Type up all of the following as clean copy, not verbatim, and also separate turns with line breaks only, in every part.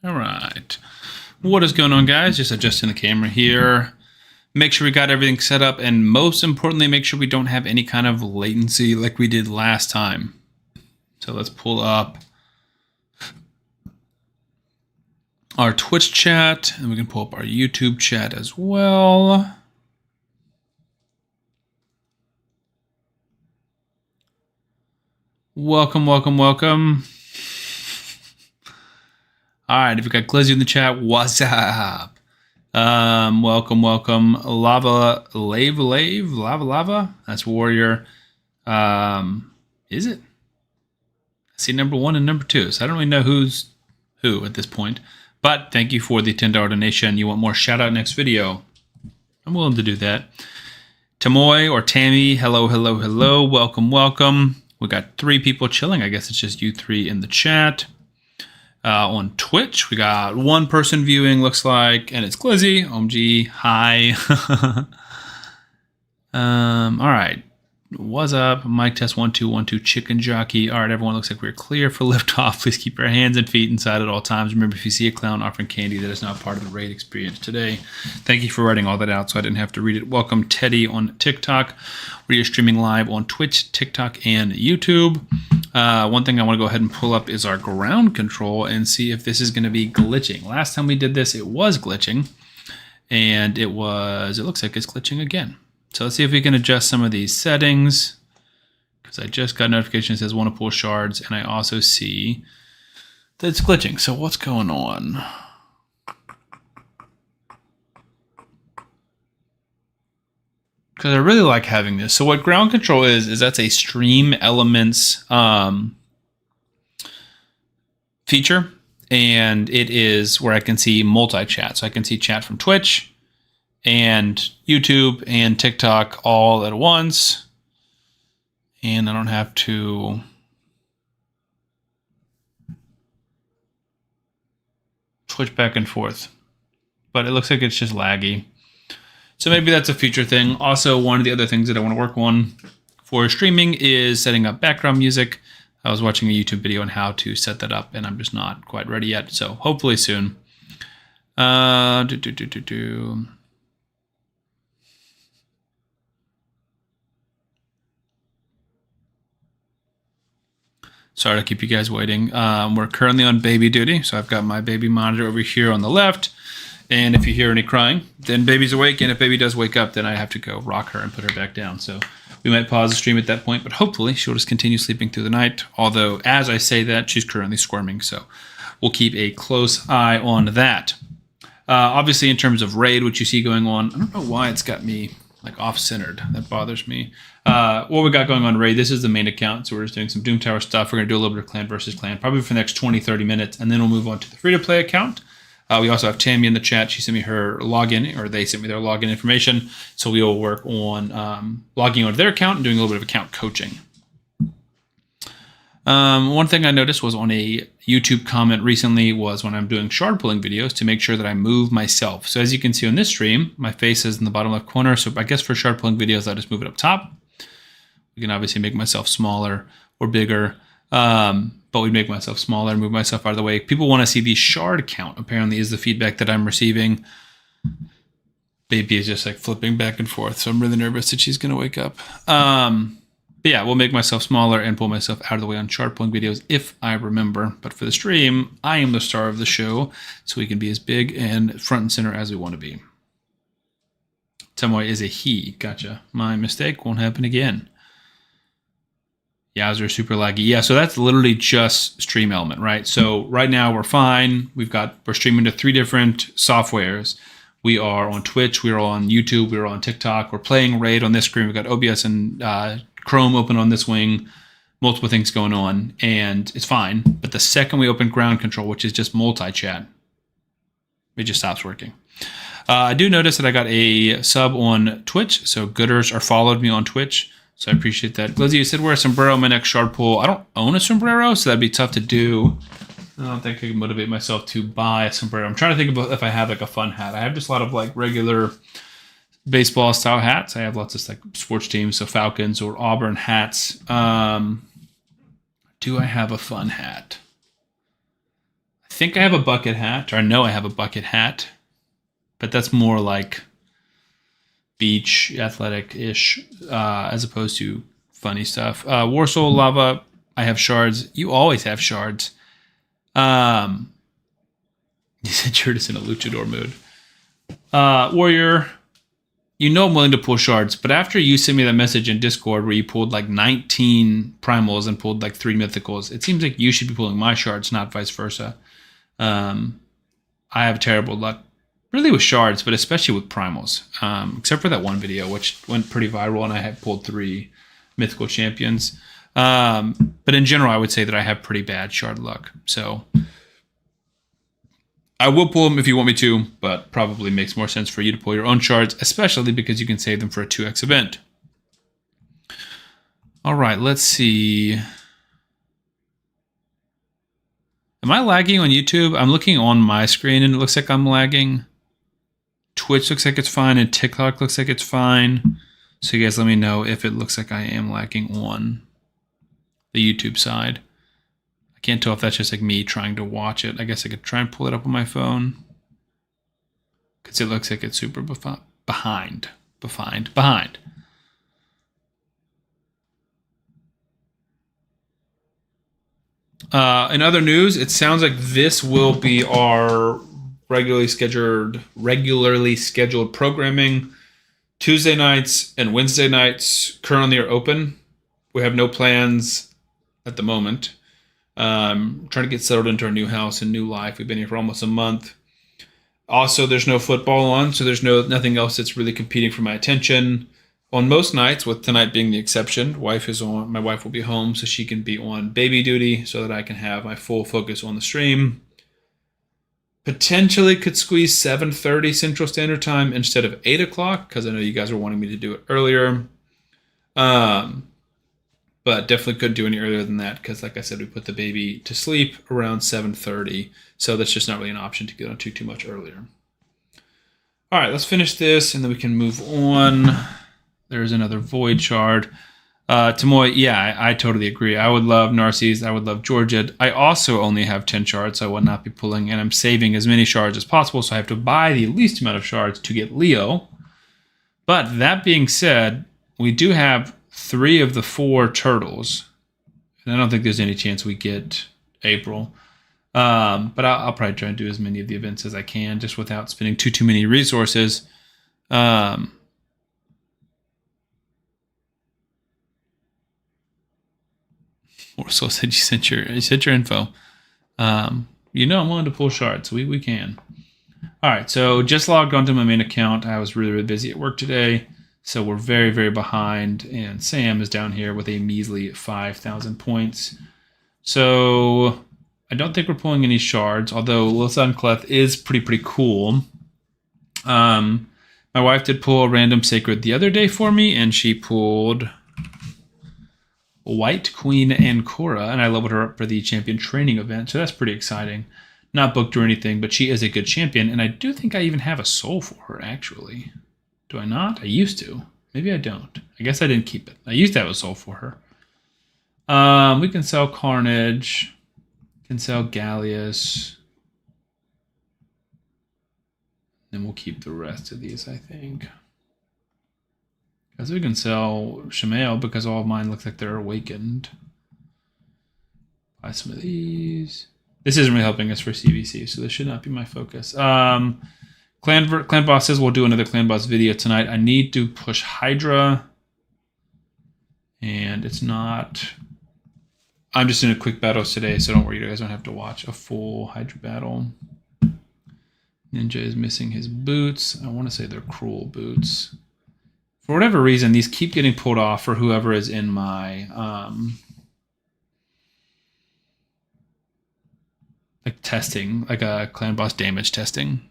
All right. What is going on, guys? Just adjusting the camera here. Make sure we got everything set up, and most importantly, make sure we don't have any kind of latency like we did last time. So let's pull up our Twitch chat, and we can pull up our YouTube chat as well. Welcome, welcome, welcome. All right, if you got Glizzy in the chat, what's up? Welcome, welcome. Lava. That's Warrior. Is it? I see number 1 and number 2, so I don't really know who's who at this point. But thank you for the $10 donation. You want more shout out next video? I'm willing to do that. Tamoy or Tammy, hello, hello, hello. Welcome, welcome. We got 3 people chilling. I guess it's just you 3 in the chat. On Twitch, we got 1 person viewing, looks like, and it's Glizzy. OMG, hi. All right. What's up? Mic test 1 2 1 2. Chicken jockey. All right, everyone. Looks like we're clear for liftoff. Please keep your hands and feet inside at all times. Remember, if you see a clown offering candy, that is not part of the raid experience today. Thank you for writing all that out, so I didn't have to read it. Welcome, Teddy on TikTok. We are streaming live on Twitch, TikTok, and YouTube. One thing I want to go ahead and pull up is our ground control and see if this is going to be glitching. Last time we did this, it was glitching, and it looks like it's glitching again. So let's see if we can adjust some of these settings, because I just got a notification that says want to pull shards, and I also see that it's glitching. So what's going on? Because I really like having this. So what ground control is that's a Stream Elements feature, and it is where I can see multi-chat. So I can see chat from Twitch and YouTube and TikTok all at once, and I don't have to switch back and forth, but it looks like it's just laggy. So maybe that's a future thing. Also, one of the other things that I want to work on for streaming is setting up background music. I was watching a YouTube video on how to set that up, and I'm just not quite ready yet, so hopefully soon. Sorry to keep you guys waiting. We're currently on baby duty, so I've got my baby monitor over here on the left. And if you hear any crying, then baby's awake. And if baby does wake up, then I have to go rock her and put her back down. So we might pause the stream at that point, but hopefully she'll just continue sleeping through the night. Although, as I say that, she's currently squirming. So we'll keep a close eye on that. Obviously, in terms of raid, what you see going on, I don't know why it's got me like off-centered. That bothers me. What we got going on raid, this is the main account, so we're just doing some Doom Tower stuff. We're going to do a little bit of clan versus clan, probably for the next 20-30 minutes, and then we'll move on to the free-to-play account. We also have Tammy in the chat. She sent me her login, or they sent me their login information, so we will work on logging onto their account and doing a little bit of account coaching. One thing I noticed was on a YouTube comment recently was when I'm doing shard pulling videos to make sure that I move myself. So as you can see on this stream, my face is in the bottom left corner. So I guess for shard pulling videos, I'll just move it up top. We can obviously make myself smaller or bigger, but we make myself smaller, move myself out of the way. People want to see the shard count, apparently, is the feedback that I'm receiving. Baby is just like flipping back and forth, so I'm really nervous that she's going to wake up. But yeah, we'll make myself smaller and pull myself out of the way on shard pulling videos if I remember. But for the stream, I am the star of the show, so we can be as big and front and center as we want to be. Tamoy is a he. Gotcha. My mistake won't happen again. Yowzer, super laggy. Yeah, so that's literally just Stream Element, right? So right now we're fine. We're streaming to 3 different softwares. We are on Twitch, we're on YouTube, we're on TikTok. We're playing Raid on this screen. We've got OBS and Chrome open on this wing. Multiple things going on, and it's fine. But the second we open ground control, which is just multi-chat, it just stops working. I do notice that I got a sub on Twitch, so Gooders are followed me on Twitch. So I appreciate that. Glizzy, you said wear a sombrero in my next shard pull. I don't own a sombrero, so that'd be tough to do. I don't think I can motivate myself to buy a sombrero. I'm trying to think about if I have like a fun hat. I have just a lot of like regular baseball style hats. I have lots of like sports teams, so Falcons or Auburn hats. Do I have a fun hat? I think I have a bucket hat, or I know I have a bucket hat, but that's more like beach athletic-ish as opposed to funny stuff. Warsaw Lava, I have shards. You always have shards. You said Curtis in a luchador mood. Warrior, you know I'm willing to pull shards, but after you sent me that message in Discord where you pulled like 19 primals and pulled like 3 mythicals, it seems like you should be pulling my shards, not vice versa. I have terrible luck, really with shards, but especially with primals. Except for that one video, which went pretty viral, and I had pulled 3 mythical champions. But in general, I would say that I have pretty bad shard luck. So I will pull them if you want me to, but probably makes more sense for you to pull your own shards, especially because you can save them for a 2x event. All right, let's see. Am I lagging on YouTube? I'm looking on my screen and it looks like I'm lagging. Twitch looks like it's fine and TikTok looks like it's fine. So you guys let me know if it looks like I am lagging on the YouTube side. I can't tell if that's just like me trying to watch it. I guess I could try and pull it up on my phone. Because it looks like it's super behind. In other news, it sounds like this will be our regularly scheduled programming. Tuesday nights and Wednesday nights currently are open. We have no plans at the moment. Trying to get settled into our new house and new life. We've been here for almost a month. Also, there's no football on, so there's nothing else that's really competing for my attention. On most nights, with tonight being the exception, my wife will be home so she can be on baby duty so that I can have my full focus on the stream. Potentially could squeeze 7:30 Central Standard Time instead of 8 o'clock because I know you guys are wanting me to do it earlier. But definitely couldn't do any earlier than that because, like I said, we put the baby to sleep around 7:30. So that's just not really an option to get on too much earlier. All right, let's finish this and then we can move on. There's another Void Shard. Tamoy, yeah, I totally agree. I would love Narcisse. I would love Georgette. I also only have 10 shards, so I will not be pulling, and I'm saving as many shards as possible, so I have to buy the least amount of shards to get Leo. But that being said, we do have 3 of the 4 turtles, and I don't think there's any chance we get April. But I'll probably try and do as many of the events as I can, just without spending too many resources. Orso said you sent your info. I'm willing to pull shards. We can. All right, so just logged onto my main account. I was really busy at work today, so we're very, very behind. And Sam is down here with a measly 5,000 points. So I don't think we're pulling any shards, although Lilith Clef is pretty cool. My wife did pull a random sacred the other day for me, and she pulled White Queen Ancora, and I leveled her up for the champion training event, so that's pretty exciting. Not booked or anything, but she is a good champion, and I do think I even have a soul for her, actually. Do I not? I used to. Maybe I don't. I guess I didn't keep it. I used to have a soul for her. We can sell Carnage. Can sell Gallius. Then we'll keep the rest of these, I think. Because we can sell Shamael because all of mine looks like they're awakened. Buy some of these. This isn't really helping us for CVC, so this should not be my focus. Clan Boss says we'll do another Clan Boss video tonight. I need to push Hydra. And it's not... I'm just in a quick battle today, so don't worry, you guys don't have to watch a full Hydra battle. Ninja is missing his boots. I want to say they're cruel boots. For whatever reason, these keep getting pulled off for whoever is in my like testing, like a Clan Boss damage testing.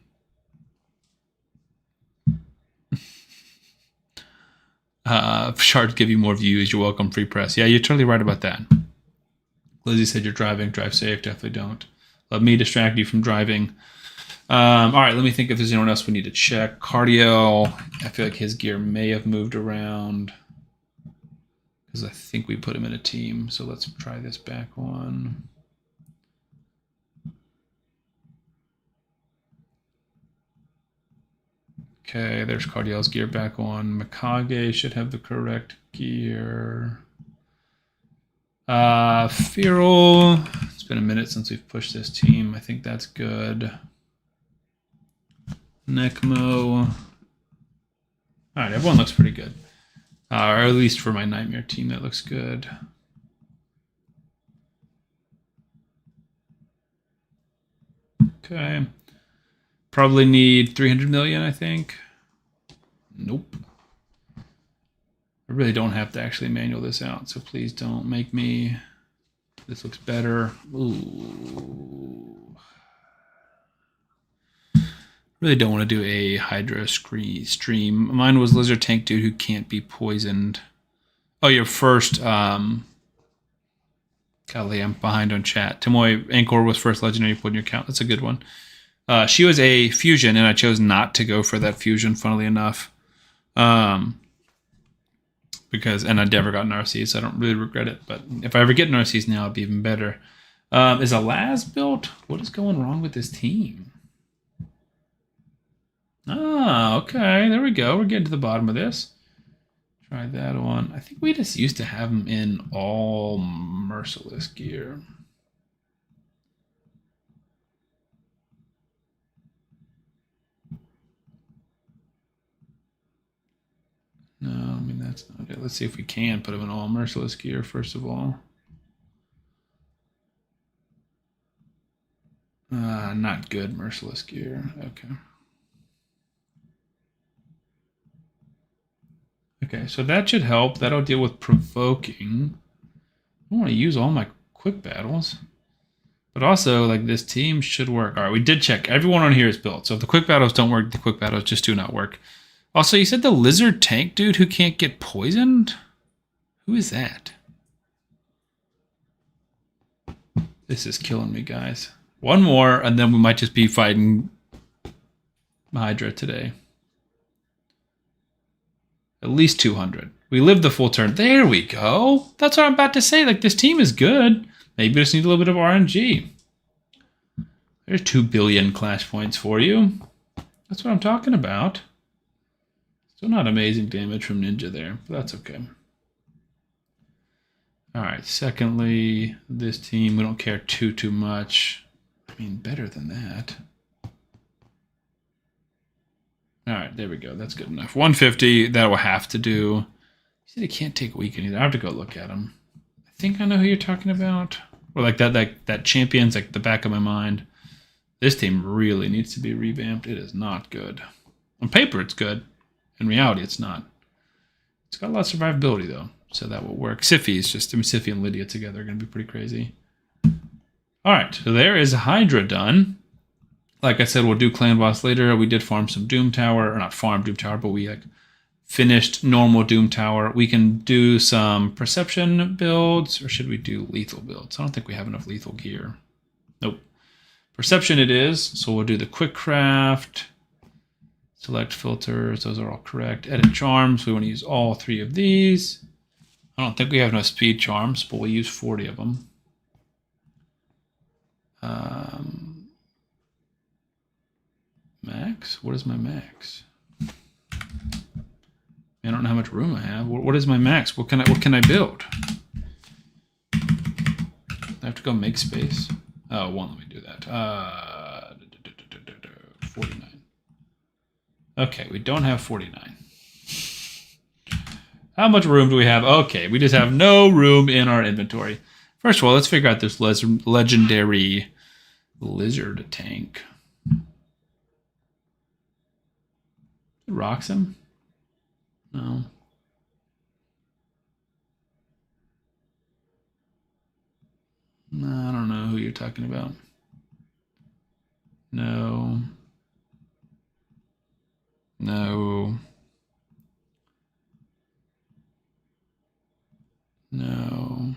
Shards give you more views. You're welcome, free press. Yeah, you're totally right about that. Lizzie said you're driving. Drive safe. Definitely don't. Let me distract you from driving. All right, let me think if there's anyone else we need to check. Cardio, I feel like his gear may have moved around because I think we put him in a team. So let's try this back on. Okay, there's Cardiel's gear back on. Mikage should have the correct gear. Feral. It's been a minute since we've pushed this team. I think that's good. Necmo. Alright, everyone looks pretty good. Or at least for my Nightmare team, that looks good. Okay. Probably need 300 million, I think. Nope. I really don't have to actually manual this out, so please don't make me. This looks better. Ooh. Really don't want to do a Hydra stream. Mine was Lizard Tank Dude who can't be poisoned. Oh, your first. Golly, I'm behind on chat. Tomoe Anchor was first legendary you put in your account. That's a good one. She was a fusion, and I chose not to go for that fusion, funnily enough. Because I never got Narcisse, so I don't really regret it. But if I ever get Narcisse now, it'd be even better. Is a Laz built? What is going wrong with this team? Ah, okay. There we go. We're getting to the bottom of this. Try that one. I think we just used to have him in all Merciless gear. No, I mean, that's not it. Let's see if we can put him in all Merciless gear, first of all. Not good Merciless gear. Okay. Okay, so that should help. That'll deal with provoking. I don't want to use all my quick battles. But also, like, this team should work. All right, we did check. Everyone on here is built. So if the quick battles don't work, the quick battles just do not work. Also, you said the Lizard Tank Dude who can't get poisoned? Who is that? This is killing me, guys. One more, and then we might just be fighting Hydra today. At least 200. We lived the full turn. There we go. That's what I'm about to say. Like, this team is good. Maybe we just need a little bit of RNG. There's 2 billion clash points for you. That's what I'm talking about. Still not amazing damage from Ninja there, but that's okay. All right, secondly, this team, we don't care too much. I mean, better than that. All right, there we go. That's good enough. 150, that will have to do. You said he can't take weekend either. I have to go look at him. I think I know who you're talking about. Or like that champion's like the back of my mind. This team really needs to be revamped. It is not good. On paper, it's good. In reality, it's not. It's got a lot of survivability, though, so that will work. Siphi is just, I mean, Siphi and Lydia together are going to be pretty crazy. All right, so there is Hydra done. Like I said, we'll do Clan Boss later. We did farm some Doom Tower, or not farm Doom Tower, but we like finished normal Doom Tower. We can do some Perception builds, or should we do lethal builds? I don't think we have enough lethal gear. Nope. Perception it is, so we'll do the Quick Craft. Select filters, those are all correct. Edit charms, we want to use all 3 of these. I don't think we have enough speed charms, but we'll use 40 of them. Max? What is my max? I don't know how much room I have. What is my max? What can I build? I have to go make space. Oh, it won't let me do that. 49. Okay, we don't have 49. How much room do we have? Okay, we just have no room in our inventory. First of all, let's figure out this legendary lizard tank. Rocks him? No. No, I don't know who you're talking about. No. No. No.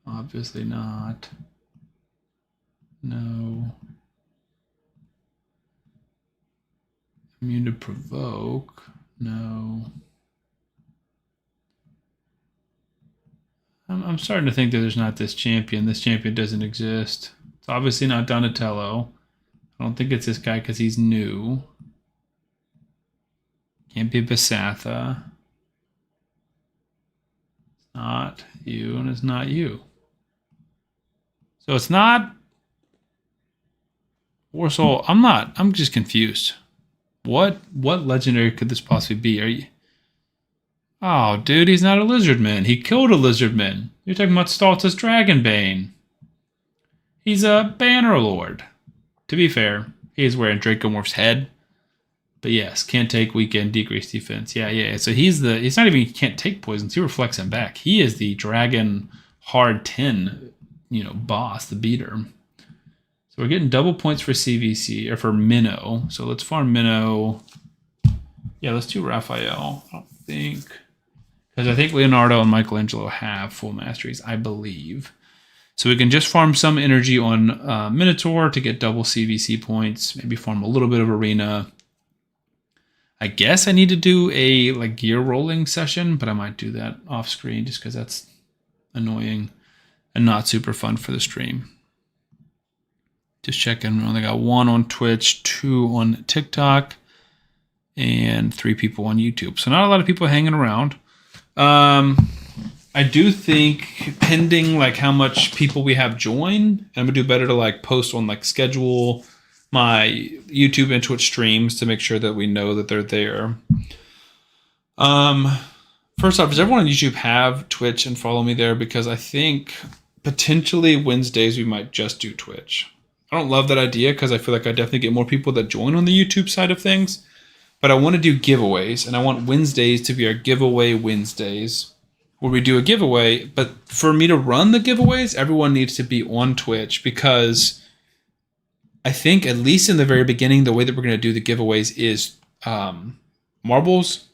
Obviously not. No. Immune to provoke. No. I'm starting to think that there's not this champion. This champion doesn't exist. It's obviously not Donatello. I don't think it's this guy because he's new. Can't be Basatha. It's not you, and it's not you. So it's not Warsaw. I'm just confused. What legendary could this possibly be? Are you? Oh, dude, he's not a Lizardman. He killed a Lizardman. You're talking about Stultus Dragonbane. He's a Bannerlord. To be fair, he is wearing Dracomorph's head. But yes, can't take weekend, decrease defense. Yeah. So he's not even can't take poisons. He reflects him back. He is the Dragon Hard 10, boss, the beater. So we're getting double points for CVC, or for Minnow. So let's farm Minnow. Yeah, let's do Raphael. I don't think. Because I think Leonardo and Michelangelo have full masteries, I believe. So we can just farm some energy on Minotaur to get double CVC points. Maybe farm a little bit of Arena. I guess I need to do a gear rolling session, but I might do that off screen just because that's annoying and not super fun for the stream. Just checking. We only got 1 on Twitch, 2 on TikTok, and 3 people on YouTube. So not a lot of people hanging around. I do think pending how much people we have join, I'm gonna do better to post on schedule my YouTube and Twitch streams to make sure that we know that they're there. First off, does everyone on YouTube have Twitch and follow me there? Because I think potentially Wednesdays we might just do Twitch. I don't love that idea because I feel like I definitely get more people that join on the YouTube side of things. But I want to do giveaways, and I want Wednesdays to be our giveaway Wednesdays, where we do a giveaway. But for me to run the giveaways, everyone needs to be on Twitch, because I think, at least in the very beginning, the way that we're going to do the giveaways is marbles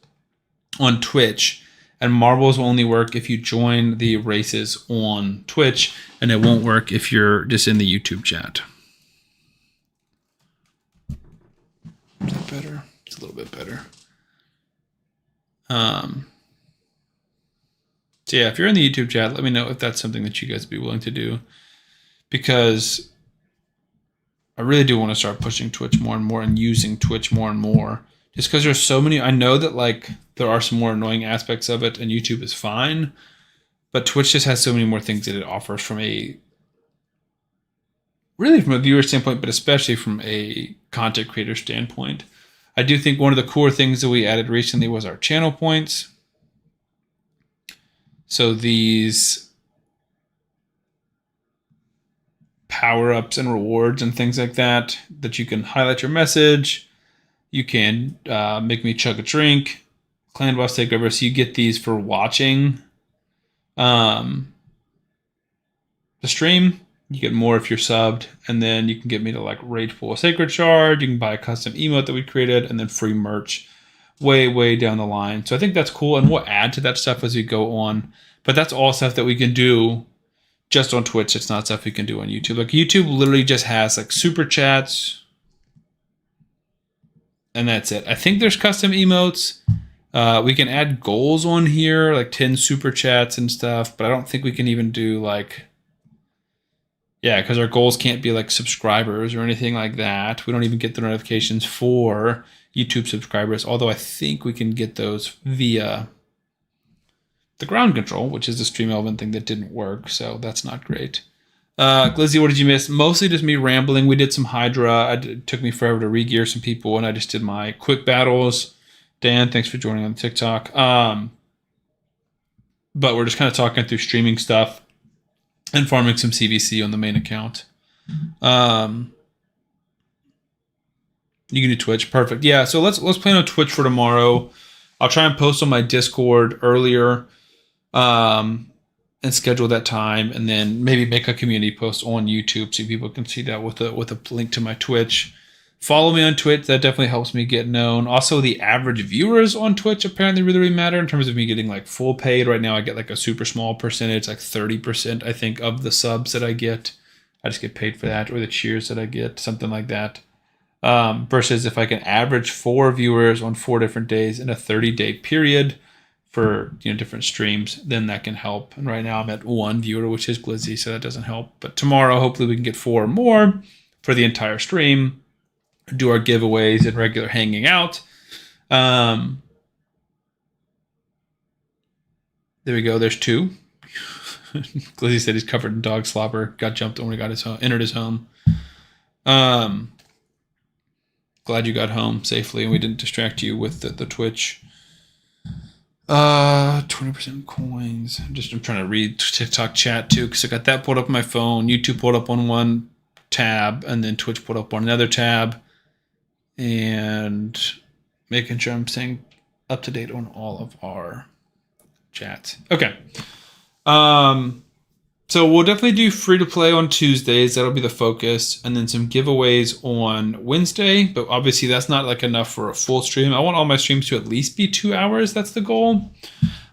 on Twitch. And marbles will only work if you join the races on Twitch, and it won't work if you're just in the YouTube chat. Is that better? It's a little bit better. So yeah, if you're in the YouTube chat, let me know if that's something that you guys would be willing to do, because I really do want to start pushing Twitch more and more and using Twitch more and more, just because there's so many. I know that there are some more annoying aspects of it, and YouTube is fine, but Twitch just has so many more things that it offers from a viewer standpoint, but especially from a content creator standpoint. I do think one of the core things that we added recently was our channel points. So these power-ups and rewards and things like that you can highlight your message. You can make me chug a drink, clan boss takeover. So you get these for watching the stream. You get more if you're subbed, and then you can get me to raid pool a sacred shard. You can buy a custom emote that we created, and then free merch way down the line. So I think that's cool, and we'll add to that stuff as we go on. But that's all stuff that we can do just on Twitch. It's not stuff we can do on YouTube. YouTube literally just has super chats, and that's it. I think there's custom emotes. We can add goals on here, 10 super chats and stuff, but I don't think we can even do because our goals can't be subscribers or anything like that. We don't even get the notifications for YouTube subscribers, although I think we can get those via the ground control, which is the stream element thing that didn't work, so that's not great. Glizzy, what did you miss? Mostly just me rambling. We did some Hydra. It took me forever to re-gear some people, and I just did my quick battles. Dan, thanks for joining on TikTok. But we're just kind of talking through streaming stuff and farming some CVC on the main account. You can do Twitch. Perfect. Yeah, so let's plan on Twitch for tomorrow. I'll try and post on my Discord earlier and schedule that time, and then maybe make a community post on YouTube so people can see that with a link to my Twitch. Follow me on Twitch. That definitely helps me get known. Also, the average viewers on Twitch apparently really matter in terms of me getting full paid. Right now, I get a super small percentage, 30%, I think, of the subs that I get. I just get paid for that, or the cheers that I get, something like that. Versus if I can average 4 viewers on 4 different days in a 30-day period, for different streams, then that can help. And right now I'm at 1 viewer, which is Glizzy, so that doesn't help. But tomorrow, hopefully we can get 4 more for the entire stream, do our giveaways and regular hanging out. There we go. There's 2. Glizzy said he's covered in dog slobber. Got jumped when he got entered his home. Glad you got home safely and we didn't distract you with the Twitch. 20% coins. I'm trying to read TikTok chat too, because I got that pulled up on my phone. YouTube pulled up on one tab, and then Twitch pulled up on another tab, and making sure I'm staying up to date on all of our chats. Okay. So we'll definitely do free to play on Tuesdays. That'll be the focus. And then some giveaways on Wednesday. But obviously that's not like enough for a full stream. I want all my streams to at least be 2 hours. That's the goal.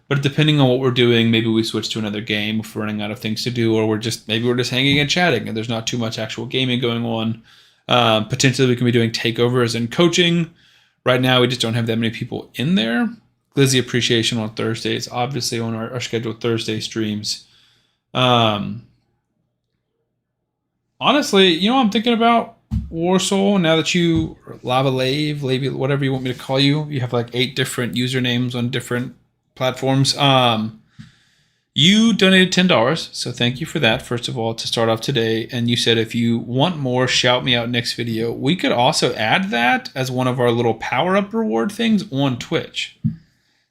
But depending on what we're doing, maybe we switch to another game if we're running out of things to do, or maybe we're just hanging and chatting and there's not too much actual gaming going on. Potentially we can be doing takeovers and coaching. Right now we just don't have that many people in there. Glizzy Appreciation on Thursdays, obviously on our scheduled Thursday streams. Honestly, I'm thinking about Warsoul now that you Lava Lave, whatever you want me to call you. You have like 8 different usernames on different platforms. You donated $10, so thank you for that, first of all, to start off today. And you said if you want more, shout me out next video. We could also add that as one of our little power-up reward things on Twitch.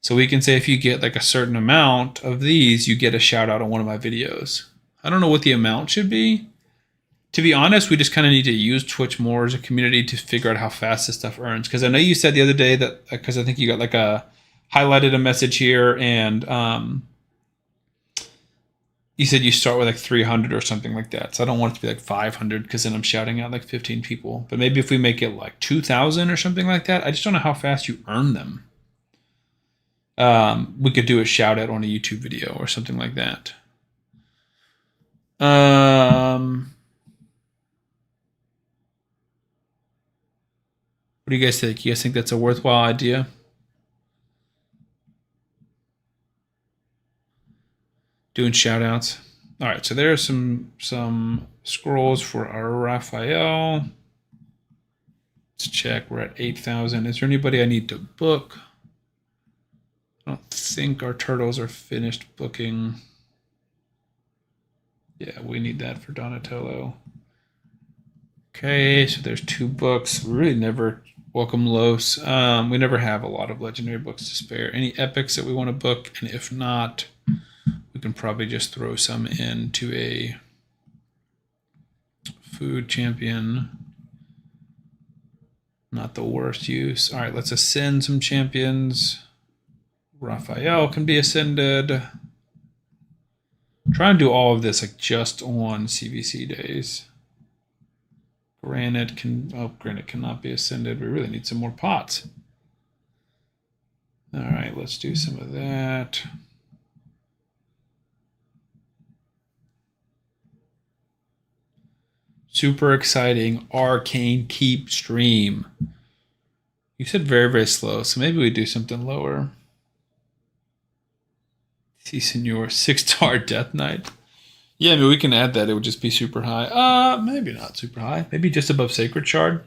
So we can say if you get like a certain amount of these, you get a shout out on one of my videos. I don't know what the amount should be. To be honest, we just kind of need to use Twitch more as a community to figure out how fast this stuff earns. Because I know you said the other day that, because I think you got like highlighted a message here, and you said you start with like 300 or something like that. So I don't want it to be like 500, because then I'm shouting out like 15 people. But maybe if we make it like 2,000 or something like that, I just don't know how fast you earn them. We could do a shout out on a YouTube video or something like that. What do you guys think? You guys think that's a worthwhile idea? Doing shout outs. All right, so there are some scrolls for our Raphael. Let's check. We're at 8,000. Is there anybody I need to book? I don't think our turtles are finished booking. Yeah, we need that for Donatello. Okay, so there's 2 books. We really never welcome Los. We never have a lot of legendary books to spare. Any epics that we want to book? And if not, we can probably just throw some into a food champion. Not the worst use. All right, let's ascend some champions. Raphael can be ascended. Try and do all of this like just on CVC days. Granite cannot be ascended. We really need some more pots. All right, let's do some of that. Super exciting Arcane Keep stream. You said very, very slow, so maybe we do something lower. See, Senor, 6-star Death Knight. Yeah, I mean, we can add that. It would just be super high. Maybe not super high. Maybe just above Sacred Shard.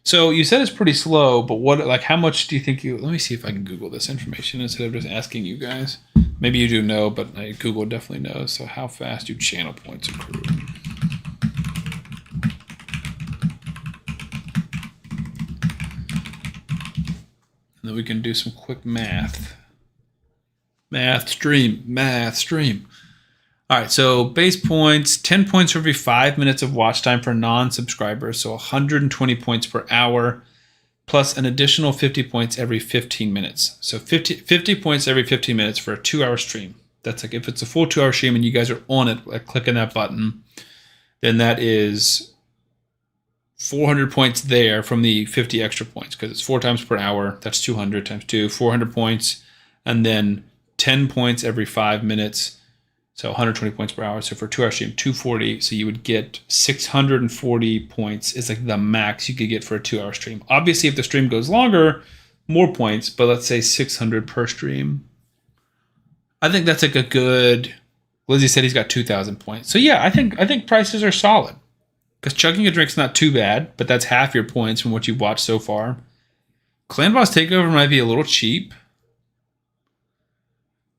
So you said it's pretty slow, but how much do you think let me see if I can Google this information instead of just asking you guys. Maybe you do know, but Google definitely knows. So how fast do channel points accrue? And then we can do some quick math. Math stream. All right, so base points, 10 points for every 5 minutes of watch time for non-subscribers, so 120 points per hour, plus an additional 50 points every 15 minutes. So 50 points every 15 minutes for a 2-hour stream. That's like if it's a full 2-hour stream and you guys are on it, like clicking that button, then that is 400 points there from the 50 extra points, because it's 4 times per hour. That's 200 times 2, 400 points, and then 10 points every 5 minutes. So 120 points per hour. So for a 2-hour stream, 240. So you would get 640 points is like the max you could get for a 2-hour stream. Obviously, if the stream goes longer, more points, but let's say 600 per stream. I think that's like a good. Lizzie said he's got 2,000 points. So yeah, I think prices are solid. Because chugging a drink's not too bad, but that's half your points from what you've watched so far. Clan Boss Takeover might be a little cheap.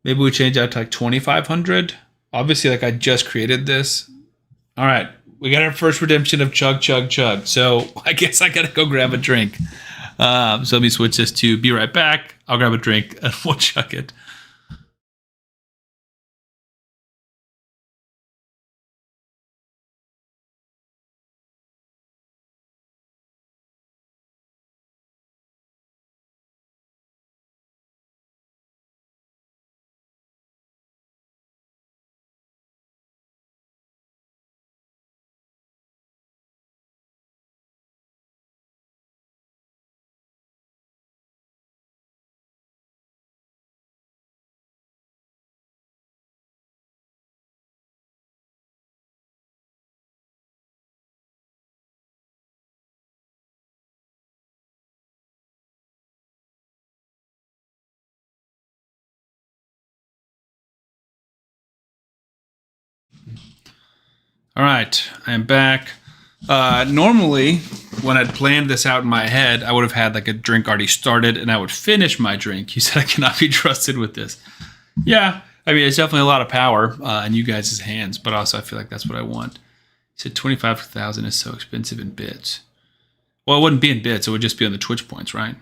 Maybe we change that to like 2,500. Obviously, like I just created this. All right, we got our first redemption of chug, chug, chug. So I guess I gotta go grab a drink. So let me switch this to be right back. I'll grab a drink and we'll chug it. All right, I am back. Normally, when I'd planned this out in my head, I would have had like a drink already started and I would finish my drink. You said I cannot be trusted with this. Yeah, I mean, it's definitely a lot of power in you guys' hands, but also I feel like that's what I want. You said 25,000 is so expensive in bits. Well, it wouldn't be in bits. It would just be on the Twitch points, right?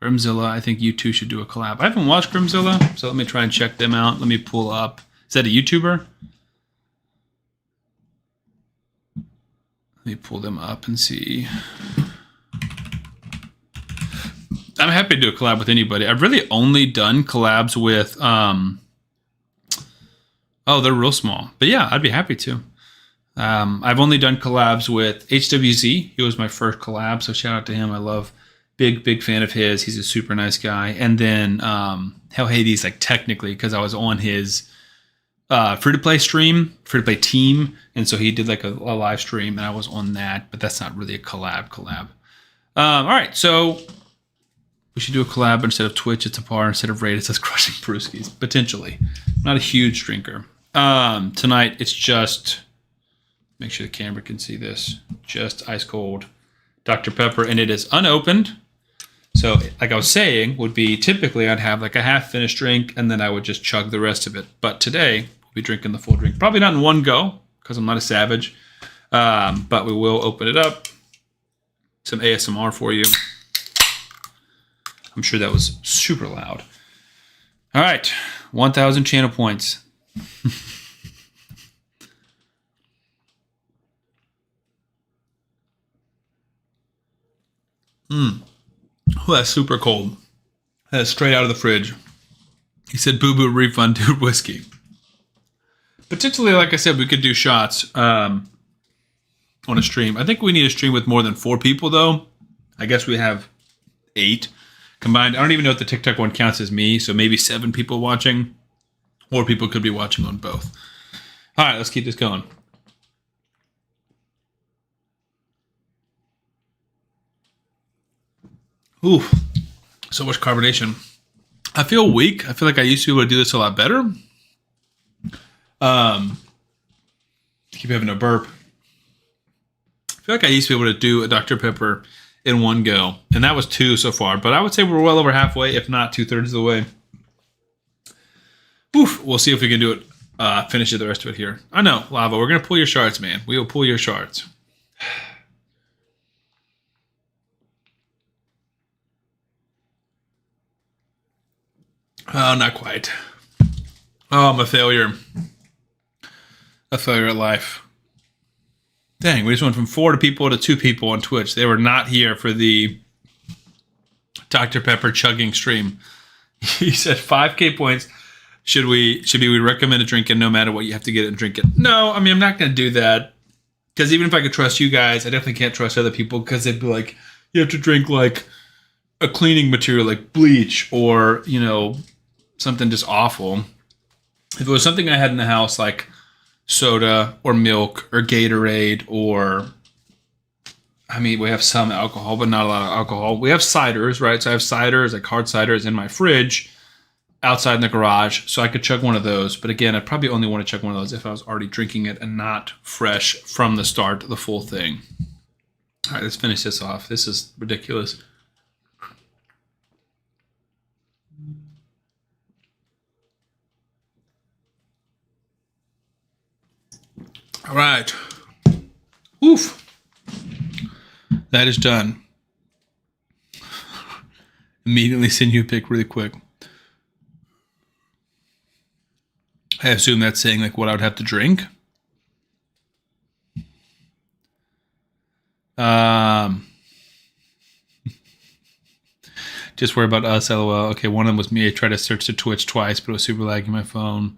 Grimzilla, I think you two should do a collab. I haven't watched Grimzilla, so let me try and check them out. Let me pull up. Is that a YouTuber? Let me pull them up and see. I'm happy to do a collab with anybody. I've really only done collabs with, oh, they're real small. But yeah, I'd be happy to. I've only done collabs with HWZ. He was my first collab, so shout out to him. I love, big fan of his. He's a super nice guy. And then Hell Hades, like technically, because I was on his free-to-play stream, free-to-play team, and so he did like a live stream, and I was on that, but that's not really a collab. All right, so we should do a collab instead of Twitch. It's a par. Instead of Raid, it says Crushing Brewskis. Potentially. I'm not a huge drinker. Tonight, it's just, make sure the camera can see this, just ice cold Dr. Pepper, and it is unopened. So, like I was saying, would be typically I'd have like a half-finished drink, and then I would just chug the rest of it. But today, we'll be drinking the full drink. Probably not in one go, because I'm not a savage. But we will open it up. Some ASMR for you. I'm sure that was super loud. All right, 1,000 channel points. Oh, that's super cold. That's straight out of the fridge. He said, "Boo boo refund to whiskey." Potentially, like I said, we could do shots on a stream. I think we need a stream with more than 4 people, though. I guess we have 8 combined. I don't even know if the TikTok one counts as me, so maybe 7 people watching, or people could be watching on both. All right, let's keep this going. Ooh, so much carbonation. I feel weak. I feel like I used to be able to do this a lot better. Keep having a burp. I feel like I used to be able to do a Dr. Pepper in one go, and that was 2 so far, but I would say we're well over halfway, if not 2/3 of the way. Oof, we'll see if we can do it, finish it the rest of it here. I know, Lava, we're going to pull your shards, man. We will pull your shards. Oh, not quite. Oh, I'm a failure. A failure at life. Dang, we just went from 4 people to 2 people on Twitch. They were not here for the Dr. Pepper chugging stream. He said 5K points. Should we recommend a drink and no matter what you have to get it and drink it? No, I mean, I'm not going to do that. Because even if I could trust you guys, I definitely can't trust other people because they'd be like, you have to drink like a cleaning material like bleach or, you know, something just awful. If it was something I had in the house like soda or milk or Gatorade or I mean, we have some alcohol, but not a lot of alcohol. We have ciders, right? So I have ciders, like hard ciders in my fridge outside in the garage. So I could chug one of those. But again, I'd probably only want to chug one of those if I was already drinking it and not fresh from the start, the full thing. All right, let's finish this off. This is ridiculous. All right. Oof. That is done. Immediately send you a pic really quick. I assume that's saying like what I would have to drink. Just worry about us, lol. Okay, one of them was me. I tried to search the Twitch twice, but it was super laggy my phone.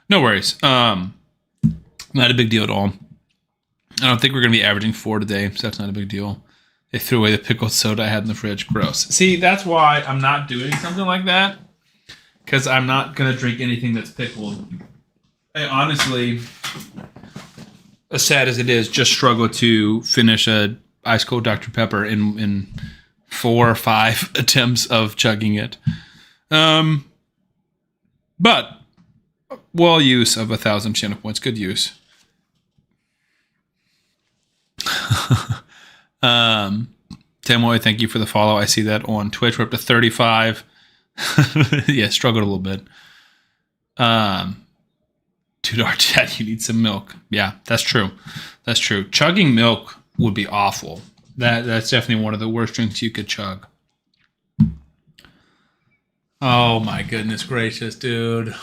No worries. Not a big deal at all. I don't think we're going to be averaging 4 today, so that's not a big deal. They threw away the pickled soda I had in the fridge. Gross. See, that's why I'm not doing something like that, because I'm not going to drink anything that's pickled. I honestly, as sad as it is, just struggle to finish a ice cold Dr. Pepper in 4 or 5 attempts of chugging it. But well use of 1,000 channel points. Good use. Tamoy, thank you for the follow. I see that on Twitch. We're up to 35. Yeah, struggled a little bit. Dude, our chat, you need some milk. Yeah, that's true. That's true. Chugging milk would be awful. That's definitely one of the worst drinks you could chug. Oh my goodness gracious, dude.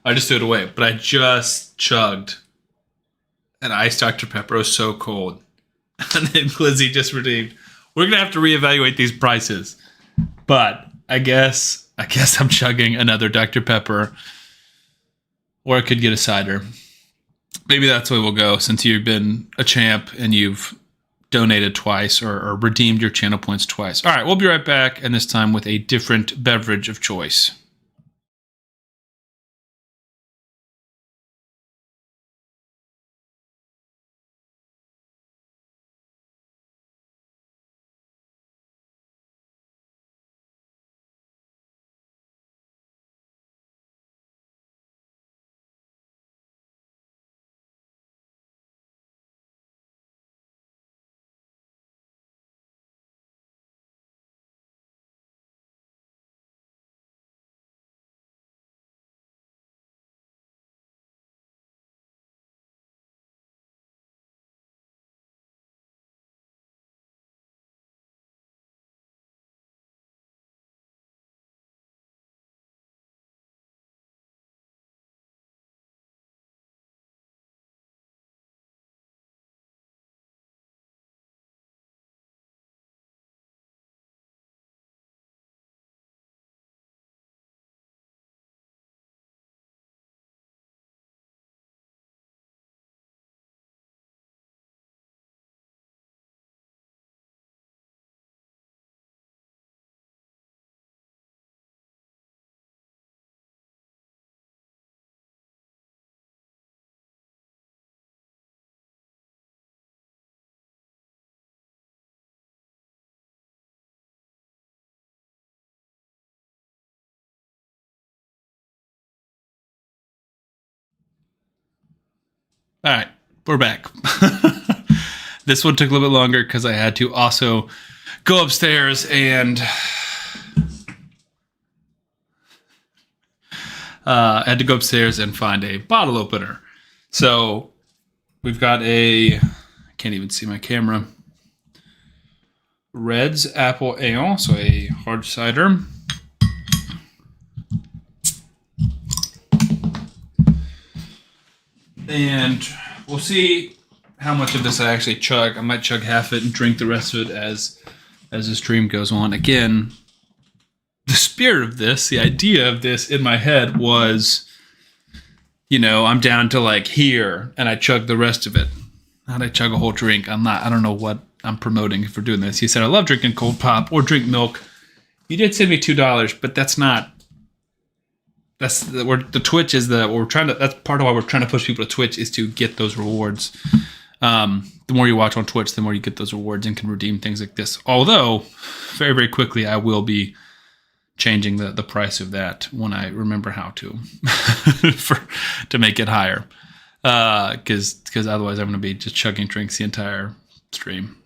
I just threw it away, but I just chugged an iced Dr. Pepper. It was so cold. And then Glizzy just redeemed. We're going to have to reevaluate these prices. But I guess I'm chugging another Dr. Pepper. Or I could get a cider. Maybe that's the way we'll go, since you've been a champ and you've donated twice or redeemed your channel points twice. All right, we'll be right back, and this time with a different beverage of choice. All right, we're back. This one took a little bit longer because I had to also go upstairs and find a bottle opener. So we've got I can't even see my camera. Red's Apple Ale, so a hard cider. And we'll see how much of this I actually chug. I might chug half it and drink the rest of it as the stream goes on. Again, the spirit of this, the idea of this in my head was, I'm down to like here and I chug the rest of it. How'd I chug a whole drink? I don't know what I'm promoting for doing this. He said, I love drinking cold pop or drink milk. You did send me $2, but that's not the Twitch is that's part of why we're trying to push people to Twitch, is to get those rewards. The more you watch on Twitch, the more you get those rewards and can redeem things like this. Although, very, very quickly, I will be changing the price of that when I remember how to, to make it higher. Because otherwise I'm going to be just chugging drinks the entire stream.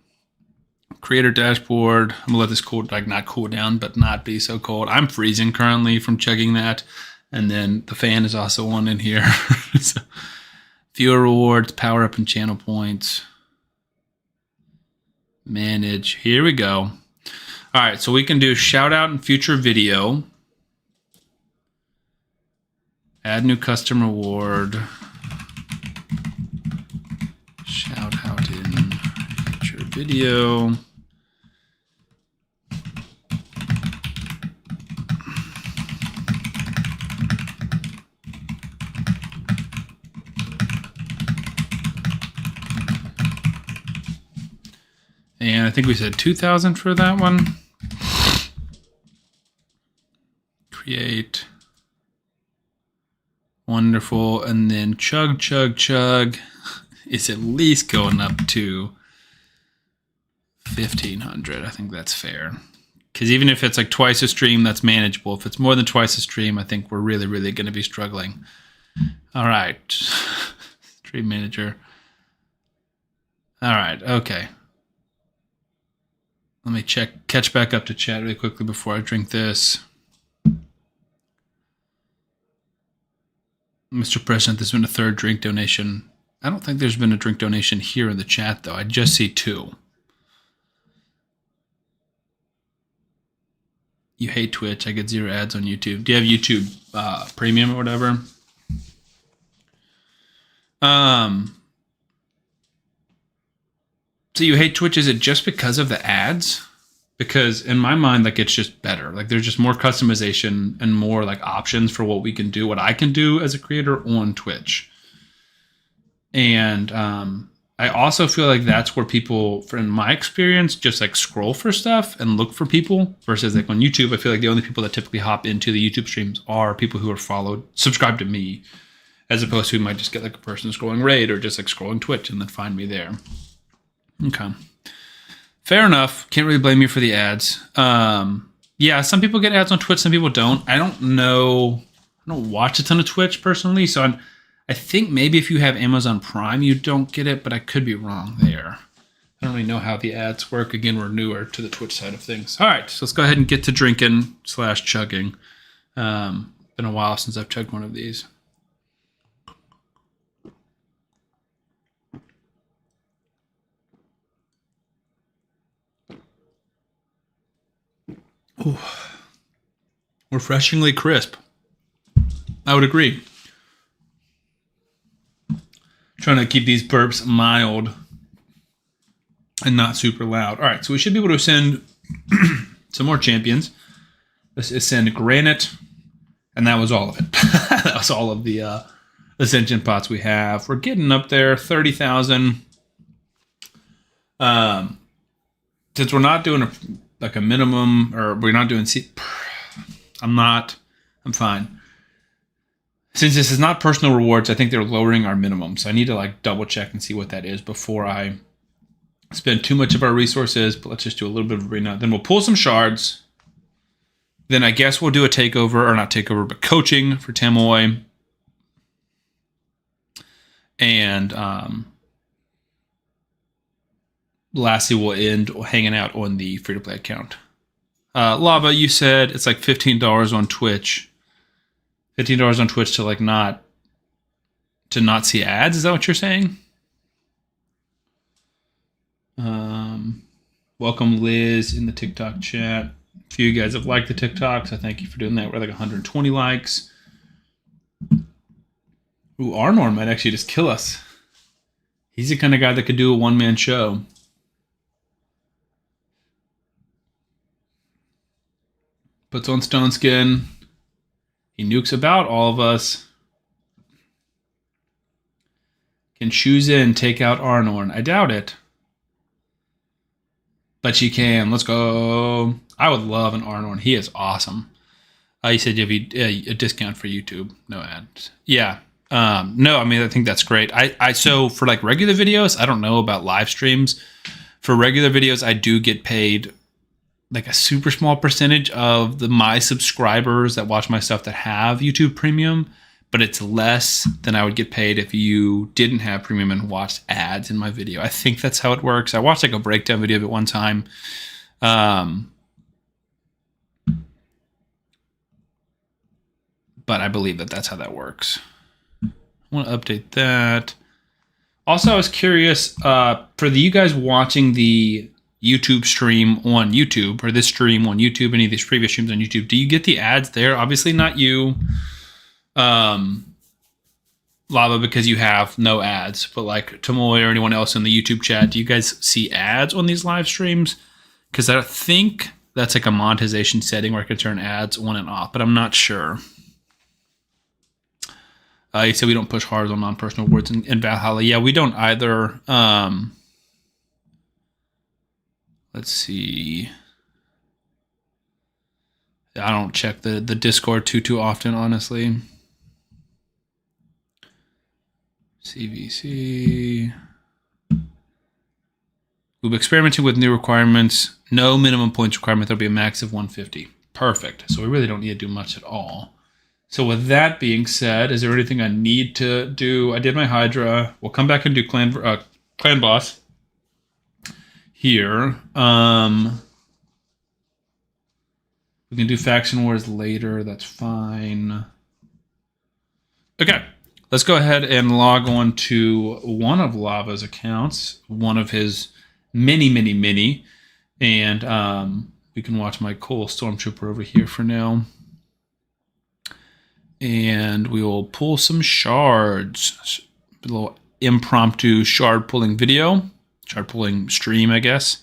Creator dashboard. I'm going to let this not cool down, but not be so cold. I'm freezing currently from chugging that. And then the fan is also on in here. So, viewer rewards, power up and channel points. Manage. Here we go. All right, so we can do shout out in future video. Add new custom reward. Shout out in future video. And I think we said 2,000 for that one. Create. Wonderful. And then chug, chug, chug is at least going up to 1,500. I think that's fair. Because even if it's like twice a stream, that's manageable. If it's more than twice a stream, I think we're really, really going to be struggling. All right. Stream manager. All right. Okay. Let me catch back up to chat really quickly before I drink this. Mr. President, there's been a third drink donation. I don't think there's been a drink donation here in the chat, though. I just see 2. You hate Twitch. I get 0 ads on YouTube. Do you have YouTube Premium or whatever? So you hate Twitch, is it just because of the ads? Because in my mind, like, it's just better. Like, there's just more customization and more like options for what we can do, what I can do as a creator on Twitch. And I also feel like that's where people, in my experience, just like scroll for stuff and look for people, versus like on YouTube. I feel like the only people that typically hop into the YouTube streams are people who are subscribed to me, as opposed to who might just get like a person scrolling Raid or just like scrolling Twitch and then find me there. Okay. Fair enough. Can't really blame you for the ads. Yeah, some people get ads on Twitch, some people don't. I don't know. I don't watch a ton of Twitch personally, so I think maybe if you have Amazon Prime, you don't get it, but I could be wrong there. I don't really know how the ads work. Again, we're newer to the Twitch side of things. All right, so let's go ahead and get to drinking / chugging. Been a while since I've chugged one of these. Ooh. Refreshingly crisp. I would agree. Trying to keep these burps mild and not super loud. All right, so we should be able to send some more champions. Let's send Granite, and that was all of it. That was all of the Ascension pots we have. We're getting up there, 30,000. Since we're not doing a minimum, or we're not doing I'm fine. Since this is not personal rewards, I think they're lowering our minimum. So I need to like double check and see what that is before I spend too much of our resources. But let's just do a little bit of arena. Then we'll pull some shards. Then I guess we'll do a takeover, or not takeover, but coaching for Tamoy. And lastly, we'll end hanging out on the free-to-play account. Lava, you said it's like $15 on Twitch. $15 on Twitch to like not see ads. Is that what you're saying? Welcome Liz in the TikTok chat. A few of you guys have liked the TikTok, so thank you for doing that. We're like 120 likes. Ooh, Arnor might actually just kill us. He's the kind of guy that could do a one-man show. Puts on Stone Skin. He nukes about all of us. Can choose in, take out Arnorn. I doubt it. But she can. Let's go. I would love an Arnorn. He is awesome. You said you have a discount for YouTube, no ads. Yeah. No, I mean, I think that's great. So for like regular videos, I don't know about live streams. For regular videos, I do get paid like a super small percentage of my subscribers that watch my stuff that have YouTube Premium, but it's less than I would get paid if you didn't have Premium and watched ads in my video. I think that's how it works. I watched like a breakdown video of it one time. But I believe that that's how that works. I want to update that. Also, I was curious, for you guys watching the YouTube stream on YouTube, or this stream on YouTube, any of these previous streams on YouTube, do you get the ads there? Obviously not you, Lava, because you have no ads, but like Tomoe or anyone else in the YouTube chat, do you guys see ads on these live streams? Because I think that's like a monetization setting where I can turn ads on and off, but I'm not sure. You said we don't push hard on non-personal words in Valhalla. Yeah, we don't either. Let's see. I don't check the Discord too often, honestly. CVC. We've experimented with new requirements. No minimum points requirement. There'll be a max of 150. Perfect. So we really don't need to do much at all. So with that being said, is there anything I need to do? I did my Hydra. We'll come back and do Clan Boss here. We can do Faction Wars later. That's fine. Okay. Let's go ahead and log on to one of Lava's accounts, one of his many. And we can watch my cool Stormtrooper over here for now. And we will pull some shards. A little impromptu shard pulling video. Shard pulling stream, I guess.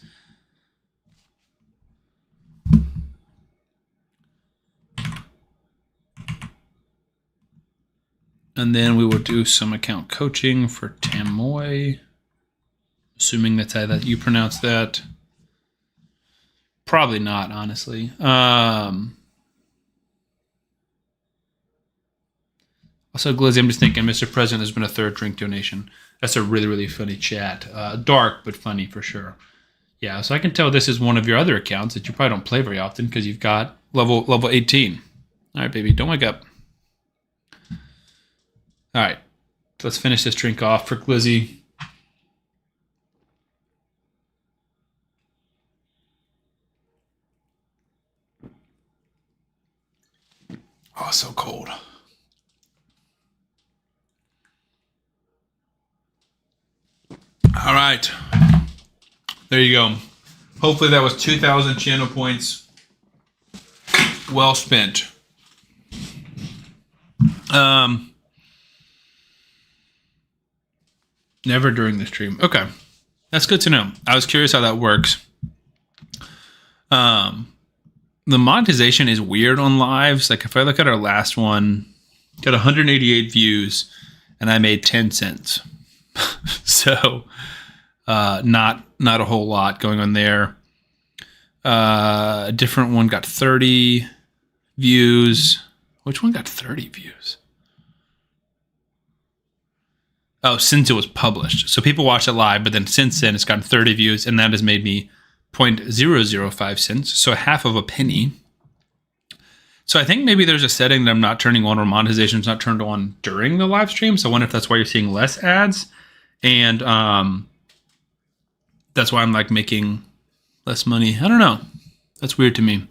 And then we will do some account coaching for Tamoy. Assuming that's how that you pronounce that. Probably not, honestly. Also, Glizzy, I'm just thinking, Mr. President, there's been a third drink donation. That's a really funny chat. Dark, but funny for sure. Yeah, so I can tell this is one of your other accounts that you probably don't play very often because you've got level 18. All right, baby, don't wake up. All right, let's finish this drink off for Glizzy. Oh, so cold. All right. There you go. Hopefully that was 2,000 channel points well spent. Never during the stream. Okay. That's good to know. I was curious how that works. The monetization is weird on lives. Like if I look at our last one, got 188 views and I made 10 cents. So not a whole lot going on there. A different one got 30 views. Which one got 30 views? Oh, since it was published. So people watch it live, but then since then it's gotten 30 views, and that has made me 0.005 cents, so half of a penny. So I think maybe there's a setting that I'm not turning on, or monetization is not turned on during the live stream. So I wonder if that's why you're seeing less ads. And that's why I'm like making less money. I don't know. That's weird to me.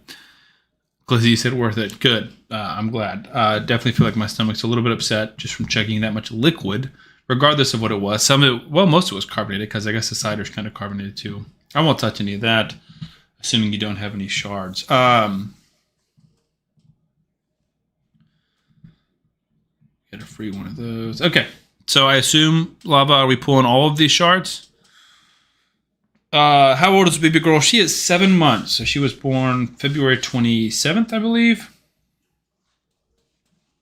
Glizzy said worth it. Good. I'm glad. Definitely feel like my stomach's a little bit upset just from chugging that much liquid, regardless of what it was. Some of it, well, most of it was carbonated because I guess the cider's kind of carbonated too. I won't touch any of that, assuming you don't have any shards. Get a free one of those. Okay. So I assume, Lava, are we pulling all of these shards? How old is the baby girl? She is 7 months. So she was born February 27th, I believe.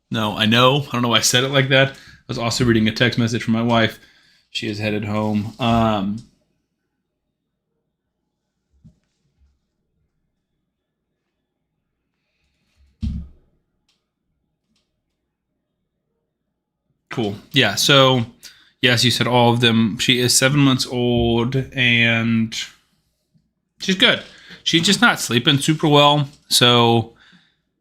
No, I know. I don't know why I said it like that. I was also reading a text message from my wife. She is headed home. Cool. Yeah. So, yes, you said all of them. She is 7 months old and she's good. She's just not sleeping super well. So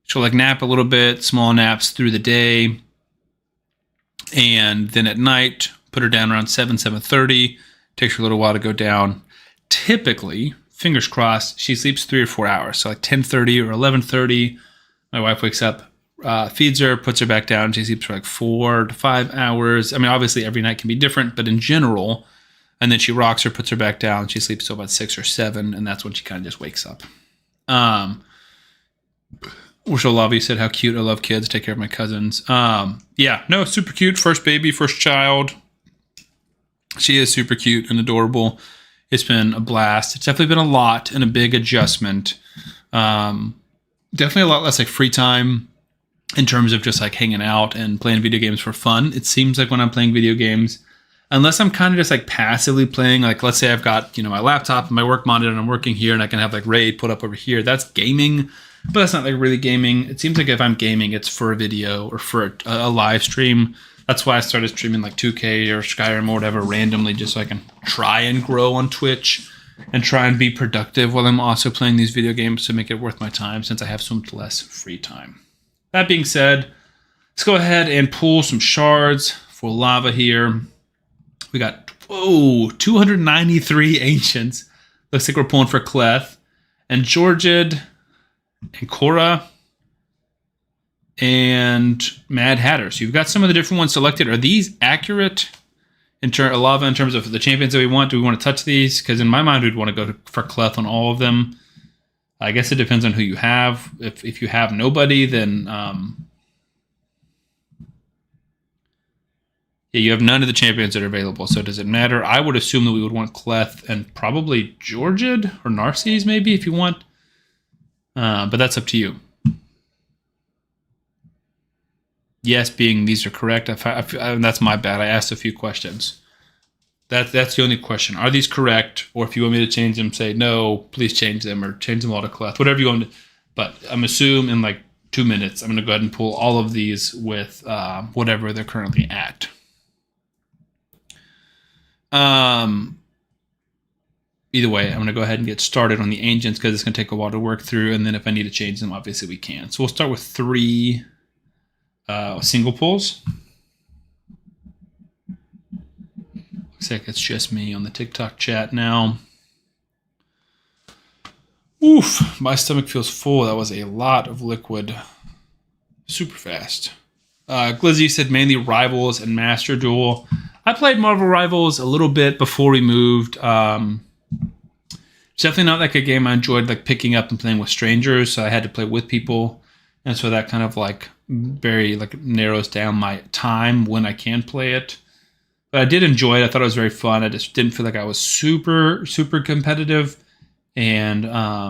she'll like nap a little bit, small naps through the day. And then at night, put her down around 7:30. Takes her a little while to go down. Typically, fingers crossed, she sleeps 3 or 4 hours. So like 10:30 or 11:30, my wife wakes up, feeds her, puts her back down. She sleeps for like 4 to 5 hours. I mean, obviously every night can be different, but in general, and then she rocks her, puts her back down. She sleeps till about 6 or 7, and that's when she kind of just wakes up. Which I love. You said how cute. I love kids. Take care of my cousins. Yeah, no, super cute. First baby, first child. She is super cute and adorable. It's been a blast. It's definitely been a lot and a big adjustment. Definitely a lot less like free time in terms of just like hanging out and playing video games for fun. It seems like when I'm playing video games, unless I'm kind of just like passively playing, like let's say I've got, my laptop and my work monitor and I'm working here and I can have like Raid put up over here. That's gaming, but that's not like really gaming. It seems like if I'm gaming, it's for a video or for a live stream. That's why I started streaming like 2K or Skyrim or whatever randomly, just so I can try and grow on Twitch and try and be productive while I'm also playing these video games to make it worth my time since I have so much less free time. That being said, let's go ahead and pull some shards for lava here. We got 293 ancients. Looks like we're pulling for Cleth and Georgid and Korra and Mad Hatter. So you've got some of the different ones selected. Are these accurate in lava in terms of the champions that we want? Do we want to touch these? Because in my mind, we'd want to go for Cleth on all of them. I guess it depends on who you have. If you have nobody, then you have none of the champions that are available. So does it matter? I would assume that we would want Cleth and probably Georgid or Narcisse maybe if you want. But that's up to you. Yes, being these are correct. That's my bad. I asked a few questions. That's the only question. Are these correct? Or if you want me to change them, say no, please change them or change them all to Cleth. Whatever you want to. But I'm assuming in like 2 minutes, I'm going to go ahead and pull all of these with whatever they're currently at. Either way, I'm going to go ahead and get started on the ancients because it's going to take a while to work through. And then if I need to change them, obviously we can. So we'll start with 3 single pulls. Looks like it's just me on the TikTok chat now. Oof, my stomach feels full. That was a lot of liquid. Super fast. Glizzy said mainly Rivals and Master Duel. I played Marvel Rivals a little bit before we moved. It's definitely not like a game I enjoyed like picking up and playing with strangers, so I had to play with people. And so that kind of like very like narrows down my time when I can play it. But I did enjoy it. I thought it was very fun. I just didn't feel like I was super, super competitive. And I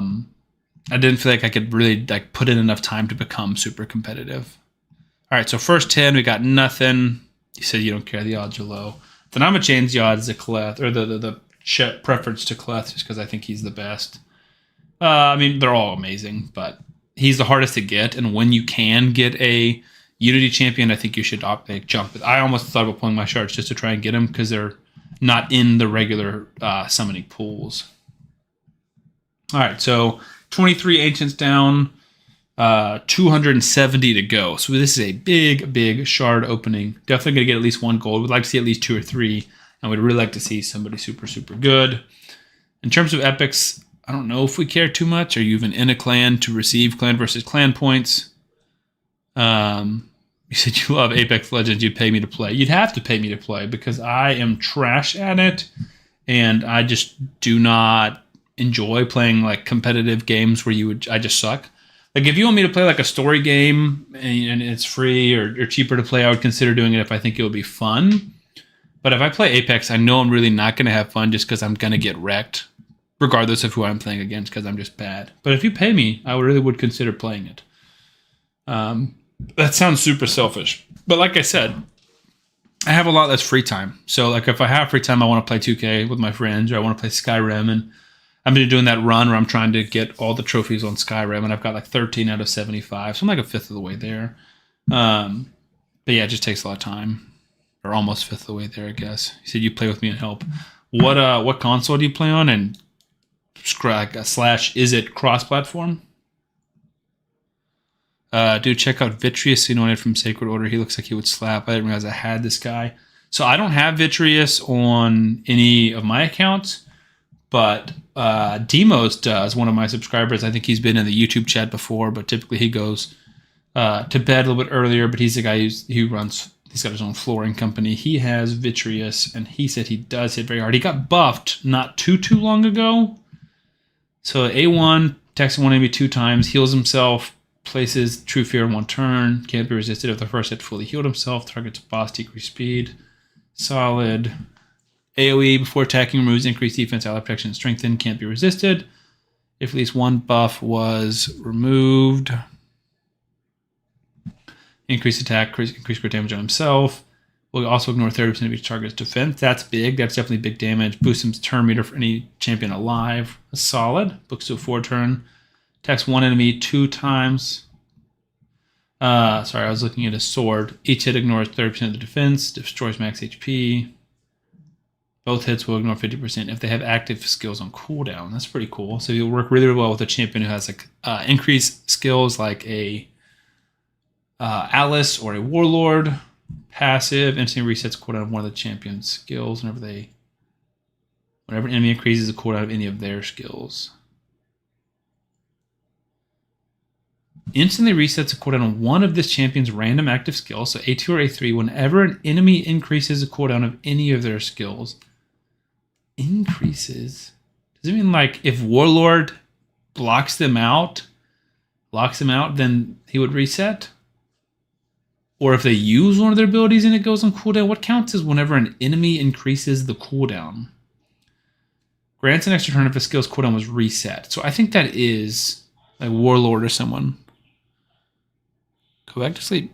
didn't feel like I could really like put in enough time to become super competitive. All right, so first 10, we got nothing. You said you don't care. The odds are low. Then I'm going to change the odds to Cleth, or the preference to Cleth just because I think he's the best. I mean, they're all amazing, but he's the hardest to get. And when you can get a Unity champion, I think you should jump. I almost thought about pulling my shards just to try and get them because they're not in the regular summoning pools. All right, so 23 ancients down, 270 to go. So this is a big, big shard opening. Definitely going to get at least 1 gold. We'd like to see at least 2 or 3, and we'd really like to see somebody super, super good. In terms of epics, I don't know if we care too much. Are you even in a clan to receive clan versus clan points? You said you love Apex Legends. You'd pay me to play. You'd have to pay me to play because I am trash at it, and I just do not enjoy playing like competitive games where I just suck. Like if you want me to play like a story game and it's free or cheaper to play, I would consider doing it if I think it would be fun. But if I play Apex, I know I'm really not going to have fun just because I'm going to get wrecked, regardless of who I'm playing against, because I'm just bad. But if you pay me, I really would consider playing it. That sounds super selfish. But like I said, I have a lot less free time. So like if I have free time, I want to play 2K with my friends, or I want to play Skyrim. And I've been doing that run where I'm trying to get all the trophies on Skyrim, and I've got like 13 out of 75. So I'm like a fifth of the way there. But yeah, it just takes a lot of time. or almost fifth of the way there, I guess. He said you play with me and help. What console do you play on? And / is it cross-platform? Dude, check out Vitreous Anointed from Sacred Order. He looks like he would slap. I didn't realize I had this guy. So I don't have Vitreous on any of my accounts, but Demos does, one of my subscribers. I think he's been in the YouTube chat before, but typically he goes to bed a little bit earlier, but he's the guy who runs, he's got his own flooring company. He has Vitreous, and he said he does hit very hard. He got buffed not too long ago. So A1, attacks one enemy 2 times, heals himself, places True Fear in 1 turn, can't be resisted if the first hit fully healed himself, targets boss, decrease speed. Solid. AoE before attacking removes increased defense, ally protection, and strengthen, can't be resisted. If at least one buff was removed. Increased attack, increased crit damage on himself. Will also ignore 30% of each target's defense. That's big. That's definitely big damage. Boosts his turn meter for any champion alive. That's solid. Books to a 4 turn. Attacks one enemy 2 times. Sorry, I was looking at his sword. Each hit ignores 30% of the defense. Destroys max HP. Both hits will ignore 50% if they have active skills on cooldown. That's pretty cool. So you'll work really well with a champion who has like increased skills like a Alice or a Warlord. Passive instantly resets cooldown of one of the champion's skills whenever an enemy increases the cooldown of any of their skills. Instantly resets the cooldown on one of this champion's random active skills, so A2 or A3, whenever an enemy increases the cooldown of any of their skills. Increases? Does it mean like if Warlord blocks them out, then he would reset? Or if they use one of their abilities and it goes on cooldown, what counts as whenever an enemy increases the cooldown? Grants an extra turn if a skill's cooldown was reset. So I think that is like Warlord or someone. Go back to sleep.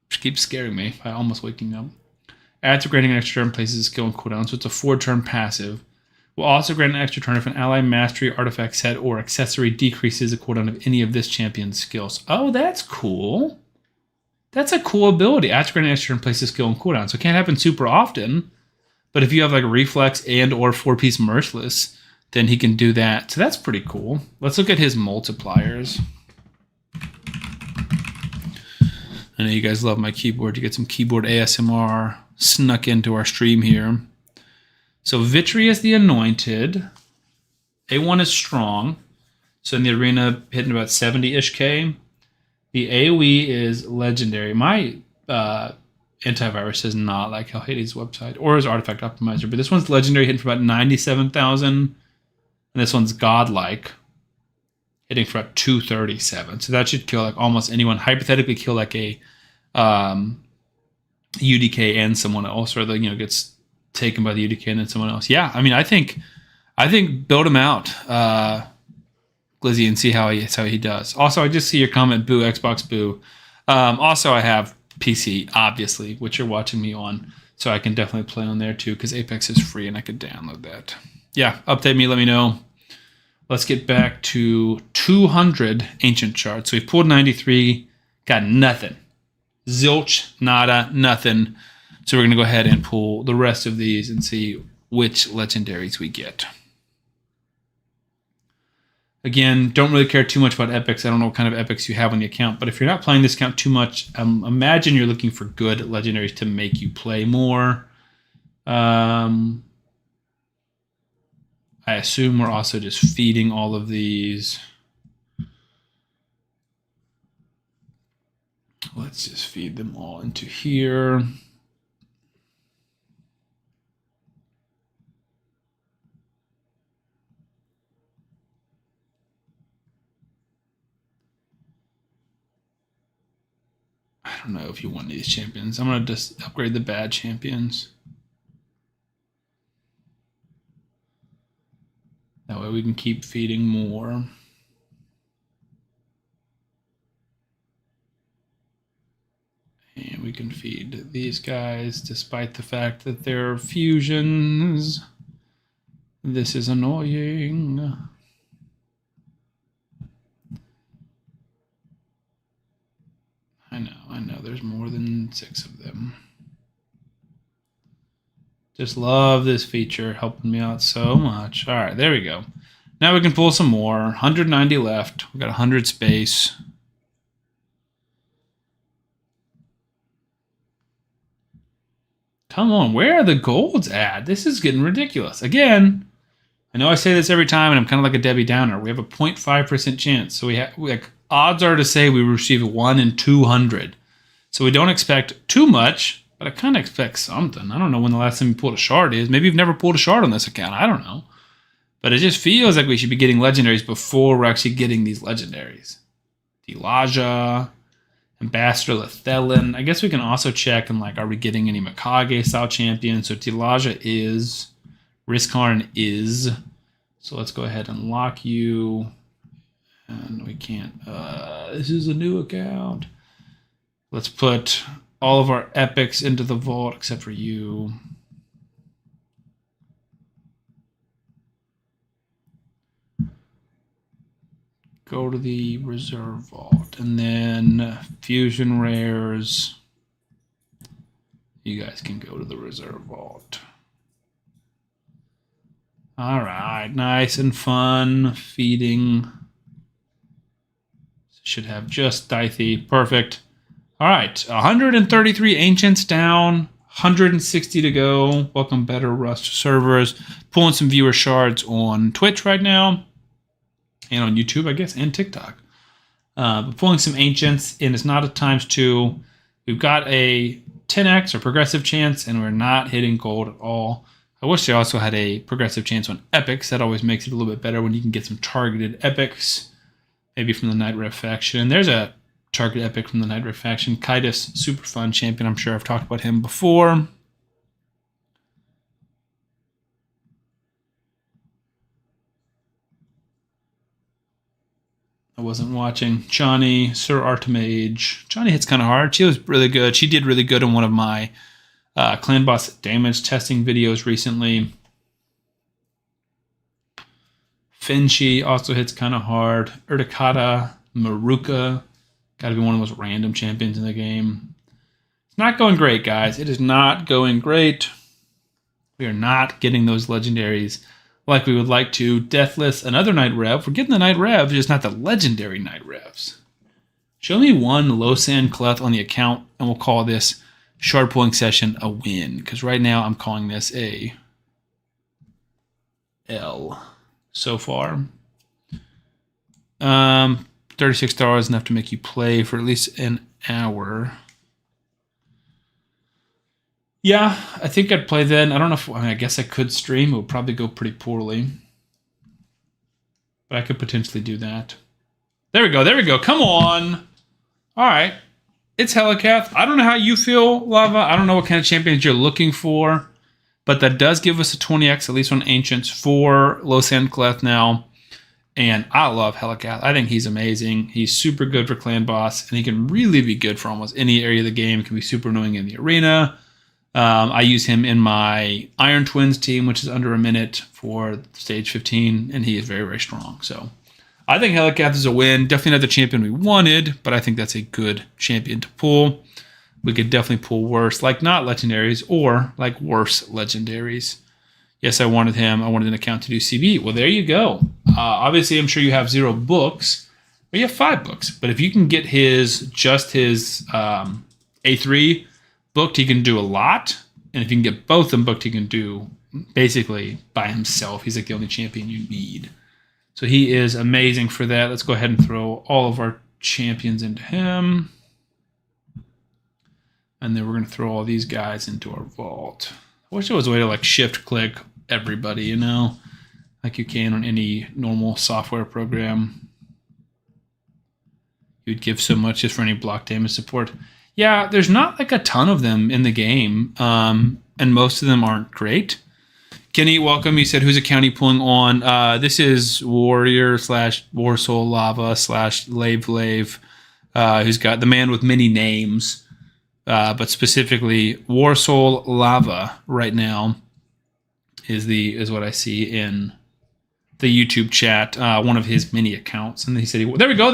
Just keeps scaring me by almost waking up. Adds or granting an extra turn, places a skill on cooldown, so it's a 4-turn passive. Will also grant an extra turn if an ally mastery, artifact set, or accessory decreases the cooldown of any of this champion's skills. Oh, that's cool. That's a cool ability. Adds or grant an extra turn, places a skill on cooldown. So it can't happen super often, but if you have like a reflex and or 4-piece merciless, then he can do that. So that's pretty cool. Let's look at his multipliers. I know you guys love my keyboard. You get some keyboard ASMR snuck into our stream here. So Vitreous the Anointed. A1 is strong. So in the arena, hitting about 70-ish K. The AoE is legendary. My antivirus does not like Hades' website or his artifact optimizer, but this one's legendary, hitting for about 97,000. And this one's godlike, hitting for about 237. So that should kill like almost anyone. Hypothetically, kill like a UDK and someone else, or gets taken by the UDK and then someone else. Yeah, I mean, I think build him out, Glizzy, and see how he does. Also, I just see your comment, boo, Xbox boo. Also, I have PC, obviously, which you're watching me on, so I can definitely play on there too, because Apex is free and I could download that. Yeah, update me, let me know. Let's get back to 200 ancient charts. So we've pulled 93, got nothing. Zilch, nada, nothing. So we're going to go ahead and pull the rest of these and see which legendaries we get. Again, don't really care too much about epics. I don't know what kind of epics you have on the account, but if you're not playing this account too much, imagine you're looking for good legendaries to make you play more. I assume we're also just feeding all of these. Let's just feed them all into here. I don't know if you want these champions. I'm going to just upgrade the bad champions. That way we can keep feeding more. And we can feed these guys despite the fact that they're fusions. This is annoying. I know, there's more than 6 of them. Just love this feature, helping me out so much. All right, there we go. Now we can pull some more. 190 left. We got 100 space. Come on, where are the golds at? This is getting ridiculous. Again, I know I say this every time, and I'm kind of like a Debbie Downer. We have a 0.5% chance. So odds are to say we receive 1 in 200. So we don't expect too much, but I kind of expect something. I don't know when the last time you pulled a shard is. Maybe you've never pulled a shard on this account. I don't know. But it just feels like we should be getting legendaries before we're actually getting these legendaries. Elijah, Ambassador Lethelin. I guess we can also check and are we getting any Mikage style champions? So Elijah is, Riskarn is. So let's go ahead and lock you. And we can't. This is a new account. Let's put all of our epics into the vault except for you. Go to the reserve vault, and then fusion rares. You guys can go to the reserve vault. All right, nice and fun feeding. Should have just Dithy. Perfect. All right, 133 ancients down, 160 to go. Welcome, Better Rust servers. Pulling some viewer shards on Twitch right now. And on YouTube, I guess, and TikTok. But pulling some ancients, and it's not a ×2. We've got a 10x or progressive chance, and we're not hitting gold at all. I wish they also had a progressive chance on epics. That always makes it a little bit better when you can get some targeted epics, maybe from the Night Rev faction. And there's a target epic from the Night Rev faction. Kaitis, super fun champion. I'm sure I've talked about him before. I wasn't watching. Johnny, Sir Artemage. Johnny hits kind of hard. She was really good. She did really good in one of my clan boss damage testing videos recently. Finchi also hits kind of hard. Urtikata, Maruka. Got to be one of the most random champions in the game. It's not going great, guys. It is not going great. We are not getting those legendaries like we would like to. Deathless, another Night Rev. We're getting the Night Rev, just not the legendary Night Revs. Show me one Losan Cleth on the account, and we'll call this shard pulling session a win. Because right now I'm calling this a L so far. $36 is enough to make you play for at least an hour. Yeah, I think I'd play then. I don't know if, I guess I could stream. It would probably go pretty poorly. But I could potentially do that. There we go. There we go. Come on. All right. It's Helicath. I don't know how you feel, Lava. I don't know what kind of champions you're looking for. But that does give us a 20x, at least on Ancients, for Losan Cleth now. And I love Helicath. I think he's amazing. He's super good for Clan Boss. And he can really be good for almost any area of the game. He can be super annoying in the arena. I use him in my Iron Twins team, which is under a minute for stage 15, and he is very, very strong. So I think Helicath is a win. Definitely not the champion we wanted, but I think that's a good champion to pull. We could definitely pull worse, like not legendaries, or like worse legendaries. Yes, I wanted him. I wanted an account to do CB. Well, there you go. Obviously, I'm sure you have 0 books, but you have 5 books. But if you can get just his A3 booked, he can do a lot, and if you can get both of them booked, he can do basically by himself. He's like the only champion you need. So he is amazing for that. Let's go ahead and throw all of our champions into him, and then we're going to throw all these guys into our vault. I wish there was a way to like shift click everybody, you know, like you can on any normal software program. You'd give so much just for any block damage support. Yeah, there's not like a ton of them in the game, and most of them aren't great. Kenny, welcome. You said, whose account are you pulling on? This is Warrior/Warsoul Lava/Lave, who's got the man with many names, but specifically Warsoul Lava right now is what I see in the YouTube chat. One of his many accounts, and he said, there we go.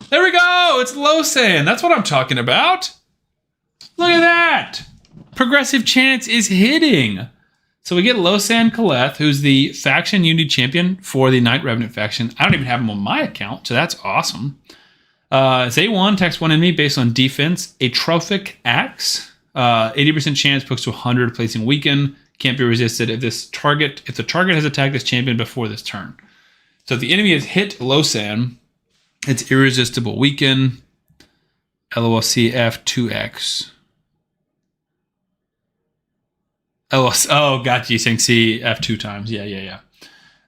There we go! It's Losan! That's what I'm talking about! Look at that! Progressive Chance is hitting. So we get Losan Kaleth, who's the faction unity champion for the Knight Revenant faction. I don't even have him on my account, so that's awesome. Zay1 attacks one enemy based on defense. Atrophic Axe. 80% chance pokes to 100, placing weaken. Can't be resisted if the target has attacked this champion before this turn. So if the enemy has hit Losan, it's irresistible weaken. LOLCF2X. Oh, got you. Saying CF 2 times. Yeah.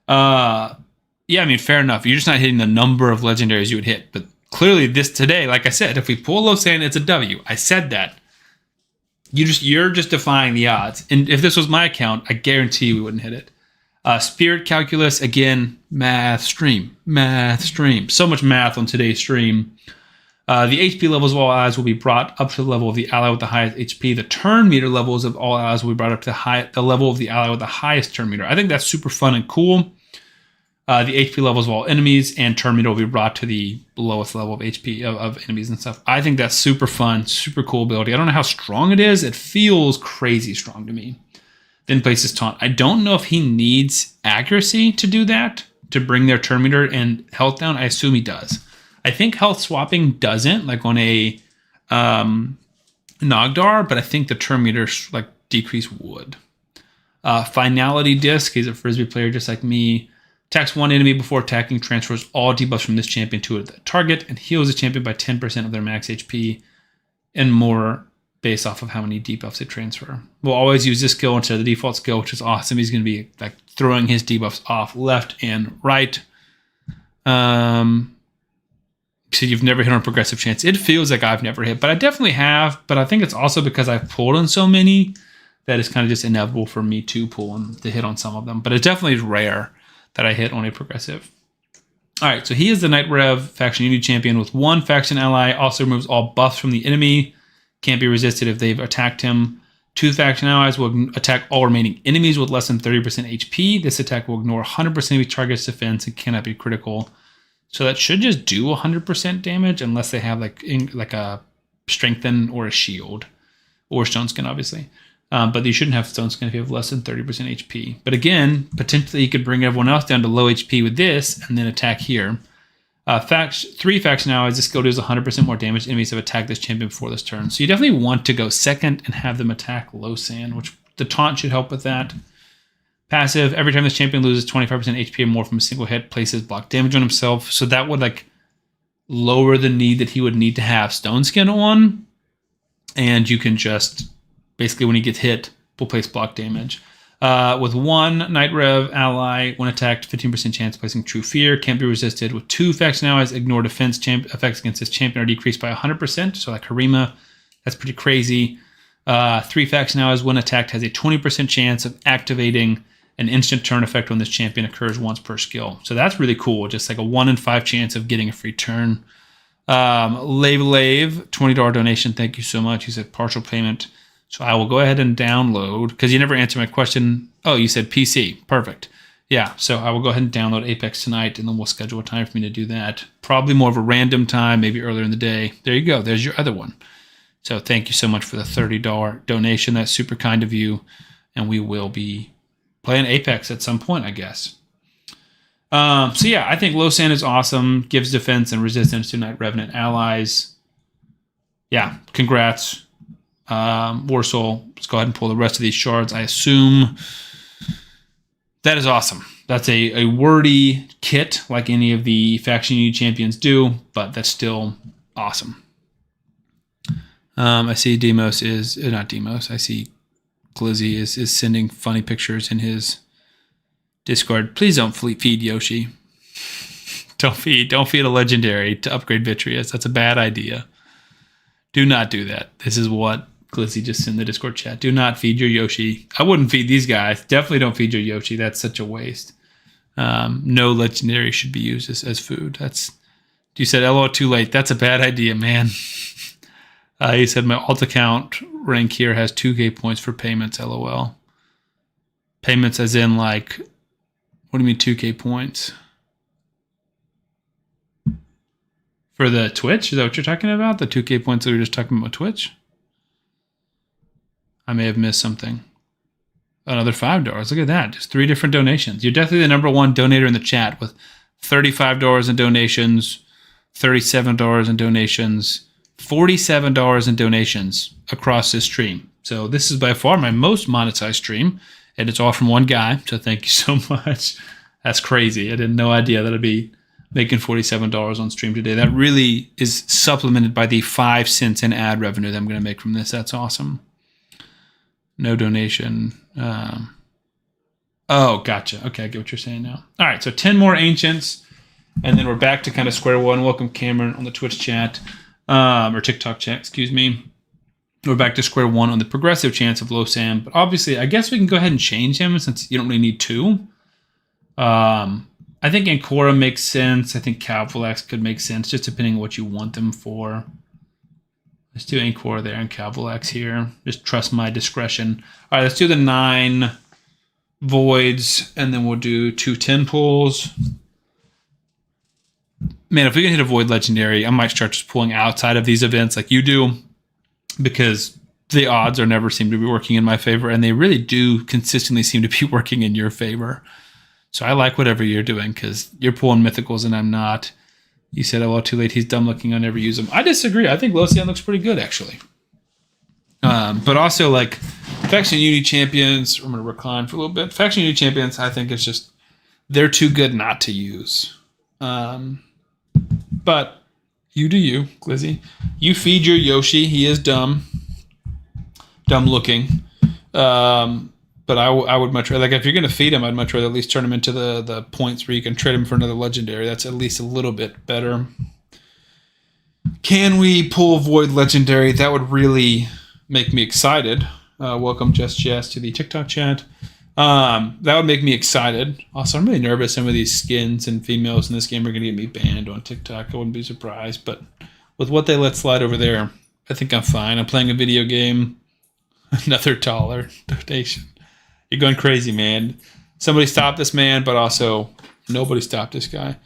Yeah, I mean, fair enough. You're just not hitting the number of legendaries you would hit. But clearly this today, like I said, if we pull Losan, it's a W. I said that. You're just defying the odds. And if this was my account, I guarantee we wouldn't hit it. Spirit Calculus, again, math stream. So much math on today's stream. The HP levels of all allies will be brought up to the level of the ally with the highest HP. The turn meter levels of all allies will be brought up to the level of the ally with the highest turn meter. I think that's super fun and cool. The HP levels of all enemies and turn meter will be brought to the lowest level of HP of enemies and stuff. I think that's super fun, super cool ability. I don't know how strong it is. It feels crazy strong to me. Then places taunt. I don't know if he needs accuracy to do that, to bring their turn meter and health down. I assume he does. I think health swapping doesn't, like on a Nogdar, but I think the turn meter like decrease would. Finality Disc. He's a Frisbee player just like me. Attacks one enemy before attacking, transfers all debuffs from this champion to the target, and heals the champion by 10% of their max HP and more based off of how many debuffs they transfer. We'll always use this skill instead of the default skill, which is awesome. He's going to be like throwing his debuffs off left and right. So you've never hit on Progressive Chance. It feels like I've never hit, but I definitely have. But I think it's also because I've pulled on so many that it's kind of just inevitable for me to pull and to hit on some of them. But it definitely is rare that I hit on a progressive. All right, so he is the Knight Rev faction unity champion with one faction ally. Also removes all buffs from the enemy. Can't be resisted if they've attacked him. Two faction allies will attack all remaining enemies with less than 30% HP. This attack will ignore 100% of each target's defense and cannot be critical. So that should just do 100% damage unless they have like a strengthen or a shield or stone skin, obviously. But you shouldn't have stone skin if you have less than 30% HP. But again, potentially you could bring everyone else down to low HP with this and then attack here. Three faction allies, this skill does 100% more damage to enemies that have attacked this champion before this turn. So you definitely want to go second and have them attack Losan, which the taunt should help with that. Passive, every time this champion loses 25% HP or more from a single hit, places block damage on himself. So that would like lower the need that he would need to have stone skin on. And you can just, basically when he gets hit, will place block damage. With one Knight Rev ally, when attacked, 15% chance of placing True Fear. Can't be resisted. With two faction allies, ignore defense effects against this champion are decreased by 100%. So like Harima, that's pretty crazy. Three faction allies, when attacked, has a 20% chance of activating an instant turn effect when this champion occurs once per skill. So that's really cool. Just like a 1 in 5 chance of getting a free turn. Lave, $20 donation. Thank you so much. He said partial payment. So I will go ahead and download, because you never answered my question. Oh, you said PC. Perfect. Yeah, so I will go ahead and download Apex tonight, and then we'll schedule a time for me to do that. Probably more of a random time, maybe earlier in the day. There you go. There's your other one. So thank you so much for the $30 donation. That's super kind of you. And we will be playing Apex at some point, I guess. So yeah, I think Losan is awesome. Gives defense and resistance to Knight Revenant allies. Yeah, congrats. Warsaw, let's go ahead and pull the rest of these shards. I assume that is awesome. That's a wordy kit like any of the faction unity champions do, but that's still awesome. I see Demos is not Demos. I see Glizzy is sending funny pictures in his Discord. Please don't feed Yoshi. Don't feed a legendary to upgrade Vitreous. That's a bad idea. Do not do that. This is what Glizzy just sent in the Discord chat. Do not feed your Yoshi. I wouldn't feed these guys. Definitely don't feed your Yoshi. That's such a waste. No legendary should be used as food. You said LO too late. That's a bad idea, man. He said my alt account rank here has 2k points for payments. LOL. Payments as in like, what do you mean 2k points? For the Twitch? Is that what you're talking about? The 2k points that we were just talking about Twitch? I may have missed something. Another $5. Look at that. Just 3 different donations. You're definitely the number one donator in the chat with $35 in donations, $37 in donations, $47 in donations across this stream. So this is by far my most monetized stream, and it's all from one guy. So thank you so much. That's crazy. I had no idea that I'd be making $47 on stream today. That really is supplemented by the 5 cents in ad revenue that I'm going to make from this. That's awesome. No donation. Oh, gotcha. Okay, I get what you're saying now. All right, so 10 more ancients, and then we're back to kind of square one. Welcome, Cameron, on the Twitch chat, or TikTok chat, excuse me. We're back to square one on the progressive chance of Losam, but obviously, I guess we can go ahead and change him since you don't really need 2. I think Ancora makes sense. I think Calvulax could make sense, just depending on what you want them for. Let's do Ancora there and Calvulax here. Just trust my discretion. All right, let's do the 9 voids, and then we'll do 2 10 pulls. Man, if we can hit a void legendary, I might start just pulling outside of these events like you do, because the odds are never seem to be working in my favor, and they really do consistently seem to be working in your favor. So I like whatever you're doing, because you're pulling mythicals and I'm not. You said, oh, well, too late. He's dumb looking. I'll never use him. I disagree. I think Losian looks pretty good, actually. But also, like, Faction Unity Champions, I'm going to recline for a little bit. Faction Unity Champions, I think it's just, they're too good not to use. But you do you, Glizzy. You feed your Yoshi. He is dumb. Dumb looking. But I would much rather, like, if you're going to feed him, I'd much rather at least turn him into the points where you can trade him for another legendary. That's at least a little bit better. Can we pull Void Legendary? That would really make me excited. Welcome, Just Jess, to the TikTok chat. That would make me excited. Also, I'm really nervous some of these skins and females in this game are going to get me banned on TikTok. I wouldn't be surprised. But with what they let slide over there, I think I'm fine. I'm playing a video game. Another $1 donation. You're going crazy, man. Somebody stop this man, but also nobody stop this guy.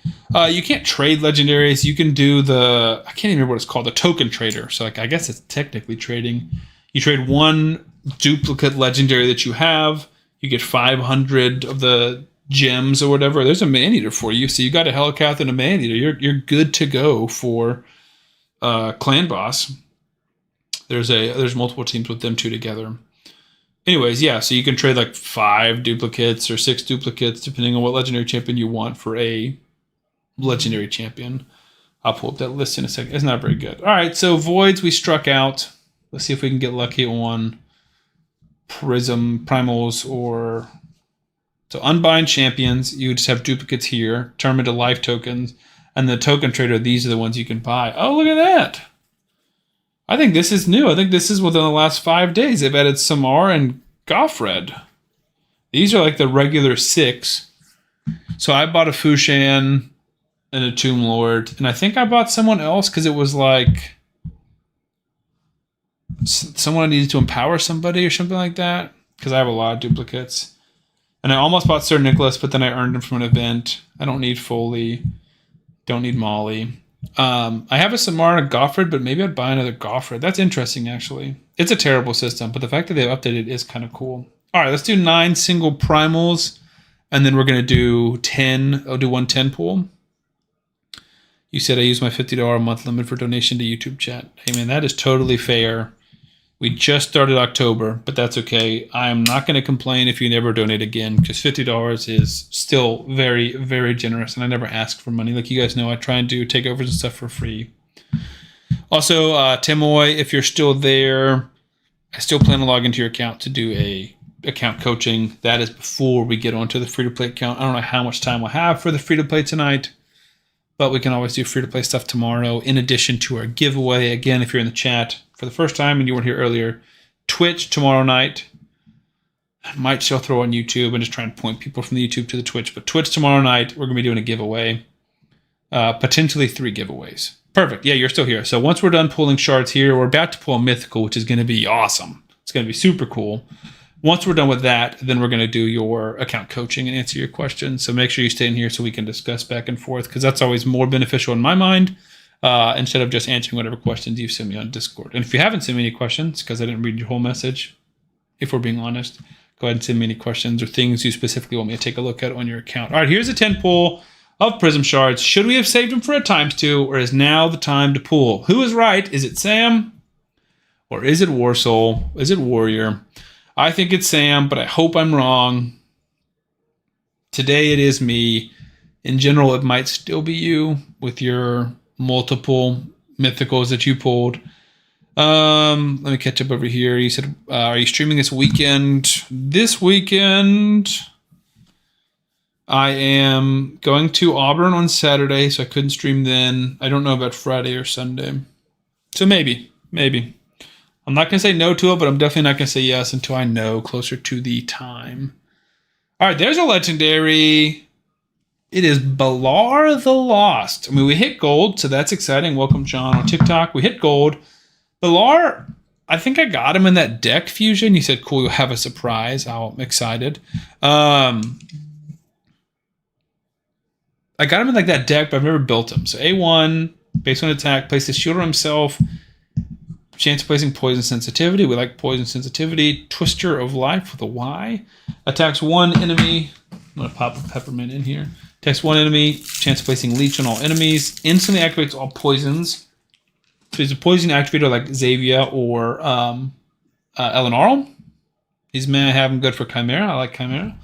You can't trade legendaries. You can do I can't even remember what it's called, the token trader. So, like, I guess it's technically trading. You trade 1 duplicate legendary that you have. You get 500 of the gems or whatever. There's a man-eater for you. So you got a Hellcath and a man-eater. You're good to go for Clan Boss. There's multiple teams with them 2 together. Anyways, yeah, so you can trade like 5 duplicates or 6 duplicates, depending on what legendary champion you want for a legendary champion. I'll pull up that list in a second. It's not very good. All right, so voids we struck out. Let's see if we can get lucky on Prism, Primals, or... So unbind champions, you just have duplicates here, turn them into life tokens, and the token trader, these are the ones you can buy. Oh, look at that! I think this is new. I think this is within the last 5 days. They've added Samar and Goffred. These are like the regular 6. So I bought a Fushan and a Tomb Lord. And I think I bought someone else because it was like someone needed to empower somebody or something like that. Because I have a lot of duplicates. And I almost bought Sir Nicholas, but then I earned him from an event. I don't need Foley. Don't need Molly. I have a Samar and a Goffred, but maybe I'd buy another Goffred. That's interesting, actually. It's a terrible system, but the fact that they've updated it is kind of cool. All right, let's do 9 single primals, and then we're going to do 10. I'll do 1 10 pool. You said I use my $50 a month limit for donation to YouTube chat. Hey, man, that is totally fair. We just started October, but that's okay. I'm not going to complain if you never donate again, because $50 is still very, very generous, and I never ask for money. Like you guys know, I try and do takeovers and stuff for free. Also, Timoy, if you're still there, I still plan to log into your account to do a account coaching. That is before we get onto the free-to-play account. I don't know how much time we'll have for the free-to-play tonight, but we can always do free-to-play stuff tomorrow, in addition to our giveaway. Again, if you're in the chat for the first time and you weren't here earlier, Twitch tomorrow night. I might still throw on YouTube and just try and point people from the YouTube to the Twitch. But Twitch tomorrow night, we're going to be doing a giveaway. Potentially 3 giveaways. Perfect. Yeah, you're still here. So once we're done pulling shards here, we're about to pull a mythical, which is going to be awesome. It's going to be super cool. Once we're done with that, then we're going to do your account coaching and answer your questions. So make sure you stay in here so we can discuss back and forth, because that's always more beneficial in my mind. Instead of just answering whatever questions you've sent me on Discord. And if you haven't sent me any questions, because I didn't read your whole message, if we're being honest. Go ahead and send me any questions or things you specifically want me to take a look at on your account. All right, here's a 10 pull of Prism Shards. Should we have saved them for a ×2, or is now the time to pull? Who is right? Is it Sam? Or is it Warsoul? Is it Warrior? I think it's Sam, but I hope I'm wrong. Today it is me. In general, it might still be you with your multiple mythicals that you pulled. Let me catch up over here. You said, are you streaming this weekend? This weekend, I am going to Auburn on Saturday, so I couldn't stream then. I don't know about Friday or Sunday. So maybe. I'm not going to say no to it, but I'm definitely not going to say yes until I know closer to the time. All right, there's a legendary. It is Balar the Lost. I mean, we hit gold, so that's exciting. Welcome, John, on TikTok. We hit gold. Balar, I think I got him in that deck fusion. He said, cool, you'll have a surprise. I'm excited. I got him in like that deck, but I've never built him. So A1, base 1 attack, places shield on himself. Chance of placing poison sensitivity. We like poison sensitivity. Twister of Life with a Y. Attacks one enemy. I'm going to pop a peppermint in here. Attacks one enemy. Chance of placing leech on all enemies. Instantly activates all poisons. So he's a poison activator like Xavier or Elenarl. He's may have him good for Chimera. I like Chimera.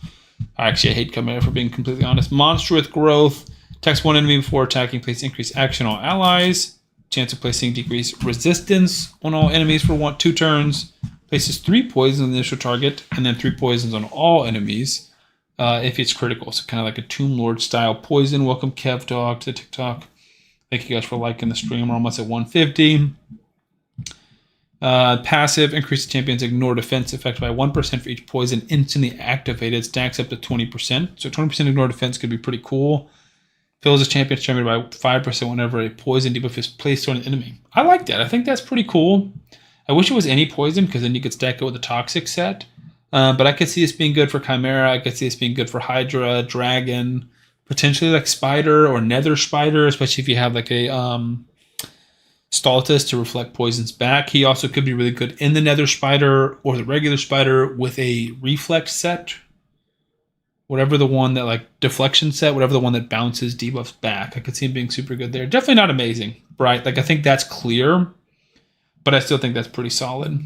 Actually, I hate Chimera for being completely honest. Monster with growth. Attacks one enemy before attacking. Places increased action on all allies. Chance of placing decreased resistance on all enemies for 2 turns. Places 3 poisons on the initial target, and then 3 poisons on all enemies if it's critical. So kind of like a Tomb Lord style poison. Welcome Kev Dog to the TikTok. Thank you guys for liking the stream. We're almost at 150. Passive, increase the champion's ignore defense effect by 1% for each poison instantly activated. Stacks up to 20%. So 20% ignore defense could be pretty cool. Fills a champion's champion by 5% whenever a poison debuff is placed on an enemy. I like that. I think that's pretty cool. I wish it was any poison, because then you could stack it with a toxic set. But I could see this being good for Chimera. I could see this being good for Hydra, Dragon, potentially like Spider or Nether Spider, especially if you have like a Stultus to reflect poisons back. He also could be really good in the Nether Spider or the regular Spider with a reflect set. Whatever the one that like deflection set, whatever the one that bounces debuffs back. I could see him being super good there. Definitely not amazing, right? Like I think that's clear, but I still think that's pretty solid.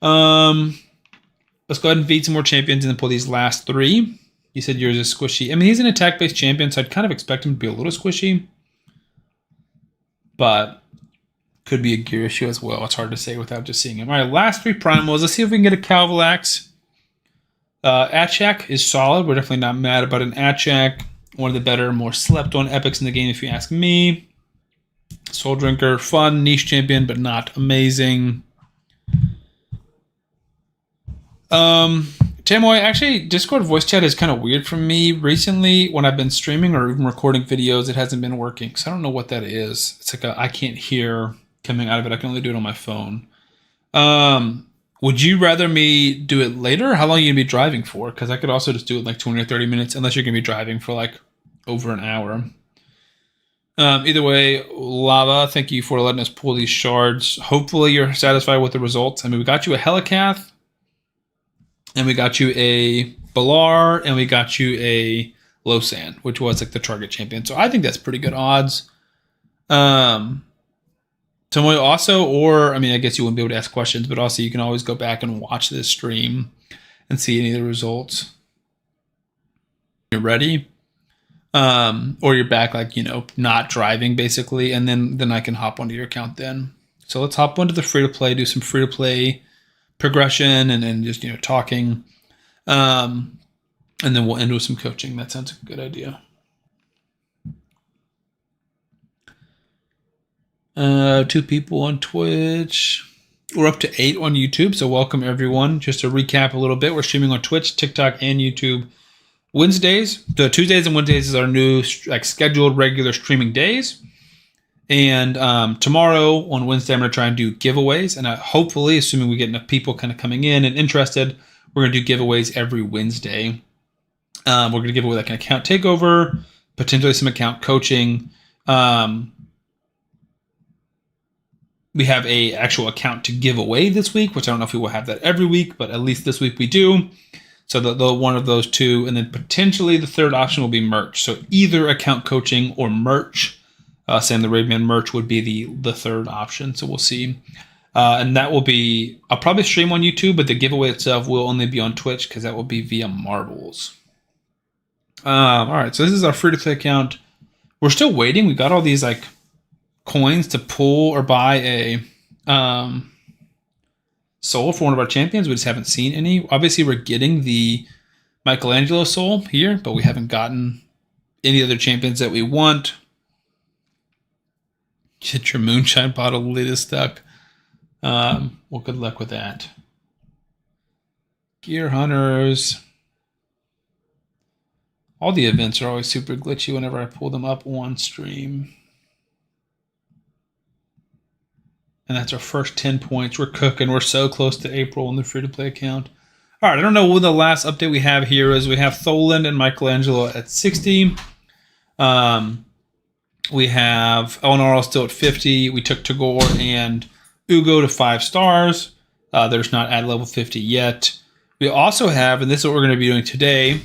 Let's go ahead and feed some more champions and then pull these last 3. You said yours is squishy. I mean, he's an attack-based champion, so I'd kind of expect him to be a little squishy, but could be a gear issue as well. It's hard to say without just seeing him. All right, last 3 primals. Let's see if we can get a Calvalax. Atchak is solid. We're definitely not mad about an Atchak. One of the better, more slept-on epics in the game, if you ask me. Soul Drinker, fun, niche champion, but not amazing. Tamoy, actually, Discord voice chat is kind of weird for me recently. When I've been streaming or even recording videos, it hasn't been working. So I don't know what that is. It's like I can't hear coming out of it. I can only do it on my phone. Would you rather me do it later? How long are you going to be driving for? Because I could also just do it like 20 or 30 minutes, unless you're going to be driving for like over an hour. Either way, Lava, thank you for letting us pull these shards. Hopefully you're satisfied with the results. I mean, we got you a Helicath, and we got you a Balar, and we got you a Losan, which was like the target champion. So I think that's pretty good odds. Tomoyo also, or I mean, I guess you wouldn't be able to ask questions, but also you can always go back and watch this stream and see any of the results. You're ready, or you're back, like, you know, not driving basically, and then I can hop onto your account then. So let's hop onto the free to play, do some free to play progression, and then just, you know, talking, and then we'll end with some coaching. That sounds like a good idea. 2 people on Twitch. We're up to 8 on YouTube, so welcome everyone. Just to recap a little bit, we're streaming on Twitch, TikTok, and YouTube Wednesdays. The Tuesdays and Wednesdays is our new like scheduled regular streaming days. And tomorrow on Wednesday, I'm going to try and do giveaways. And hopefully, assuming we get enough people kind of coming in and interested, we're going to do giveaways every Wednesday. We're going to give away like an account takeover, potentially some account coaching. we have a actual account to give away this week, which I don't know if we will have that every week, but at least this week we do. So the one of those two, and then potentially the third option will be merch. So either account coaching or merch. Sam the Raveman merch would be the third option. So we'll see. And that will be, I'll probably stream on YouTube, but the giveaway itself will only be on Twitch because that will be via Marbles. All right, so this is our free-to-play account. We're still waiting. We got all these like coins to pull or buy a soul for one of our champions. We just haven't seen any. Obviously, we're getting the Michelangelo soul here, but we haven't gotten any other champions that we want. Get your moonshine bottle lid is stuck. Well, good luck with that. Gear Hunters. All the events are always super glitchy whenever I pull them up on stream. And that's our first 10 points. We're cooking. We're so close to April in the free-to-play account. All right, I don't know what the last update we have here is. We have Tholand and Michelangelo at 60. We have Elnaro still at 50. We took Tagore and Ugo to 5 stars. There's not at level 50 yet. We also have, and this is what we're going to be doing today,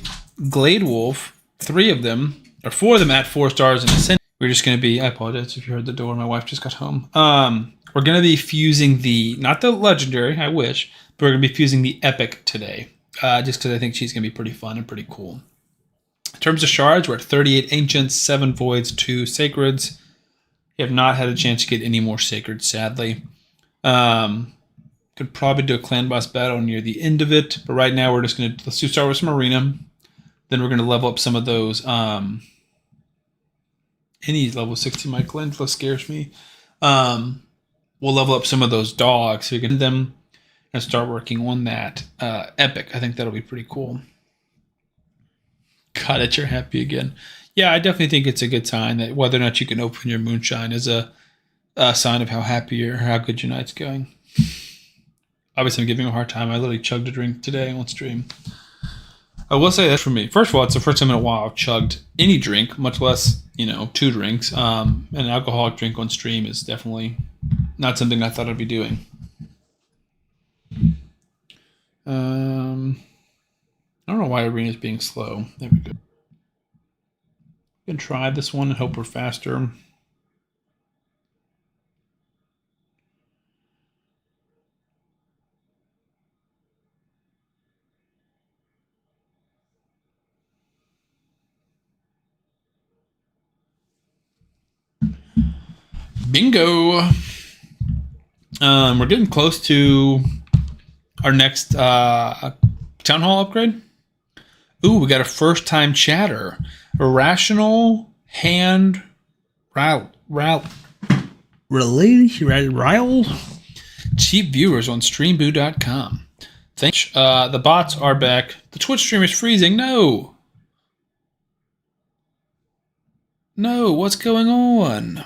Glade Wolf, 3 of them, or 4 of them at 4 stars in Ascent. We're just going to be, I apologize if you heard the door, my wife just got home. We're going to be fusing not the legendary, I wish, but we're going to be fusing the epic today, just because I think she's going to be pretty fun and pretty cool. In terms of shards, we're at 38 ancients, 7 voids, 2 sacreds. We have not had a chance to get any more sacreds, sadly. Could probably do a clan boss battle near the end of it, but right now let's start with some arena. Then we're going to level up some of those. Any level 60 Michelangelo scares me. We'll level up some of those dogs so we can them and start working on that epic. I think that'll be pretty cool. God, that you're happy again. Yeah, I definitely think it's a good sign that whether or not you can open your moonshine is a sign of how happy or how good your night's going. Obviously, I'm giving you a hard time. I literally chugged a drink today on stream. I will say that for me. First of all, it's the first time in a while I've chugged any drink, much less, 2 drinks. An alcoholic drink on stream is definitely not something I thought I'd be doing. I don't know why arena's being slow. There we go. We can try this one and hope we're faster. Bingo. We're getting close to our next town hall upgrade. Ooh, we got a first time chatter. Irrational hand Ryle cheap viewers on streamboo.com. Thanks. The bots are back. The Twitch stream is freezing. No, what's going on?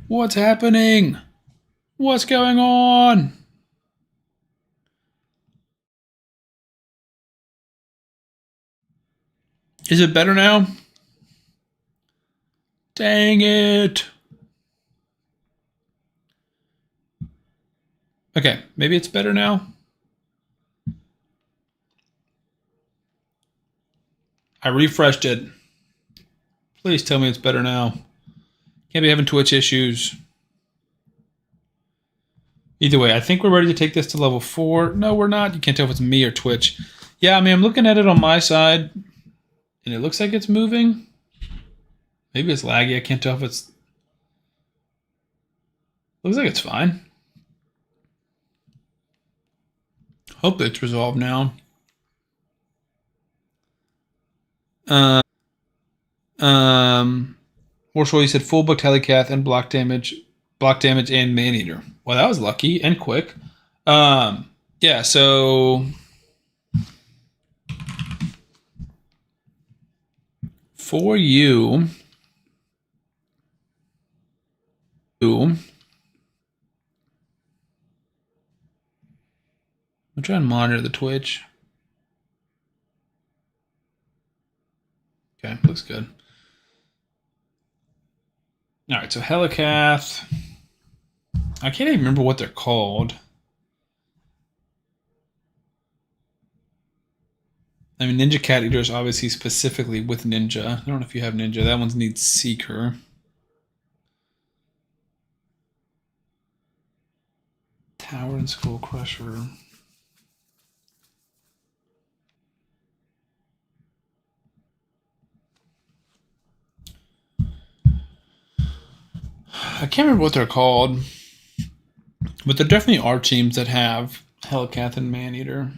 What's happening? What's going on? Is it better now? Dang it. Okay, maybe it's better now. I refreshed it. Please tell me it's better now. Can't be having Twitch issues. Either way, I think we're ready to take this to level 4. No, we're not. You can't tell if it's me or Twitch. Yeah, I mean, I'm looking at it on my side, and it looks like it's moving. Maybe it's laggy. I can't tell if it's... Looks like it's fine. Hope it's resolved now. Warsaw, you said full book Telecath and block damage and Maneater. Well, that was lucky and quick. Yeah, so for you, I'm trying to monitor the Twitch. Okay, looks good. All right, so Helicath. I can't even remember what they're called. I mean, Ninja Cat Eater is obviously specifically with Ninja. I don't know if you have Ninja. That one needs Seeker. Tower and Skull Crusher. I can't remember what they're called, but there definitely are teams that have Hellcat and Maneater.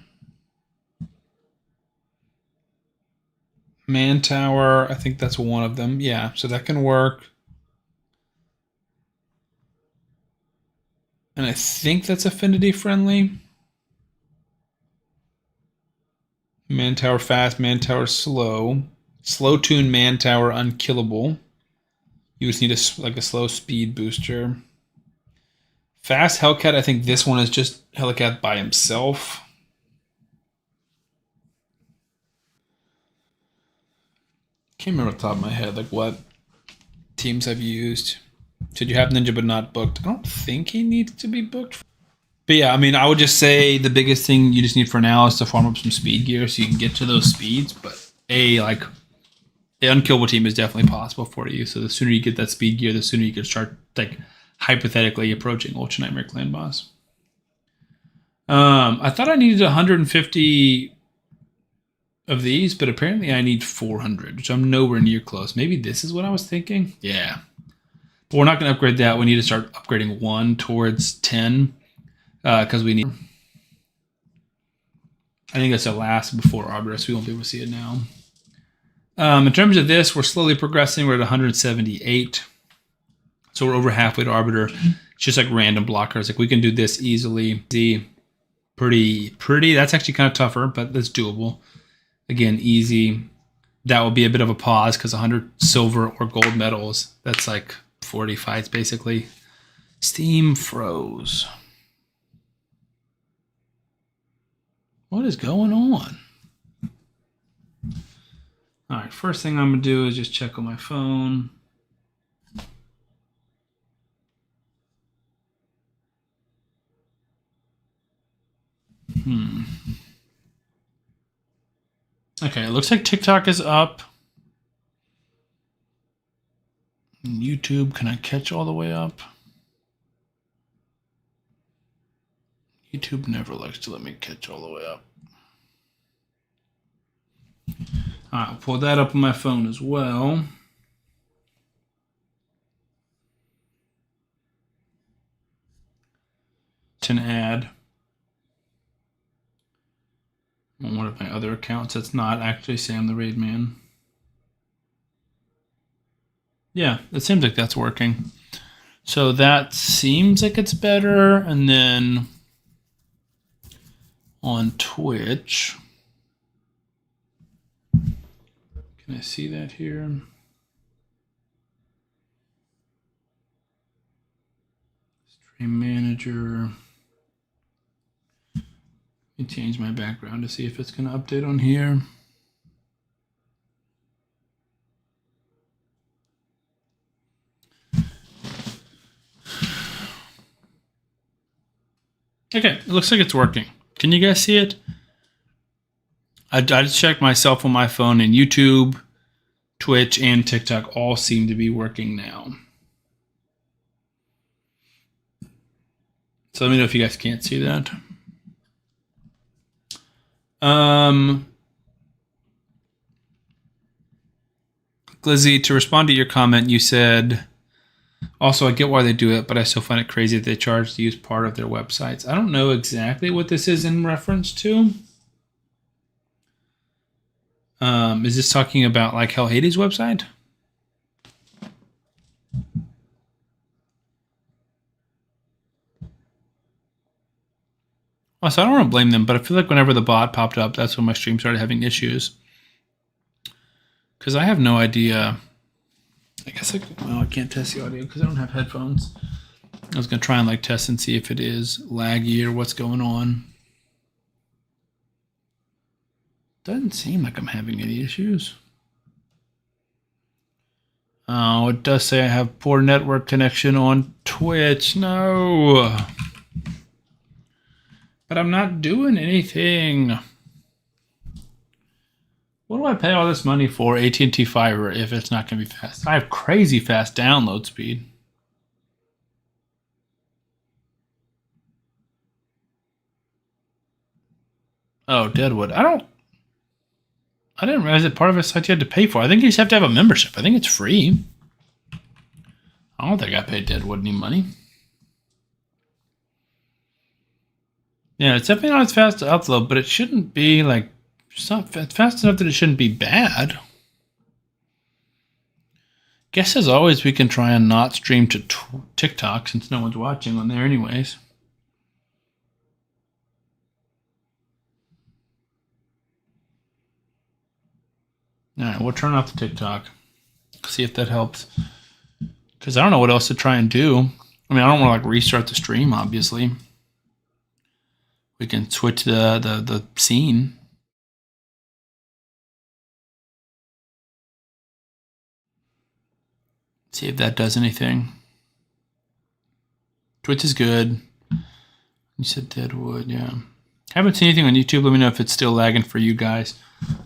Mantower, I think that's one of them. Yeah, so that can work. And I think that's affinity friendly. Mantower fast, Mantower slow. Slow tune Mantower unkillable. You just need a slow speed booster. Fast Hellcat, I think this one is just Hellcat by himself. Can't remember off the top of my head like what teams I've used. Did you have Ninja but not booked? I don't think he needs to be booked. But yeah, I mean, I would just say the biggest thing you just need for now is to farm up some speed gear so you can get to those speeds. But like the unkillable team is definitely possible for you. So the sooner you get that speed gear, the sooner you can start like hypothetically approaching Ultra Nightmare Clan boss. I thought I needed 150 of these, but apparently I need 400, which I'm nowhere near close. Maybe this is what I was thinking. Yeah. But we're not going to upgrade that. We need to start upgrading 1 towards 10 because we need... I think that's the last before Arbiter, so we won't be able to see it now. In terms of this, we're slowly progressing. We're at 178. So we're over halfway to Arbiter. It's just like random blockers. Like we can do this easily. See, pretty. That's actually kind of tougher, but that's doable. Again, easy. That will be a bit of a pause because 100 silver or gold medals, that's like 40 fights basically. Steam froze. What is going on? All right, first thing I'm going to do is just check on my phone. Okay, it looks like TikTok is up. YouTube, can I catch all the way up? YouTube never likes to let me catch all the way up. All right, I'll pull that up on my phone as well. It's an ad on one of my other accounts that's not actually Sam the Raid Man. Yeah, it seems like that's working. So that seems like it's better. And then on Twitch, can I see that here? Stream manager. Let me change my background to see if it's going to update on here. Okay, it looks like it's working. Can you guys see it? I just checked myself on my phone, and YouTube, Twitch, and TikTok all seem to be working now. So let me know if you guys can't see that. Glizzy, to respond to your comment, you said, also, I get why they do it, but I still find it crazy that they charge to use part of their websites. I don't know exactly what this is in reference to. Is this talking about like Hell Hades' website? So I don't want to blame them, but I feel like whenever the bot popped up, that's when my stream started having issues. Because I have no idea. I guess I can't test the audio because I don't have headphones. I was going to try and like test and see if it is laggy or what's going on. Doesn't seem like I'm having any issues. Oh, it does say I have poor network connection on Twitch. No. But I'm not doing anything. What do I pay all this money for AT&T Fiber if it's not going to be fast? I have crazy fast download speed. Oh, Deadwood. I didn't realize that part of it's like you had to pay for. I think you just have to have a membership. I think it's free. I don't think I paid Deadwood any money. Yeah, it's definitely not as fast to upload, but it shouldn't be like, it's not fast enough that it shouldn't be bad. Guess as always, we can try and not stream to TikTok since no one's watching on there anyways. All right, we'll turn off the TikTok. See if that helps. Because I don't know what else to try and do. I mean, I don't want to like restart the stream, obviously. We can switch the scene. See if that does anything. Twitch is good. You said Deadwood, yeah. Haven't seen anything on YouTube. Let me know if it's still lagging for you guys.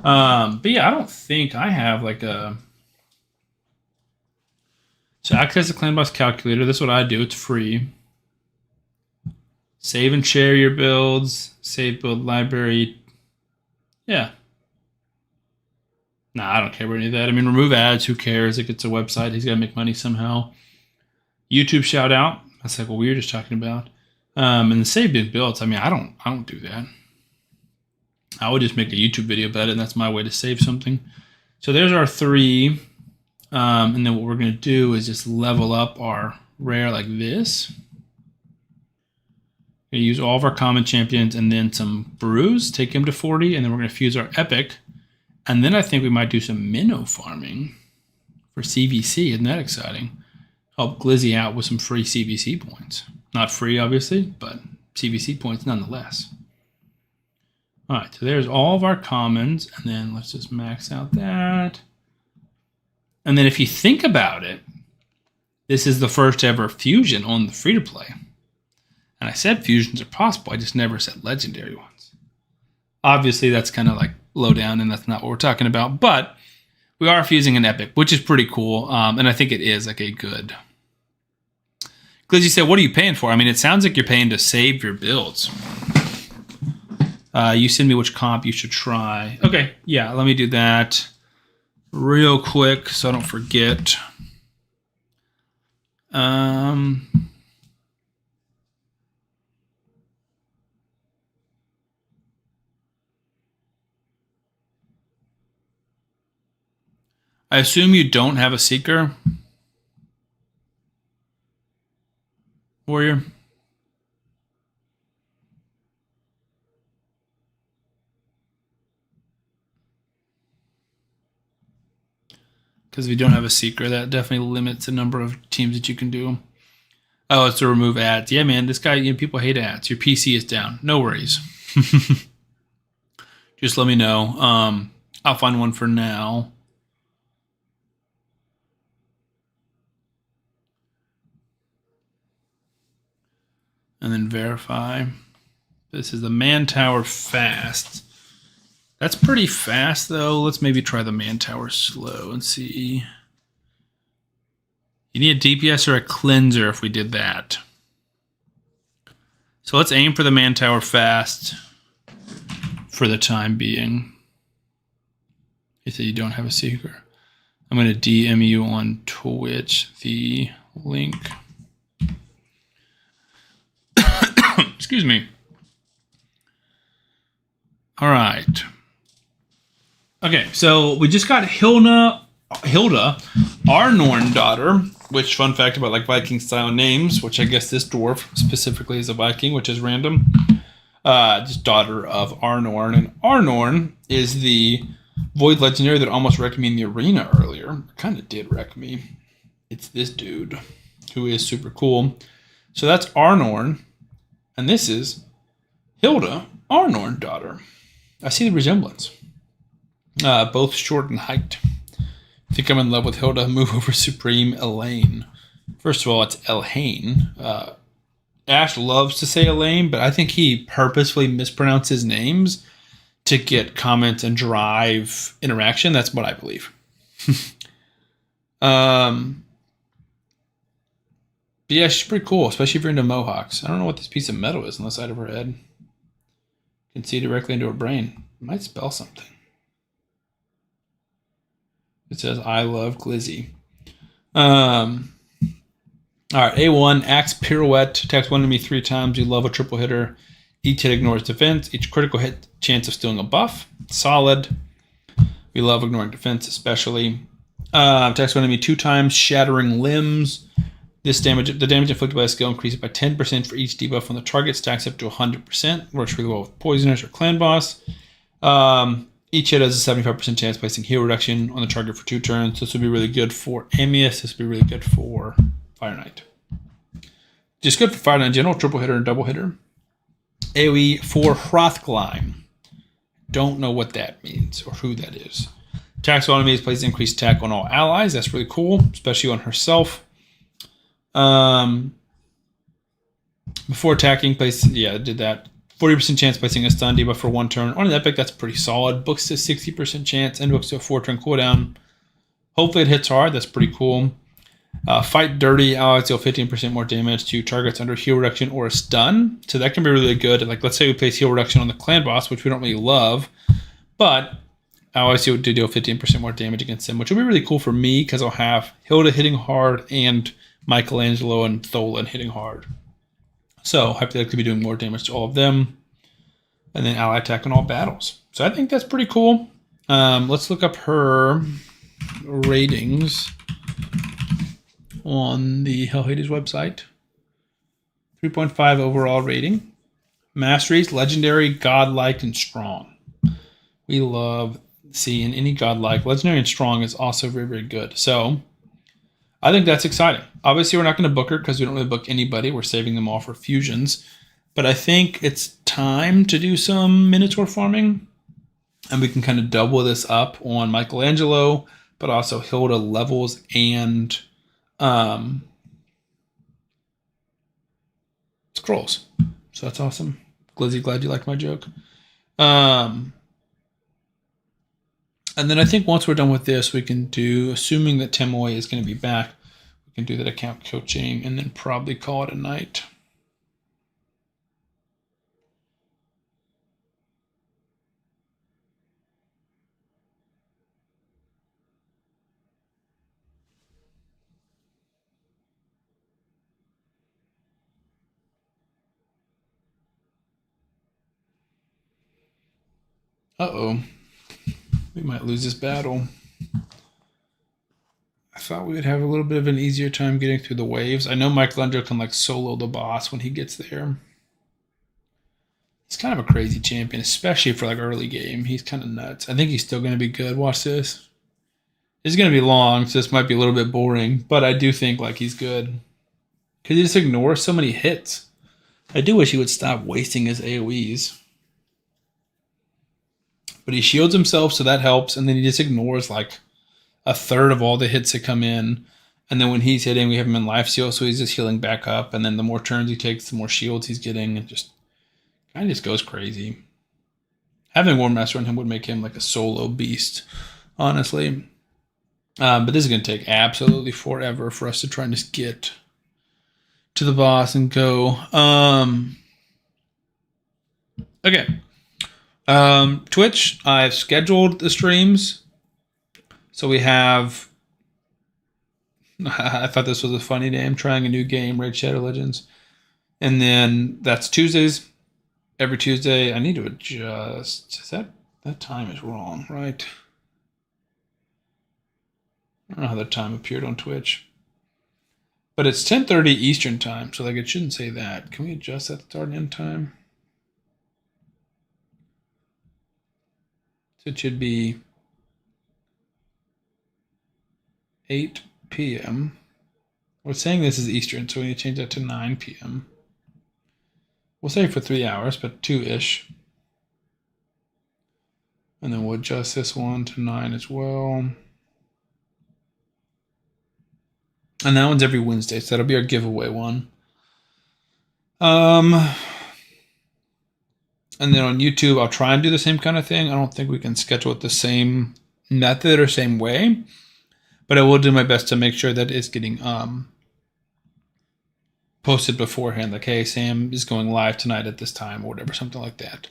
But yeah, I don't think I have like a... So access the ClanBoss calculator. That's what I do. It's free. Save and share your builds. Save build library. Yeah. Nah, I don't care about any of that. I mean, remove ads. Who cares? Like, it's a website. He's got to make money somehow. YouTube shout out. That's like what we were just talking about. And the save big builds. I mean, I don't do that. I would just make a YouTube video about it, and that's my way to save something. So there's our 3. And then what we're going to do is just level up our rare like this. We're going to use all of our common champions and then some brews, take him to 40, and then we're going to fuse our epic. And then I think we might do some minnow farming for CVC. Isn't that exciting? Help Glizzy out with some free CVC points. Not free, obviously, but CVC points nonetheless. All right, so there's all of our commons, and then let's just max out that. And then if you think about it, this is the first ever fusion on the free-to-play. And I said fusions are possible. I just never said legendary ones. Obviously, that's kind of like low down, and that's not what we're talking about. But we are fusing an epic, which is pretty cool. And I think it is like a good... Glizzy said, what are you paying for? I mean, it sounds like you're paying to save your builds. You send me which comp you should try. Okay, yeah, let me do that real quick so I don't forget. I assume you don't have a Seeker, Warrior? Because if you don't have a Seeker, that definitely limits the number of teams that you can do. Oh, it's to remove ads. Yeah, man, this guy, you know, people hate ads. Your PC is down. No worries. Just let me know. I'll find one for now. And then verify. This is the Man Tower fast. That's pretty fast, though. Let's maybe try the Man Tower slow and see. You need a DPS or a cleanser if we did that. So let's aim for the Man Tower fast for the time being. You said you don't have a Seeker. I'm going to DM you on Twitch the link. Excuse me. All right. Okay, so we just got Hilda, Arnorn daughter, which, fun fact about like Viking style names, which I guess this dwarf specifically is a Viking, which is random. Just daughter of Arnorn. And Arnorn is the Void Legendary that almost wrecked me in the arena earlier. Kind of did wreck me. It's this dude who is super cool. So that's Arnorn. And this is Hilda, Arnorn daughter. I see the resemblance. Both short in height. I think I'm in love with Hilda. Move over Supreme Elaine. First of all, it's Elhain. Ash loves to say Elaine, but I think he purposefully mispronounces names to get comments and drive interaction. That's what I believe. But yeah, she's pretty cool, especially if you're into mohawks. I don't know what this piece of metal is on the side of her head. You can see directly into her brain. It might spell something. It says, I love Glizzy. All right, A1, Axe Pirouette. Attacks one enemy 3 times. You love a triple hitter. Each hit ignores defense. Each critical hit chance of stealing a buff. Solid. We love ignoring defense, especially. Attacks one enemy 2 times. Shattering limbs. The damage inflicted by the skill increases by 10% for each debuff on the target. Stacks up to 100%. Works really well with poisoners or clan boss. Each hit has a 75% chance of placing heal reduction on the target for 2 turns. This would be really good for Amius. This would be really good for Fire Knight. Just good for Fire Knight in general, triple hitter and double hitter. AoE for Hrothgleim. Don't know what that means or who that is. Attacks on enemies, places increased attack on all allies. That's really cool, especially on herself. Before attacking, did that. 40% chance placing a stun debuff for 1 turn. On an epic, that's pretty solid. Books to 60% chance, and books to a 4-turn cooldown. Hopefully it hits hard. That's pretty cool. Fight dirty. Allies deal 15% more damage to targets under heal reduction or a stun. So that can be really good. Like, let's say we place heal reduction on the clan boss, which we don't really love, but allies do deal 15% more damage against them, which will be really cool for me because I'll have Hilda hitting hard and Michelangelo and Tholan hitting hard. So hypothetically be doing more damage to all of them. And then ally attack on all battles. So I think that's pretty cool. Let's look up her ratings on the Hell Hades website. 3.5 overall rating. Masteries, legendary, godlike, and strong. We love seeing any godlike. Legendary and strong is also very, very good. So I think that's exciting. Obviously, we're not going to book her because we don't really book anybody. We're saving them all for fusions. But I think it's time to do some Minotaur farming. And we can kind of double this up on Michelangelo, but also Hilda levels and scrolls. So that's awesome. Glizzy, glad you liked my joke. And then I think once we're done with this, we can do, assuming that Timoy is going to be back, we can do that account coaching and then probably call it a night. Uh-oh. We might lose this battle. I thought we would have a little bit of an easier time getting through the waves. I know Michelangelo can like solo the boss when he gets there. He's kind of a crazy champion, especially for like early game. He's kind of nuts. I think he's still going to be good. Watch this. It's going to be long, so this might be a little bit boring, but I do think like he's good. Because he just ignores so many hits. I do wish he would stop wasting his AoEs. But he shields himself, so that helps. And then he just ignores like a third of all the hits that come in. And then when he's hitting, we have him in life steal, so he's just healing back up. And then the more turns he takes, the more shields he's getting. And just kind of just goes crazy. Having War Master on him would make him like a solo beast, honestly. But this is going to take absolutely forever for us to try and just get to the boss and go. Okay. Twitch, I've scheduled the streams. So we have, I thought this was a funny name, trying a new game, Raid Shadow Legends. And then that's Tuesdays. Every Tuesday, I need to adjust. Is that time is wrong, right? I don't know how that time appeared on Twitch. But it's 10:30 Eastern time, so like it shouldn't say that. Can we adjust that start and end time? So it should be 8 p.m. We're saying this is Eastern, so we need to change that to 9 p.m. We'll say for 3 hours, but 2-ish. And then we'll adjust this one to 9 as well. And that one's every Wednesday, so that'll be our giveaway one. And then on YouTube, I'll try and do the same kind of thing. I don't think we can schedule it the same method or same way, but I will do my best to make sure that it's getting posted beforehand. Like, hey, Sam is going live tonight at this time or whatever, something like that.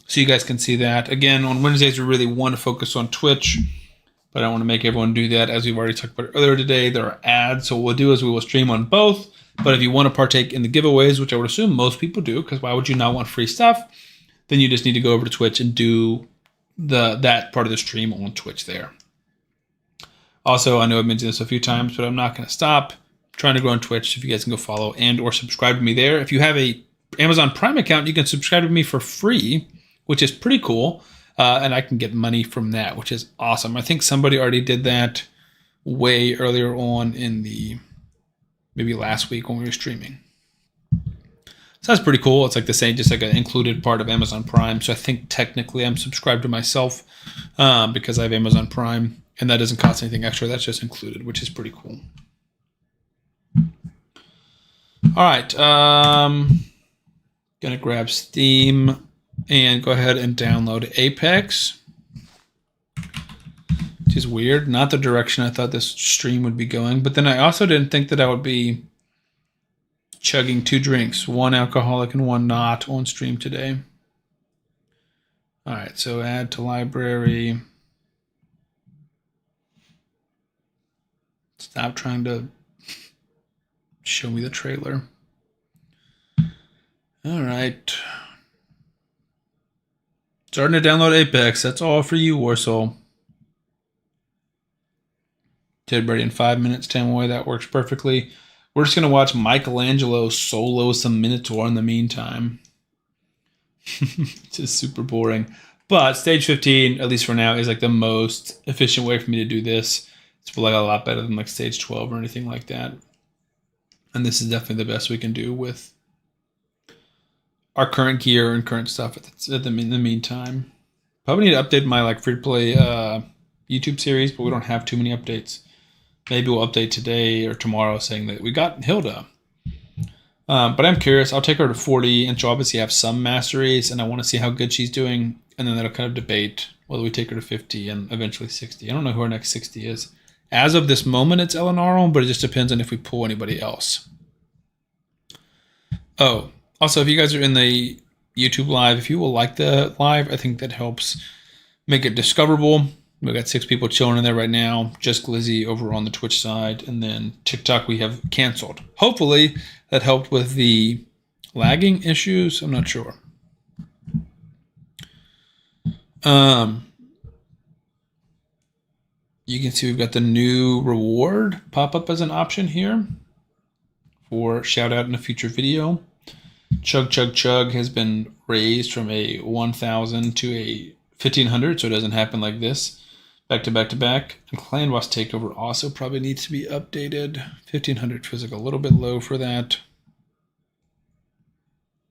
So you guys can see that. Again, on Wednesdays, we really want to focus on Twitch, but I want to make everyone do that. As we've already talked about earlier today, there are ads. So what we'll do is we will stream on both. But if you want to partake in the giveaways, which I would assume most people do, because why would you not want free stuff? Then you just need to go over to Twitch and do that part of the stream on Twitch there. Also, I know I've mentioned this a few times, but I'm not going to stop trying to grow on Twitch. If you guys can go follow and or subscribe to me there. If you have a Amazon Prime account, you can subscribe to me for free, which is pretty cool. And I can get money from that, which is awesome. I think somebody already did that way earlier on in maybe last week when we were streaming. So that's pretty cool. It's like the same, just like an included part of Amazon Prime. So I think technically I'm subscribed to myself because I have Amazon Prime, and that doesn't cost anything extra. That's just included, which is pretty cool. All right. Gonna grab Steam and go ahead and download Apex, which is weird. Not the direction I thought this stream would be going. But then I also didn't think that I would be chugging 2 drinks, one alcoholic and one not, on stream today. All right, so add to library. Stop trying to show me the trailer. All right. Starting to download Apex. That's all for you, Warsaw. Did ready in 5 minutes, Tamoy. That works perfectly. We're just going to watch Michelangelo solo some Minotaur in the meantime. It's just super boring. But stage 15, at least for now, is like the most efficient way for me to do this. It's like a lot better than like stage 12 or anything like that. And this is definitely the best we can do with our current gear and current stuff in the meantime. Probably need to update my like free-to-play YouTube series, but we don't have too many updates. Maybe we'll update today or tomorrow saying that we got Hilda. But I'm curious. I'll take her to 40, and she'll obviously have some masteries, and I want to see how good she's doing, and then that'll kind of debate whether we take her to 50 and eventually 60. I don't know who our next 60 is. As of this moment, it's Elenaro, but it just depends on if we pull anybody else. Oh, also, if you guys are in the YouTube live, if you will like the live, I think that helps make it discoverable. We've got 6 people chilling in there right now. Just Glizzy over on the Twitch side. And then TikTok we have canceled. Hopefully that helped with the lagging issues. I'm not sure. You can see we've got the new reward pop up as an option here for shout out in a future video. Chug Chug Chug has been raised from a 1,000 to a 1,500, so it doesn't happen like this. Back to back to back. And Clan Boss Takeover also probably needs to be updated. 1,500 feels like a little bit low for that.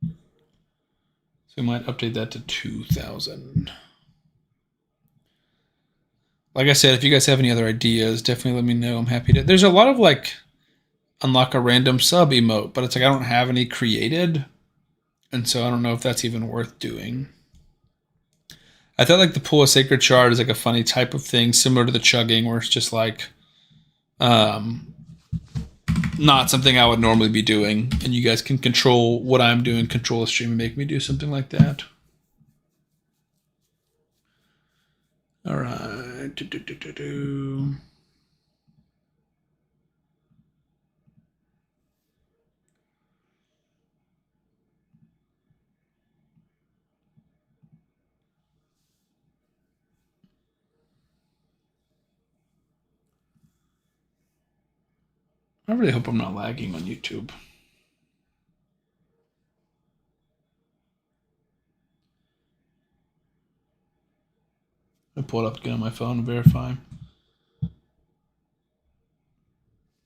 So we might update that to 2,000. Like I said, if you guys have any other ideas, definitely let me know. I'm happy to. There's a lot of like unlock a random sub emote, but it's like I don't have any created. And so I don't know if that's even worth doing. I thought like the pull a sacred shard is like a funny type of thing, similar to the chugging, where it's just like not something I would normally be doing. And you guys can control what I'm doing, control the stream, and make me do something like that. All right. I really hope I'm not lagging on YouTube. I pull it up again on my phone and verify.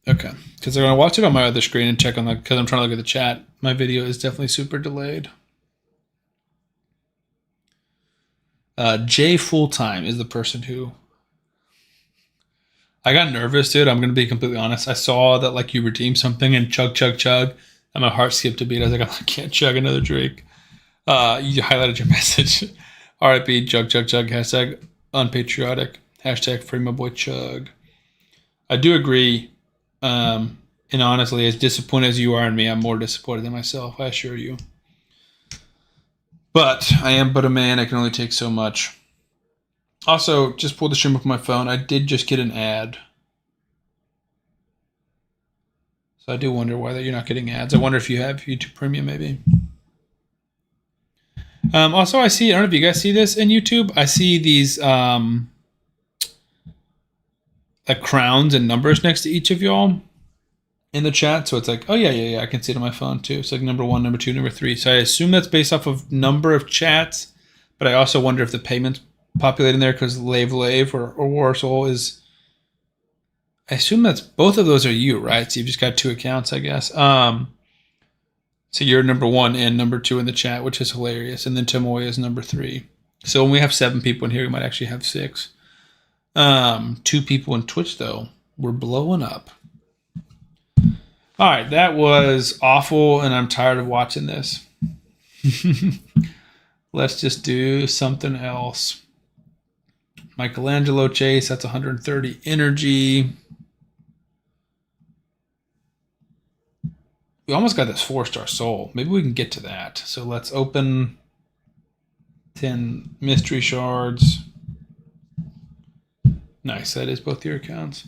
Okay, because they're going to watch it on my other screen and check on that, because I'm trying to look at the chat. My video is definitely super delayed. Jay Fulltime is the person who... I got nervous, dude. I'm gonna be completely honest. I saw that like you redeemed something and chug, chug, chug, and my heart skipped a beat. I was like, I can't chug another drink. You highlighted your message. RIP, chug, chug, chug. Hashtag unpatriotic. Hashtag free my boy Chug. I do agree. And honestly, as disappointed as you are in me, I'm more disappointed than myself. I assure you. But I am but a man. I can only take so much. Also, just pulled the stream up on my phone. I did just get an ad. So I do wonder why you're not getting ads. I wonder if you have YouTube Premium, maybe. Also, I see, I don't know if you guys see this in YouTube. I see these like crowns and numbers next to each of y'all in the chat. So it's like, oh, yeah. I can see it on my phone, too. It's like number 1, number 2, number 3. So I assume that's based off of number of chats. But I also wonder if the payments populating there because Lave or Warsaw is... I assume that's both of those are you, right? So you've just got 2 accounts, I guess. So you're number 1 and number 2 in the chat, which is hilarious. And then Tomoya is number 3. So when we have 7 people in here, we might actually have 6. 2 people in Twitch, though. We're blowing up. All right, that was awful, and I'm tired of watching this. Let's just do something else. Michelangelo Chase, that's 130 energy. We almost got this 4-star soul. Maybe we can get to that. So let's open 10 mystery shards. Nice, that is both your accounts.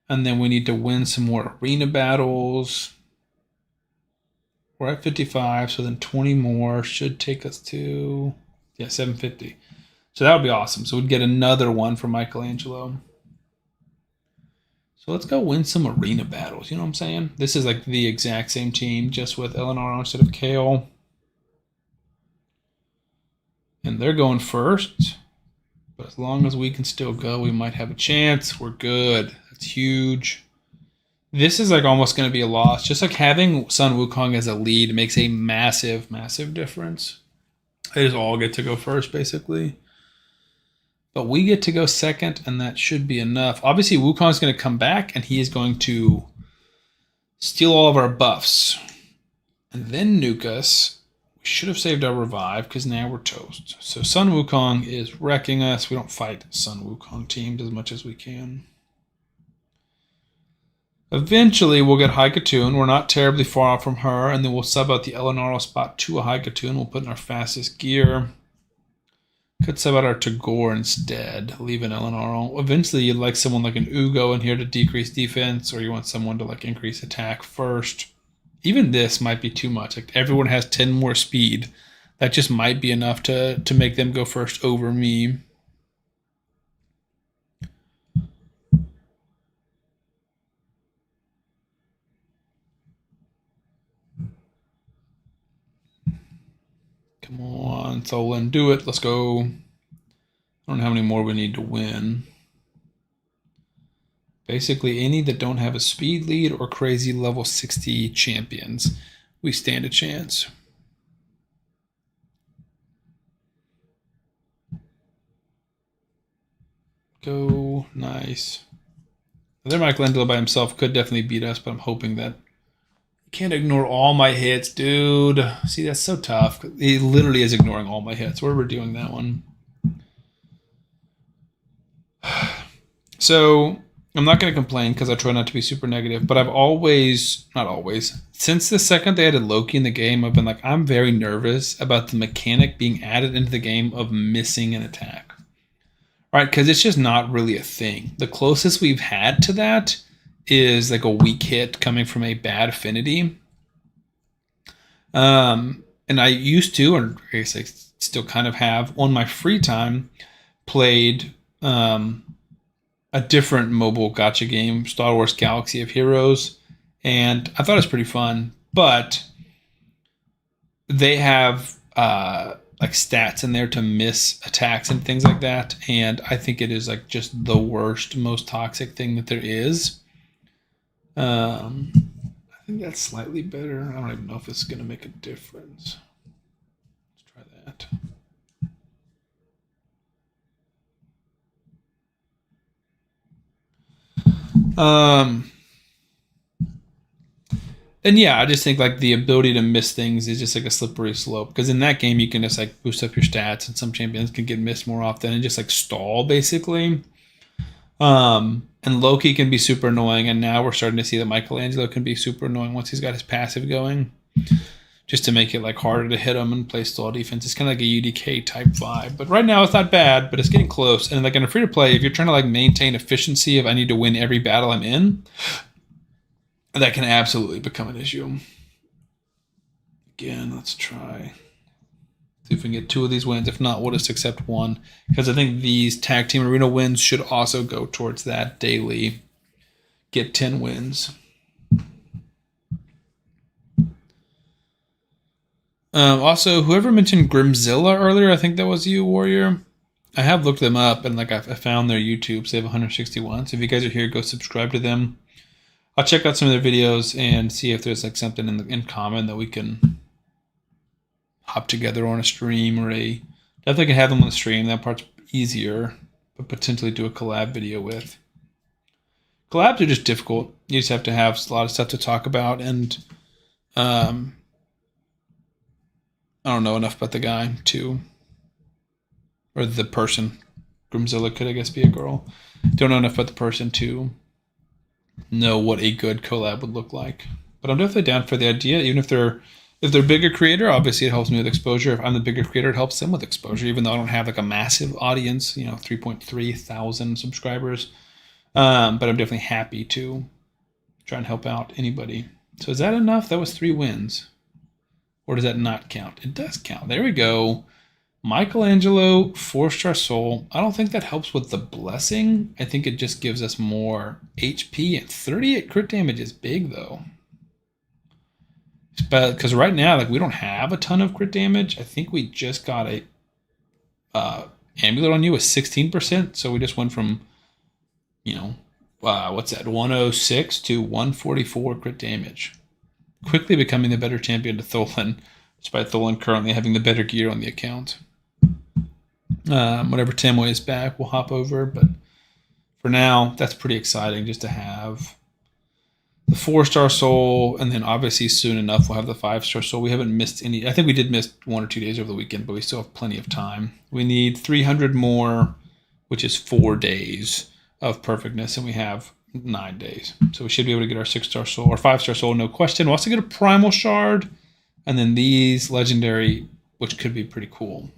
And then we need to win some more arena battles. We're at 55, so then 20 more should take us to 750. So that would be awesome. So we'd get another one for Michelangelo. So let's go win some arena battles. You know what I'm saying? This is like the exact same team, just with Eleanor instead of Kale. And they're going first. But as long as we can still go, we might have a chance. We're good. That's huge. This is like almost going to be a loss. Just like having Sun Wukong as a lead makes a massive, massive difference. They just all get to go first, basically. But we get to go second, and that should be enough. Obviously, Wukong's going to come back, and he is going to steal all of our buffs. And then nuke us. We should have saved our revive, because now we're toast. So Sun Wukong is wrecking us. We don't fight Sun Wukong teams as much as we can. Eventually, we'll get High Katoon. We're not terribly far off from her, and then we'll sub out the Elenaro spot to a High Katoon. We'll put in our fastest gear. Could sub out our Tagore instead, leave an Elenaro. Eventually, you'd like someone like an Ugo in here to decrease defense, or you want someone to like increase attack first. Even this might be too much. Like everyone has 10 more speed. That just might be enough to make them go first over me. Come on, Solon, do it. Let's go. I don't know how many more we need to win. Basically, any that don't have a speed lead or crazy level 60 champions, we stand a chance. Go. Nice. Their Michelangelo by himself could definitely beat us, but I'm hoping that... Can't ignore all my hits, dude. See, that's so tough. He literally is ignoring all my hits. Where we're doing that one. So I'm not going to complain because I try not to be super negative, but I've always, not always, since the second they added Loki in the game, I've been like, I'm very nervous about the mechanic being added into the game of missing an attack. Right? Because it's just not really a thing. The closest we've had to that is like a weak hit coming from a bad affinity. And I used to, or I guess I still kind of have, on my free time, played a different mobile gacha game, Star Wars Galaxy of Heroes, and I thought it was pretty fun, but they have like stats in there to miss attacks and things like that, and I think it is like just the worst, most toxic thing that there is. I think that's slightly better. I don't even know if it's going to make a difference. Let's try that. Um, and yeah, I just think like the ability to miss things is just like a slippery slope because in that game you can just like boost up your stats, and some champions can get missed more often and just like stall basically. And Loki can be super annoying, and now we're starting to see that Michelangelo can be super annoying once he's got his passive going, just to make it like harder to hit him and play stall defense. It's kind of like a UDK type vibe. But right now it's not bad, but it's getting close. And like in a free to play, if you're trying to like maintain efficiency of I need to win every battle I'm in, that can absolutely become an issue. Again, let's try. See if we can get 2 of these wins. If not, we'll just accept 1. Because I think these tag team arena wins should also go towards that daily. Get 10 wins. Also, whoever mentioned Grimzilla earlier, I think that was you, Warrior. I have looked them up and like I found their YouTube. So they have 161. So if you guys are here, go subscribe to them. I'll check out some of their videos and see if there's like something in common that we can hop together on a stream or a. Definitely can have them on the stream. That part's easier, but potentially do a collab video with. Collabs are just difficult. You just have to have a lot of stuff to talk about, and I don't know enough about the guy to, or the person. Grimzilla could, I guess, be a girl. Don't know enough about the person to know what a good collab would look like. But I'm definitely down for the idea, even if they're bigger creator, obviously it helps me with exposure. If I'm the bigger creator, it helps them with exposure, even though I don't have like a massive audience, 3.3 thousand subscribers. But I'm definitely happy to try and help out anybody. So is that enough? That was 3 wins. Or does that not count? It does count. There we go. Michelangelo, 4-star soul. I don't think that helps with the blessing. I think it just gives us more HP, and 38 crit damage is big though. But because right now, like we don't have a ton of crit damage. I think we just got a amulet on you with 16%. So we just went from, what's that, 106 to 144 crit damage. Quickly becoming the better champion to Tholen, despite Tholen currently having the better gear on the account. Whenever Tamoy is back, we'll hop over. But for now, that's pretty exciting just to have the 4-star soul, and then obviously soon enough we'll have the 5-star soul. We haven't missed any. I think we did miss 1 or 2 days over the weekend, but we still have plenty of time. We need 300 more, which is 4 days of perfectness, and we have 9 days. So we should be able to get our 6-star soul or 5-star soul, no question. We'll also get a primal shard, and then these legendary, which could be pretty cool.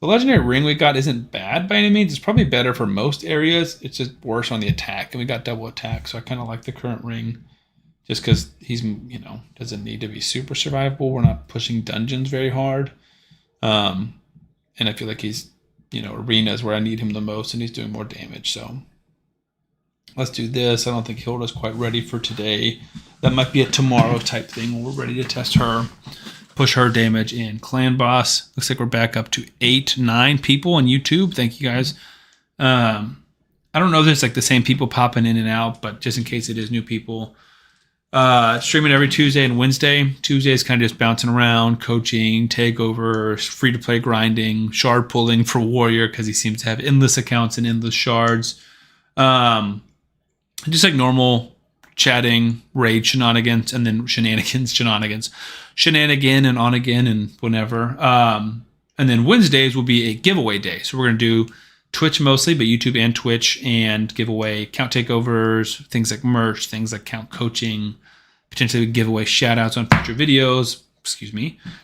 The legendary ring we got isn't bad by any means. It's probably better for most areas. It's just worse on the attack, and we got double attack, so I kind of like the current ring just because he's, doesn't need to be super survivable. We're not pushing dungeons very hard. And I feel like he's, arenas where I need him the most, and he's doing more damage, so let's do this. I don't think Hilda's quite ready for today. That might be a tomorrow type thing when we're ready to test her. Push her damage in. Clan boss. Looks like we're back up to 8-9 people on YouTube. Thank you guys. I don't know if there's like the same people popping in and out, but just in case it is new people. Streaming every Tuesday and Wednesday. Tuesday is kind of just bouncing around, coaching, takeovers, free to play grinding, shard pulling for Warrior because he seems to have endless accounts and endless shards. Just like normal chatting, raid shenanigans, and then shenanigan and on again and whenever. And then Wednesdays will be a giveaway day. So we're going to do Twitch mostly, but YouTube and Twitch, and give away count takeovers, things like merch, things like count coaching, potentially give away shout outs on future videos.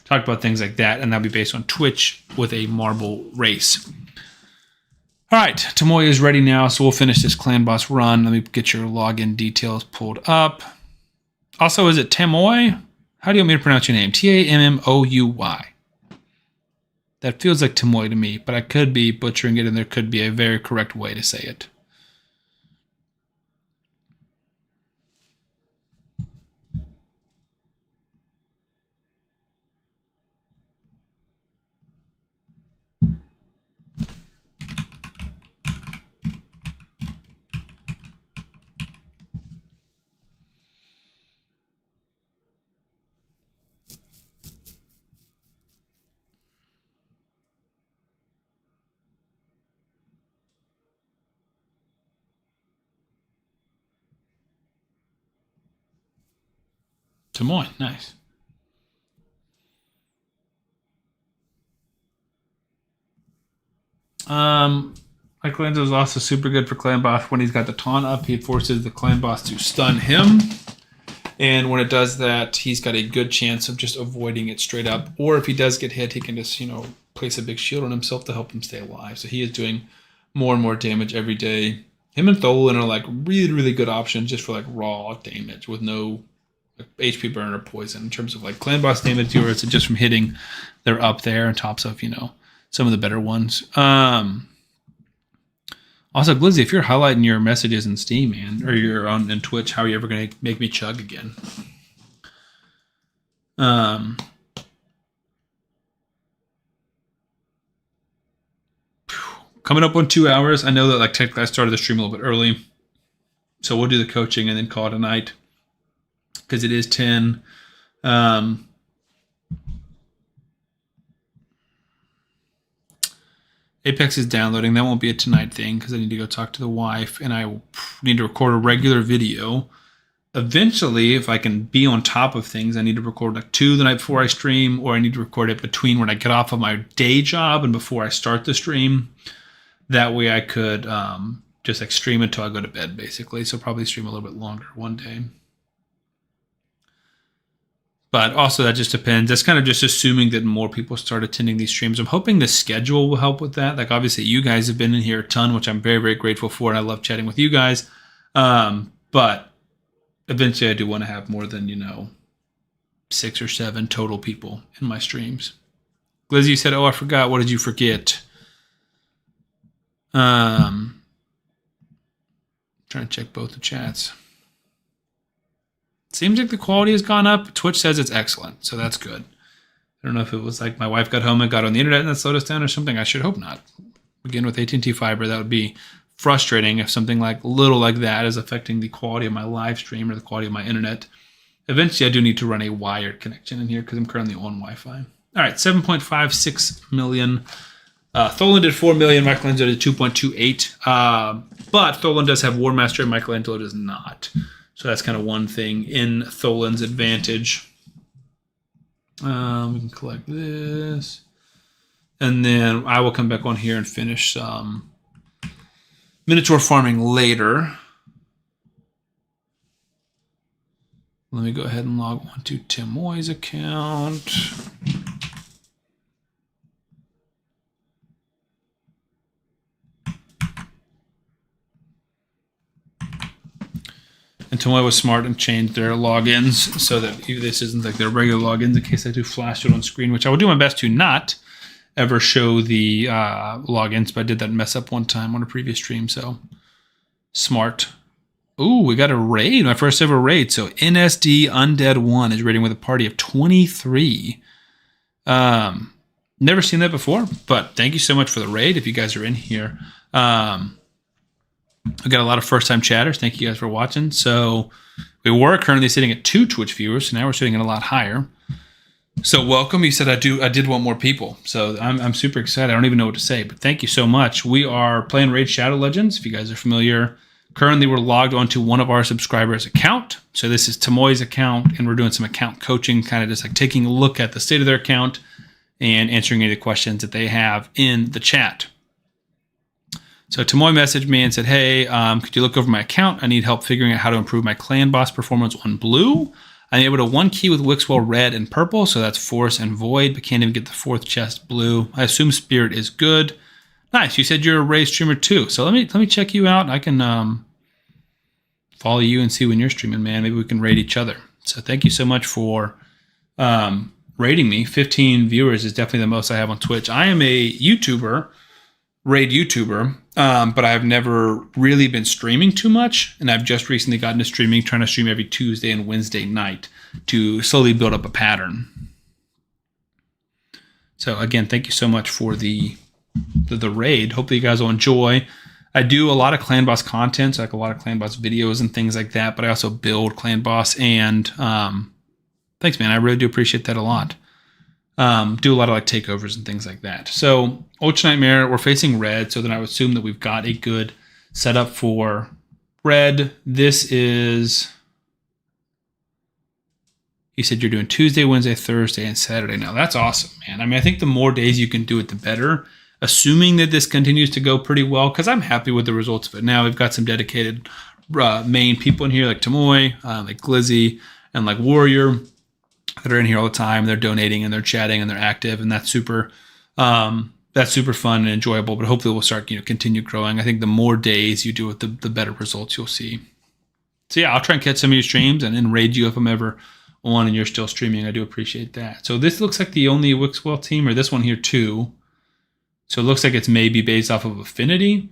Talk about things like that. And that'll be based on Twitch with a marble race. All right, Tamoya is ready now, so we'll finish this clan boss run. Let me get your login details pulled up. Also, is it Tamoy? How do you want me to pronounce your name? Tammouy. That feels like Tamoy to me, but I could be butchering it, and there could be a very correct way to say it. Tomoy, nice. Michelangelo is also super good for clan boss. When he's got the taunt up, he forces the clan boss to stun him. And when it does that, he's got a good chance of just avoiding it straight up. Or if he does get hit, he can just, place a big shield on himself to help him stay alive. So he is doing more and more damage every day. Him and Tholen are like really, really good options just for like raw damage with no HP burn or poison. In terms of like clan boss damage dealers, it's just from hitting, they're up there on tops of, some of the better ones. Also, Glizzy, if you're highlighting your messages in Steam, man, or you're on in Twitch, how are you ever going to make me chug again? Coming up on 2 hours. I know that like technically I started the stream a little bit early, so we'll do the coaching and then call it a night because it is 10. Apex is downloading. That won't be a tonight thing because I need to go talk to the wife and I need to record a regular video. Eventually, if I can be on top of things, I need to record like 2 the night before I stream, or I need to record it between when I get off of my day job and before I start the stream. That way I could just like stream until I go to bed, basically. So probably stream a little bit longer one day. But also that just depends. That's kind of just assuming that more people start attending these streams. I'm hoping the schedule will help with that. Like obviously you guys have been in here a ton, which I'm very, very grateful for. And I love chatting with you guys. But eventually I do want to have more than, 6 or 7 total people in my streams. Glizzy said, oh, I forgot. What did you forget? Trying to check both the chats. Seems like the quality has gone up. Twitch says it's excellent, so that's good. I don't know if it was like my wife got home and got on the internet and that slowed us down or something. I should hope not. Again, with AT&T Fiber, that would be frustrating if something like little like that is affecting the quality of my live stream or the quality of my internet. Eventually, I do need to run a wired connection in here because I'm currently on Wi-Fi. All right, 7.56 million. Tholen did 4 million. Michelangelo did 2.28. But Tholen does have War Master and Michelangelo does not. So that's kind of one thing in Tholen's advantage. We can collect this. And then I will come back on here and finish some Minotaur farming later. Let me go ahead and log on to Timoy's account. And Tomoy was smart and changed their logins so that this isn't like their regular logins in case I do flash it on screen, which I will do my best to not ever show the logins, but I did that mess up one time on a previous stream, so smart. Ooh, we got a raid, my first ever raid. So NSD Undead 1 is raiding with a party of 23. Never seen that before, but thank you so much for the raid if you guys are in here. We got a lot of first-time chatters. Thank you guys for watching. So we were currently sitting at 2 Twitch viewers, so now we're sitting at a lot higher. So welcome. You said I did want more people, so I'm super excited. I don't even know what to say, but thank you so much. We are playing Raid Shadow Legends. If you guys are familiar, currently we're logged onto one of our subscribers' account. So this is Tomoy's account, and we're doing some account coaching, kind of just like taking a look at the state of their account and answering any of the questions that they have in the chat. So Tomoy messaged me and said, hey, could you look over my account? I need help figuring out how to improve my clan boss performance on blue. I'm able to 1 key with Wixwell red and purple, so that's Force and Void, but can't even get the 4th chest blue. I assume Spirit is good. Nice, you said you're a Raid streamer too, so let me check you out. I can follow you and see when you're streaming, man. Maybe we can raid each other. So thank you so much for raiding me. 15 viewers is definitely the most I have on Twitch. I am a YouTuber, Raid YouTuber, but I've never really been streaming too much, and I've just recently gotten to streaming, trying to stream every Tuesday and Wednesday night to slowly build up a pattern. So again, thank you so much for the raid. Hopefully you guys will enjoy. I do a lot of Clan Boss content, so like a lot of Clan Boss videos and things like that, but I also build Clan Boss, and thanks, man. I really do appreciate that a lot. Do a lot of like takeovers and things like that. So Ultra Nightmare, we're facing red, so then I would assume that we've got a good setup for red. This is, He said you're doing Tuesday, Wednesday, Thursday, and Saturday. Now that's awesome, man. I mean, I think the more days you can do it, the better. Assuming that this continues to go pretty well, because I'm happy with the results of it. Now we've got some dedicated main people in here, like Tamoy, like Glizzy, and like Warrior, that are in here all the time. They're donating and they're chatting and they're active, and that's super fun and enjoyable. But hopefully we'll start continue growing. I think the more days you do it, the better results you'll see. So yeah, I'll try and catch some of your streams and raid you if I'm ever on and you're still streaming. I do appreciate that. So this looks like the only Wixwell team, or this one here too. So it looks like it's maybe based off of affinity.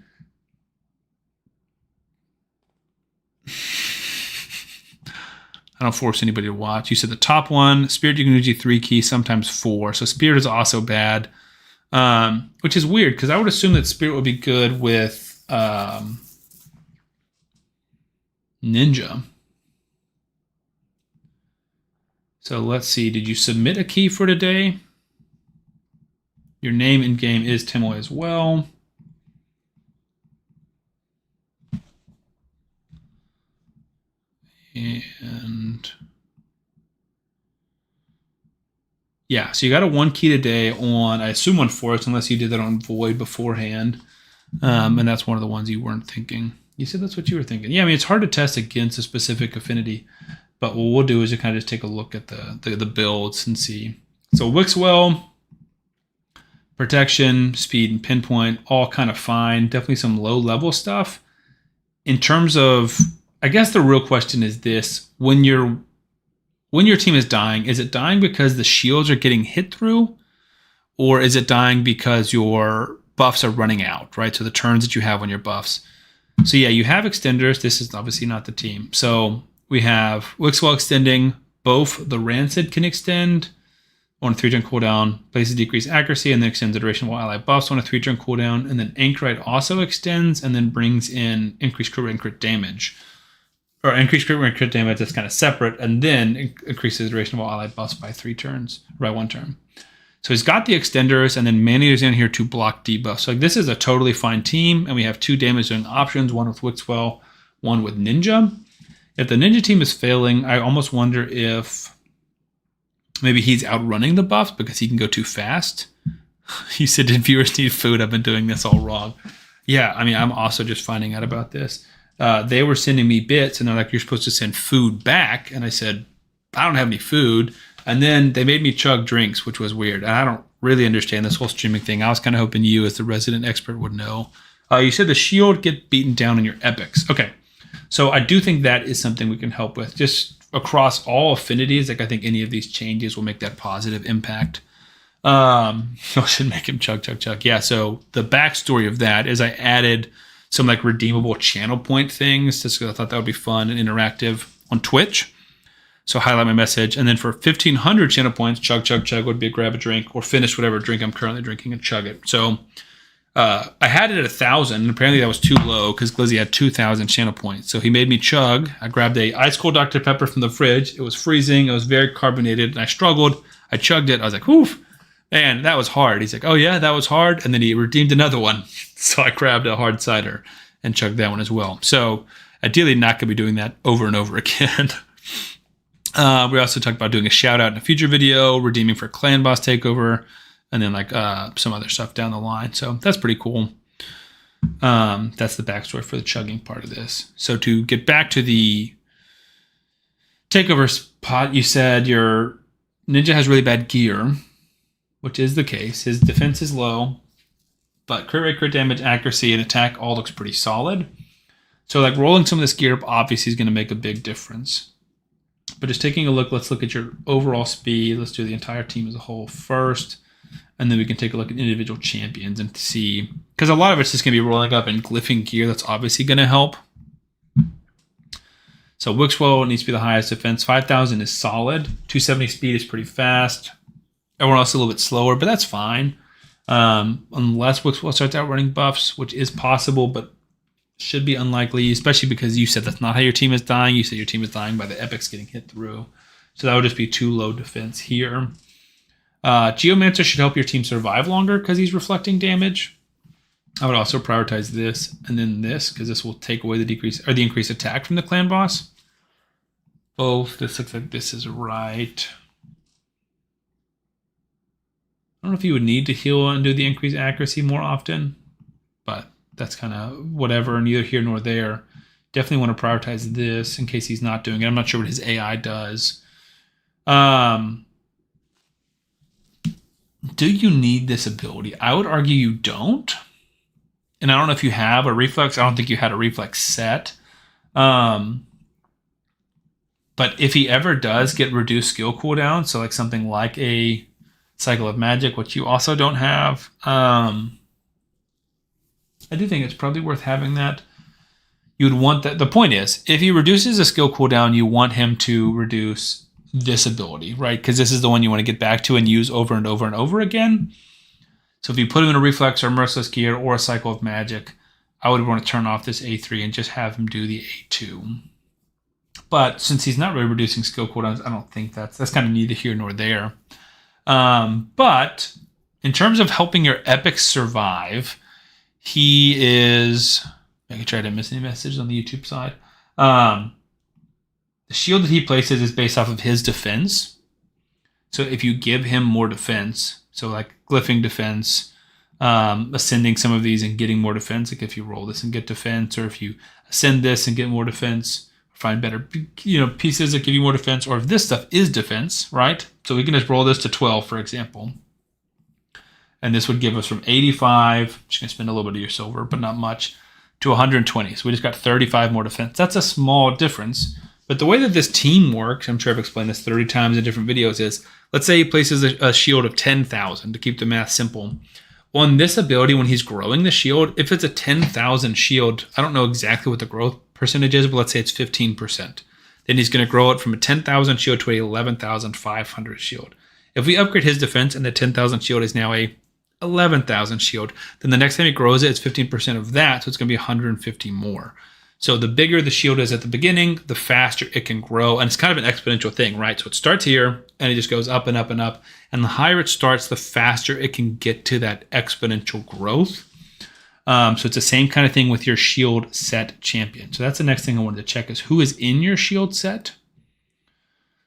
I don't force anybody to watch. You said the top one, Spirit, you can usually 3 keys, sometimes 4. So Spirit is also bad, which is weird because I would assume that Spirit would be good with Ninja. So let's see. Did you submit a key for today? Your name in game is Timoy as well. And yeah, so you got a 1 key today on, I assume, on Forest, unless you did that on Void beforehand. And that's one of the ones you weren't thinking. You said that's what you were thinking. Yeah, I mean, it's hard to test against a specific affinity, but what we'll do is kind of just take a look at the builds and see. So Wixwell, protection, speed, and pinpoint, all kind of fine. Definitely some low level stuff. In terms of, I guess the real question is this: when your team is dying, is it dying because the shields are getting hit through, or is it dying because your buffs are running out, right? So the turns that you have on your buffs. So yeah, you have extenders. This is obviously not the team. So we have Wixwell extending. Both the Rancid can extend on a 3-turn cooldown, places decreased accuracy, and then extends the duration while ally buffs on a 3-turn cooldown. And then Anchorite also extends and then brings in increased crit rate and crit damage. Or increased crit rate and crit damage, that's kind of separate, and then increases the duration of all allied buffs by 3 turns, by 1 turn. So he's got the extenders, and then Maneater's in here to block debuffs. So this is a totally fine team, and we have 2 damage doing options, one with Wixwell, one with Ninja. If the Ninja team is failing, I almost wonder if maybe he's outrunning the buffs because he can go too fast. You said, did viewers need food? I've been doing this all wrong. Yeah, I mean, I'm also just finding out about this. They were sending me bits, and they're like, you're supposed to send food back. And I said, I don't have any food. And then they made me chug drinks, which was weird. And I don't really understand this whole streaming thing. I was kind of hoping you, as the resident expert, would know. You said the shield get beaten down in your epics. Okay. So I do think that is something we can help with. Just across all affinities, like I think any of these changes will make that positive impact. I should make him chug. Yeah, so the backstory of that is I added some like redeemable channel point things just because I thought that would be fun and interactive on Twitch. So highlight my message, and then for 1,500 channel points, chug would be a grab a drink or finish whatever drink I'm currently drinking and chug it. So I had it at 1,000, and apparently that was too low because Glizzy had 2,000 channel points. So he made me chug. I grabbed a ice cold Dr. Pepper from the fridge. It was freezing. It was very carbonated, and I struggled. I chugged it. I was like, "Oof." And that was hard. He's like, oh, yeah, that was hard. And then he redeemed another one. So I grabbed a hard cider and chugged that one as well. So ideally not going to be doing that over and over again. We also talked about doing a shout out in a future video, redeeming for Clan Boss Takeover, and then like some other stuff down the line. So that's pretty cool. That's the backstory for the chugging part of this. So to get back to the Takeover spot, you said your Ninja has really bad gear, which is the case. His defense is low, but crit rate, crit damage, accuracy, and attack all looks pretty solid. So like rolling some of this gear up obviously is going to make a big difference. But just taking a look, let's look at your overall speed. Let's do the entire team as a whole first, and then we can take a look at individual champions and see, because a lot of it's just going to be rolling up and glyphing gear. That's obviously going to help. So Wixwell needs to be the highest defense. 5,000 is solid. 270 speed is pretty fast. Everyone else is a little bit slower, but that's fine. Unless Wixwell starts out running buffs, which is possible, but should be unlikely, especially because you said that's not how your team is dying. You said your team is dying by the epics getting hit through. So that would just be too low defense here. Geomancer should help your team survive longer because he's reflecting damage. I would also prioritize this and then this because this will take away the decrease or the increased attack from the clan boss. both. This looks like this is right. I don't know if you would need to heal and do the increased accuracy more often, but that's kind of whatever, neither here nor there. Definitely want to prioritize this in case he's not doing it. I'm not sure what his AI does. Do you need this ability? I would argue you don't. And I don't know if you have a reflex. I don't think you had a reflex set. But if he ever does get reduced skill cooldown, so like something like a Cycle of Magic, which you also don't have, I do think it's probably worth having that. You would want that. The point is, if he reduces a skill cooldown, you want him to reduce this ability, right? Because this is the one you want to get back to and use over and over and over again. So if you put him in a reflex or merciless gear or a Cycle of Magic, I would want to turn off this A3 and just have him do the A2. But since he's not really reducing skill cooldowns, I don't think that's kind of neither here nor there. But in terms of helping your epics survive, he is... I can try to miss any message on the YouTube side. The shield that he places is based off of his defense. So if you give him more defense, so like glyphing defense, ascending some of these and getting more defense, like if you roll this and get defense, or if you ascend this and get more defense, find better pieces that give you more defense, or if this stuff is defense, right? So we can just roll this to 12, for example. And this would give us from 85, I'm just going to spend a little bit of your silver, but not much, to 120. So we just got 35 more defense. That's a small difference. But the way that this team works, I'm sure I've explained this 30 times in different videos, is let's say he places a shield of 10,000 to keep the math simple. On this ability, when he's growing the shield, if it's a 10,000 shield, I don't know exactly what the growth percentage is, but let's say it's 15%. Then he's going to grow it from a 10,000 shield to a 11,500 shield. If we upgrade his defense and the 10,000 shield is now a 11,000 shield, then the next time he grows it, it's 15% of that, so it's going to be 150 more. So the bigger the shield is at the beginning, the faster it can grow, and it's kind of an exponential thing, right? So it starts here, and it just goes up and up and up, and the higher it starts, the faster it can get to that exponential growth. So it's the same kind of thing with your shield set champion. So that's the next thing I wanted to check is who is in your shield set.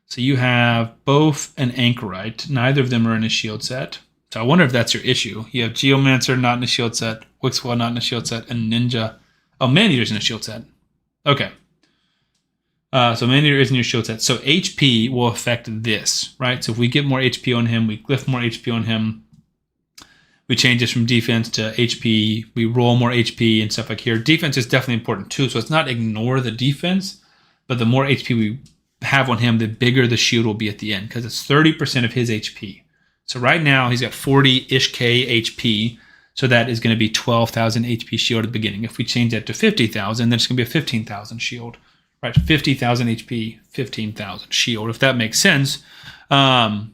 So you have both and Anchorite. Neither of them are in a shield set. So I wonder if that's your issue. You have Geomancer not in a shield set, Wixwell not in a shield set, and Ninja. Oh, Maneater's in a shield set. Okay. So Maneater is in your shield set. So HP will affect this, right? So if we get more HP on him, we glyph more HP on him, we change this from defense to HP, we roll more HP and stuff like here. Defense is definitely important too. So it's not ignore the defense, but the more HP we have on him, the bigger the shield will be at the end because it's 30% of his HP. So right now he's got 40-ish K HP. So that is going to be 12,000 HP shield at the beginning. If we change that to 50,000, then it's going to be a 15,000 shield. Right, 50,000 HP, 15,000 shield, if that makes sense. And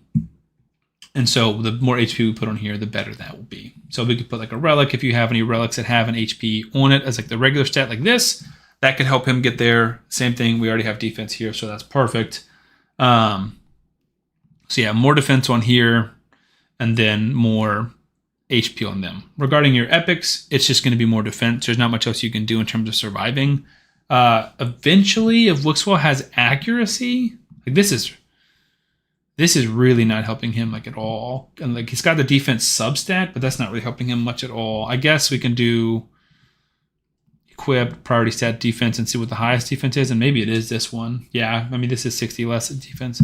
so the more HP we put on here, the better that will be. So we could put like a relic, if you have any relics that have an HP on it as like the regular stat like this, that could help him get there. Same thing, we already have defense here, so that's perfect. So yeah, more defense on here, and then more HP on them. Regarding your epics, it's just going to be more defense. There's not much else you can do in terms of surviving. Eventually, if Wixwell has accuracy, like this is really not helping him like at all. And like he's got the defense substat, but that's not really helping him much at all. I guess we can do equip priority stat defense and see what the highest defense is, and maybe it is this one. Yeah, I mean this is 60 less defense.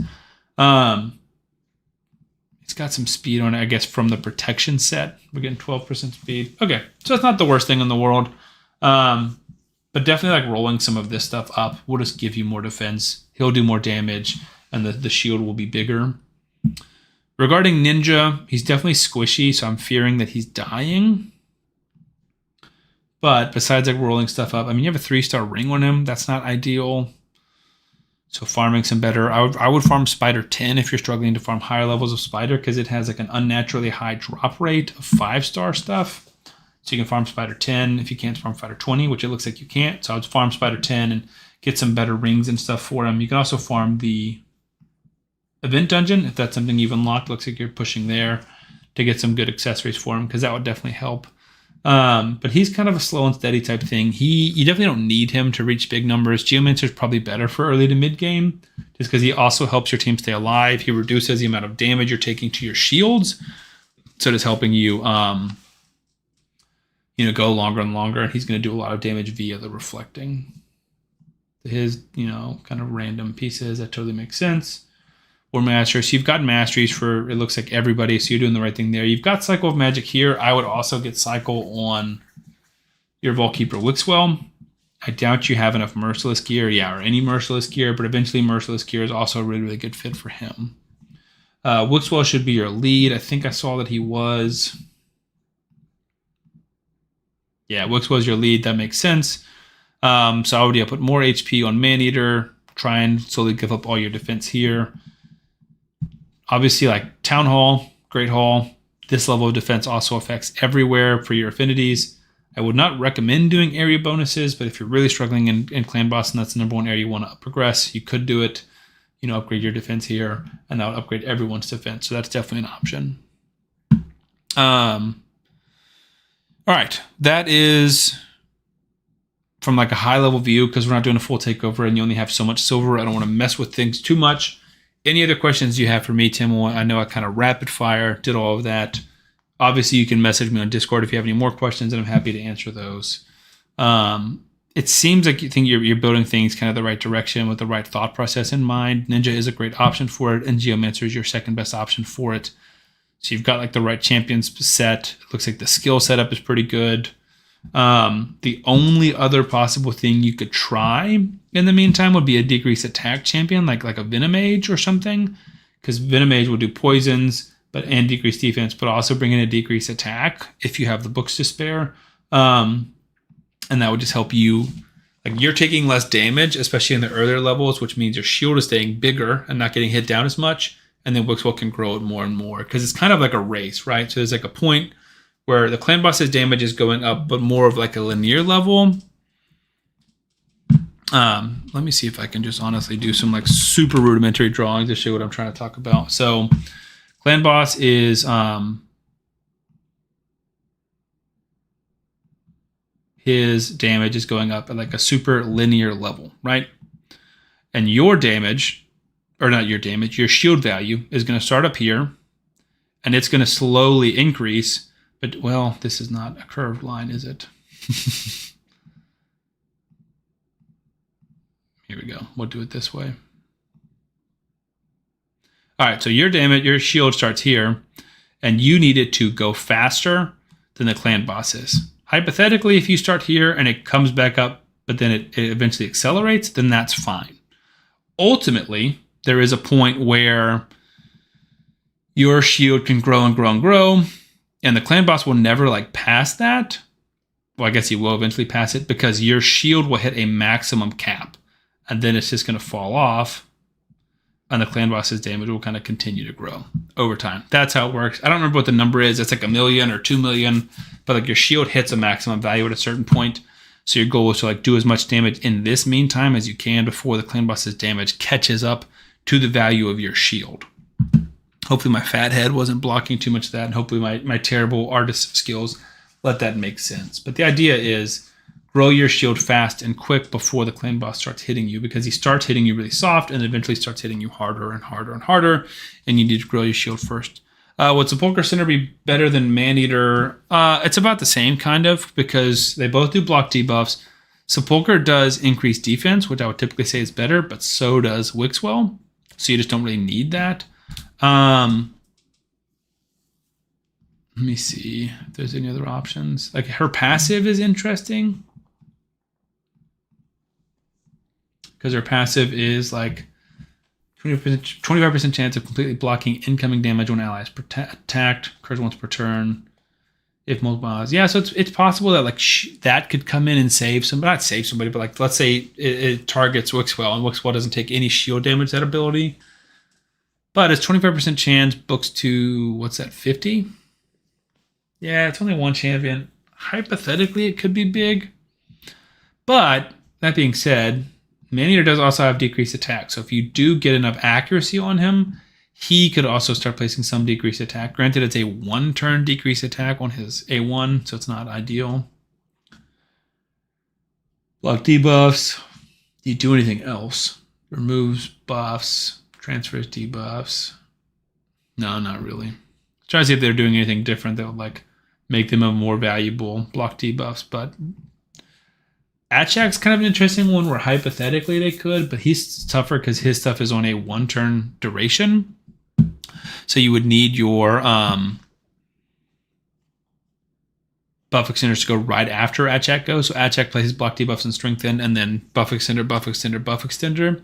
It's got some speed on it, I guess, from the protection set. We're getting 12% speed. Okay, so it's not the worst thing in the world. But definitely like rolling some of this stuff up will just give you more defense. He'll do more damage, and the shield will be bigger. Regarding Ninja, he's definitely squishy, so I'm fearing that he's dying. But besides like rolling stuff up, I mean, you have a 3-star ring on him. That's not ideal. So farming some better. I would farm Spider 10 if you're struggling to farm higher levels of Spider because it has like an unnaturally high drop rate of 5-star stuff. So you can farm Spider 10 if you can't farm Spider 20, which it looks like you can't. So I would farm Spider 10 and get some better rings and stuff for him. You can also farm the event dungeon if that's something you've unlocked. Looks like you're pushing there to get some good accessories for him because that would definitely help. But he's kind of a slow and steady type thing. You definitely don't need him to reach big numbers. Geomancer is probably better for early to mid game, just because he also helps your team stay alive. He reduces the amount of damage you're taking to your shields, so it's helping you, go longer and longer. And he's going to do a lot of damage via the reflecting. His, kind of random pieces, that totally makes sense. Or master. So you've got masteries for, it looks like, everybody, so you're doing the right thing there. You've got Cycle of Magic here. I would also get Cycle on your Vaultkeeper Wixwell. I doubt you have enough Merciless gear, or any Merciless gear, but eventually Merciless gear is also a really, really good fit for him. Wixwell should be your lead. I think I saw that he was... Yeah, Wixwell's your lead. That makes sense. So I would put more HP on Maneater. Try and slowly give up all your defense here. Obviously, like Town Hall, Great Hall, this level of defense also affects everywhere for your affinities. I would not recommend doing area bonuses, but if you're really struggling in Clan Boss and that's the number one area you want to progress, you could do it. Upgrade your defense here, and that would upgrade everyone's defense. So that's definitely an option. All right, that is from like a high level view, because we're not doing a full takeover and you only have so much silver. I don't want to mess with things too much. Any other questions you have for me, Tim? I know I kind of rapid fire did all of that. Obviously, you can message me on Discord if you have any more questions, and I'm happy to answer those. It seems like you think you're building things kind of the right direction with the right thought process in mind. Ninja is a great option for it, and Geomancer is your second best option for it. So you've got like the right champions set. It looks like the skill setup is pretty good. The only other possible thing you could try in the meantime would be a decreased attack champion, like a Venomage or something, because Venomage will do poisons and decrease defense, but also bring in a decreased attack if you have the books to spare. And that would just help you. Like, you're taking less damage, especially in the earlier levels, which means your shield is staying bigger and not getting hit down as much. And then Wixwell can grow it more and more, because it's kind of like a race, right? So there's like a point where the clan boss's damage is going up, but more of like a linear level. Let me see if I can just honestly do some like super rudimentary drawings to show what I'm trying to talk about. So clan boss is his damage is going up at like a super linear level, right? And your damage, or not your damage, your shield value is going to start up here, and it's going to slowly increase. But, well, this is not a curved line, is it? Here we go. We'll do it this way. All right, so your damage, your shield starts here, and you need it to go faster than the clan bosses. Hypothetically, if you start here and it comes back up, but then it eventually accelerates, then that's fine. Ultimately, there is a point where your shield can grow and grow and grow, and the clan boss will never like pass that. Well, I guess he will eventually pass it, because your shield will hit a maximum cap, and then it's just going to fall off, and the clan boss's damage will kind of continue to grow over time. That's how it works. I don't remember what the number is. It's like 1 million or 2 million, but like your shield hits a maximum value at a certain point. So your goal is to like do as much damage in this meantime as you can before the clan boss's damage catches up to the value of your shield. Hopefully my fat head wasn't blocking too much of that, and hopefully my terrible artist skills let that make sense. But the idea is grow your shield fast and quick before the clan boss starts hitting you, because he starts hitting you really soft and eventually starts hitting you harder and harder and harder, and you need to grow your shield first. Would Sepulchre Center be better than Maneater? It's about the same, kind of, because they both do block debuffs. Sepulchre does increase defense, which I would typically say is better, but so does Wixwell, so you just don't really need that. Let me see if there's any other options. Like, her passive is interesting, because her passive is like 25% chance of completely blocking incoming damage when allies attacked. Occurs once per turn. If multiple allies, yeah. So it's possible that like that could come in and save somebody. Not save somebody, but like let's say it targets Wixwell, and Wixwell doesn't take any shield damage, that ability. But it's 25% chance, books to, what's that, 50? Yeah, it's only one champion. Hypothetically, it could be big. But, that being said, Maneater does also have decreased attack. So if you do get enough accuracy on him, he could also start placing some decreased attack. Granted, it's a 1-turn decreased attack on his A1, so it's not ideal. Block debuffs. Do you do anything else? Removes buffs, transfers debuffs. No, not really. Try to see if they're doing anything different that would like make them a more valuable block debuffs, but Atchak's kind of an interesting one where hypothetically they could, but he's tougher because his stuff is on a 1-turn duration. So you would need your buff extenders to go right after Atchak goes. So Atchak places block debuffs and strengthen, and then buff extender, buff extender, buff extender.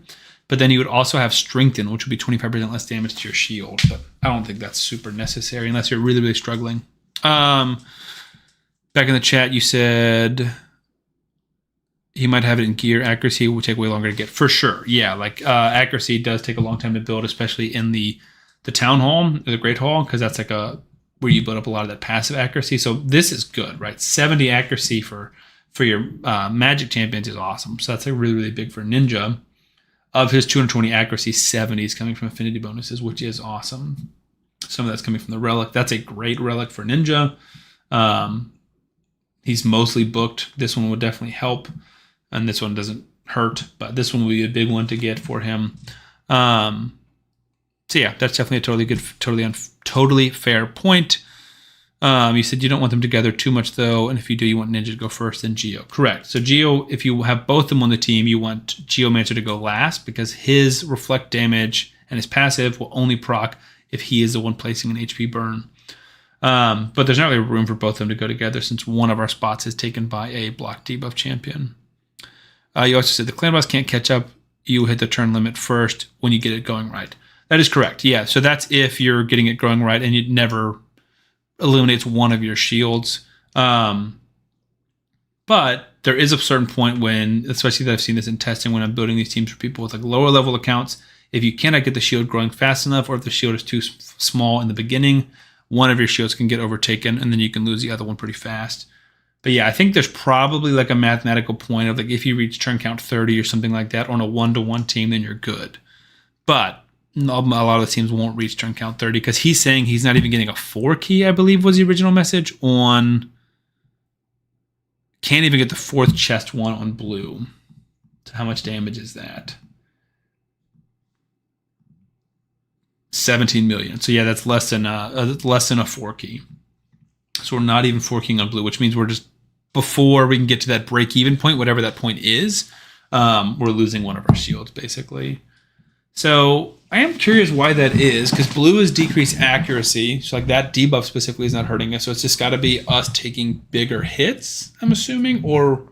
But then you would also have strengthen, which would be 25% less damage to your shield. But I don't think that's super necessary unless you're really, really struggling. Back in the chat, you said he might have it in gear. Accuracy would take way longer to get. For sure. Yeah, like accuracy does take a long time to build, especially in the town hall, or the great hall, because that's like where you build up a lot of that passive accuracy. So this is good, right? 70 accuracy for your magic champions is awesome. So that's like really, really big for ninja. Of his 220 accuracy, 70 is coming from affinity bonuses, which is awesome. Some of that's coming from the relic. That's a great relic for ninja. He's mostly booked. This one would definitely help, and this one doesn't hurt, but this one will be a big one to get for him. So yeah, that's definitely a totally good, totally fair point. You said you don't want them together too much though, and if you do, you want Ninja to go first, then Geo. Correct. So Geo, if you have both of them on the team, you want Geomancer to go last because his reflect damage and his passive will only proc if he is the one placing an HP burn. But there's not really room for both of them to go together since one of our spots is taken by a block debuff champion. You also said the clan boss can't catch up. You hit the turn limit first when you get it going right. That is correct. Yeah. So that's if you're getting it going right and it never eliminates one of your shields. But there is a certain point when, especially that I've seen this in testing when I'm building these teams for people with like lower level accounts, if you cannot get the shield growing fast enough, or if the shield is too small in the beginning, one of your shields can get overtaken and then you can lose the other one pretty fast. But yeah, I think there's probably like a mathematical point of like if you reach turn count 30 or something like that on a 1-to-1 team, then you're good. But a lot of the teams won't reach turn count 30 because he's saying he's not even getting a 4 key, I believe was the original message on. Can't even get the 4th chest one on blue. So how much damage is that? 17 million. So yeah, that's less than a 4 key. So we're not even 4 keying on blue, which means we're just before we can get to that break even point, whatever that point is, we're losing one of our shields basically. So I am curious why that is, because blue is decreased accuracy. So like that debuff specifically is not hurting us. So it's just got to be us taking bigger hits, I'm assuming. Or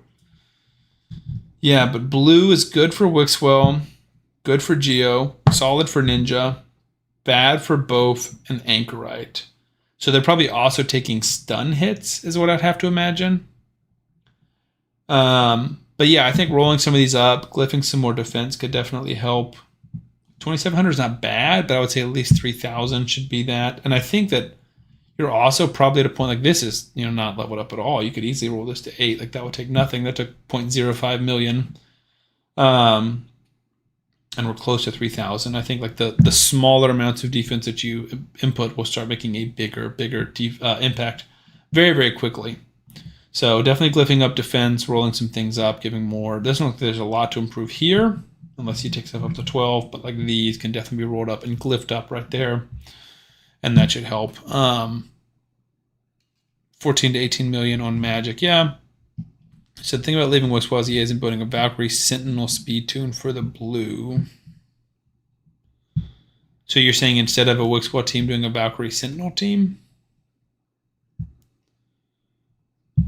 yeah, but blue is good for Wixwell, good for Geo, solid for Ninja, bad for both, and Anchorite. So they're probably also taking stun hits, is what I'd have to imagine. But yeah, I think rolling some of these up, glyphing some more defense could definitely help. 2,700 is not bad, but I would say at least 3,000 should be that. And I think that you're also probably at a point like this is, not leveled up at all. You could easily roll this to 8. Like that would take nothing. That took 0.05 million. And we're close to 3,000. I think like the smaller amounts of defense that you input will start making a bigger impact very, very quickly. So definitely glyphing up defense, rolling some things up, giving more. Doesn't look like there's a lot to improve here, unless you take stuff up to 12, but like these can definitely be rolled up and glyphed up right there. And that should help. 14 to 18 million on magic. Yeah. So the thing about leaving Wixwell is and building a Valkyrie Sentinel speed tune for the blue. So you're saying instead of a Wixwell team doing a Valkyrie Sentinel team?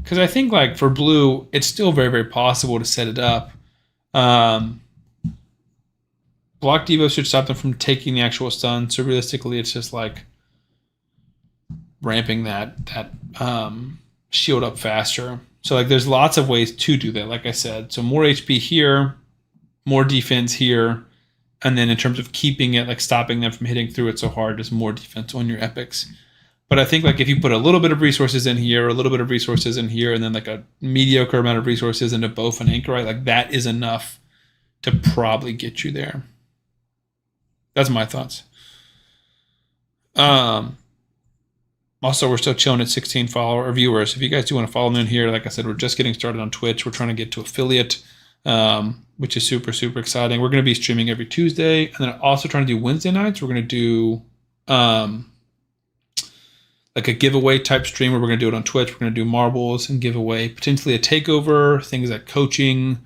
Because I think like for blue, it's still very, very possible to set it up. Block debuff should stop them from taking the actual stun. So realistically, it's just like ramping that shield up faster. So like there's lots of ways to do that, like I said. So more HP here, more defense here, and then in terms of keeping it, like stopping them from hitting through it so hard, just more defense on your epics. But I think like if you put a little bit of resources in here, a little bit of resources in here, and then like a mediocre amount of resources into both and Anchorite, like that is enough to probably get you there. That's my thoughts. Also, we're still chilling at 16 follower or viewers. If you guys do want to follow me in here, like I said, we're just getting started on Twitch. We're trying to get to affiliate, which is super, super exciting. We're going to be streaming every Tuesday, and then also trying to do Wednesday nights. We're going to do like a giveaway type stream where we're going to do it on Twitch. We're going to do marbles and give away potentially a takeover, things like coaching.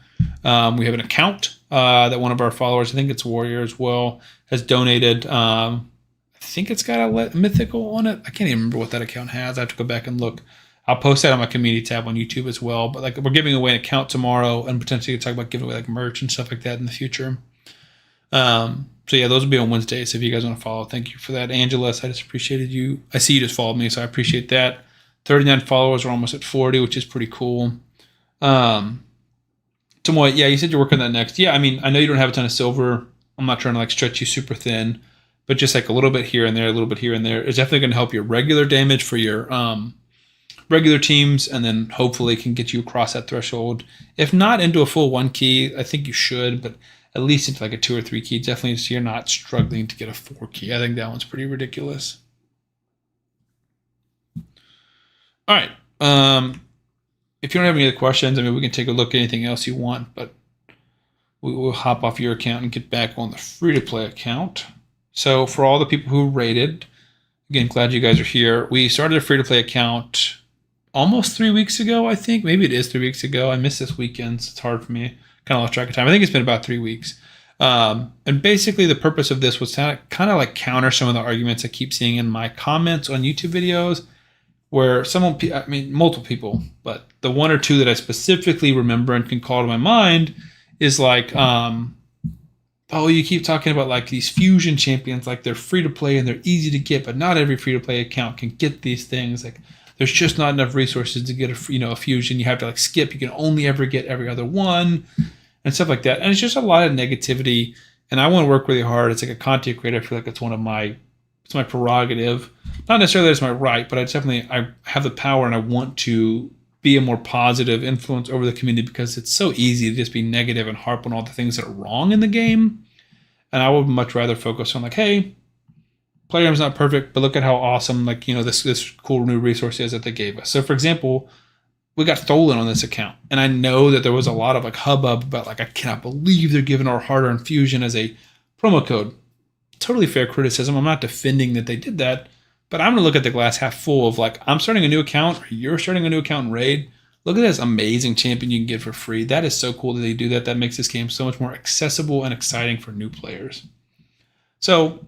We have an account that one of our followers, I think it's Warrior as well, has donated. I think it's got a mythical on it. I can't even remember what that account has. I have to go back and look. I'll post that on my community tab on YouTube as well. But like we're giving away an account tomorrow and potentially talk about giving away like merch and stuff like that in the future. So yeah, those will be on Wednesdays. If you guys want to follow, thank you for that, Angelus. I just appreciated you. I see you just followed me, so I appreciate that. 39 followers. We're almost at 40, which is pretty cool. Tomoy, yeah, you said you're working on that next. Yeah, I mean, I know you don't have a ton of silver. I'm not trying to like stretch you super thin, but just like a little bit here and there, a little bit here and there is definitely going to help your regular damage for your regular teams, and then hopefully can get you across that threshold. If not into a full 1 key, I think you should, but at least into like a 2 or 3 key, definitely so you're not struggling to get a 4 key. I think that one's pretty ridiculous. All right. If you don't have any other questions, I mean, we can take a look at anything else you want, but we will hop off your account and get back on the free-to-play account. So for all the people who rated, again, glad you guys are here. We started a free-to-play account almost 3 weeks ago, I think. Maybe it is 3 weeks ago. I missed this weekend, so it's hard for me. Kind of lost track of time. I think it's been about 3 weeks. And basically the purpose of this was to kind of like counter some of the arguments I keep seeing in my comments on YouTube videos where multiple people, but the 1 or 2 that I specifically remember and can call to my mind is like, oh, you keep talking about like these fusion champions, like they're free to play and they're easy to get, but not every free to play account can get these things. Like there's just not enough resources to get a fusion. You have to like skip. You can only ever get every other one and stuff like that. And it's just a lot of negativity. And I want to work really hard. It's like a content creator. I feel like it's my prerogative. Not necessarily that it's my right, but I have the power and I want to be a more positive influence over the community because it's so easy to just be negative and harp on all the things that are wrong in the game. And I would much rather focus on like, hey, Playroom's not perfect, but look at how awesome this cool new resource is that they gave us. So for example, we got Tholen on this account, and I know that there was a lot of like hubbub about like I cannot believe they're giving our hard-earned fusion as a promo code. Totally fair criticism. I'm not defending that they did that, but I'm gonna look at the glass half full of like I'm starting a new account, or you're starting a new account in Raid. Look at this amazing champion you can get for free. That is so cool that they do that. That makes this game so much more accessible and exciting for new players. So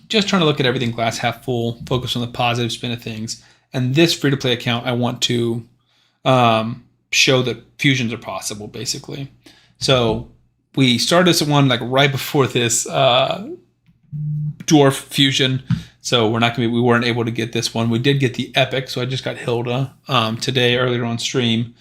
just trying to look at everything glass half full, focus on the positive spin of things. And this free-to-play account, I want to show that fusions are possible, basically. So we started this one like right before this dwarf fusion. So we weren't able to get this one. We did get the epic, so I just got Hilda today earlier on stream,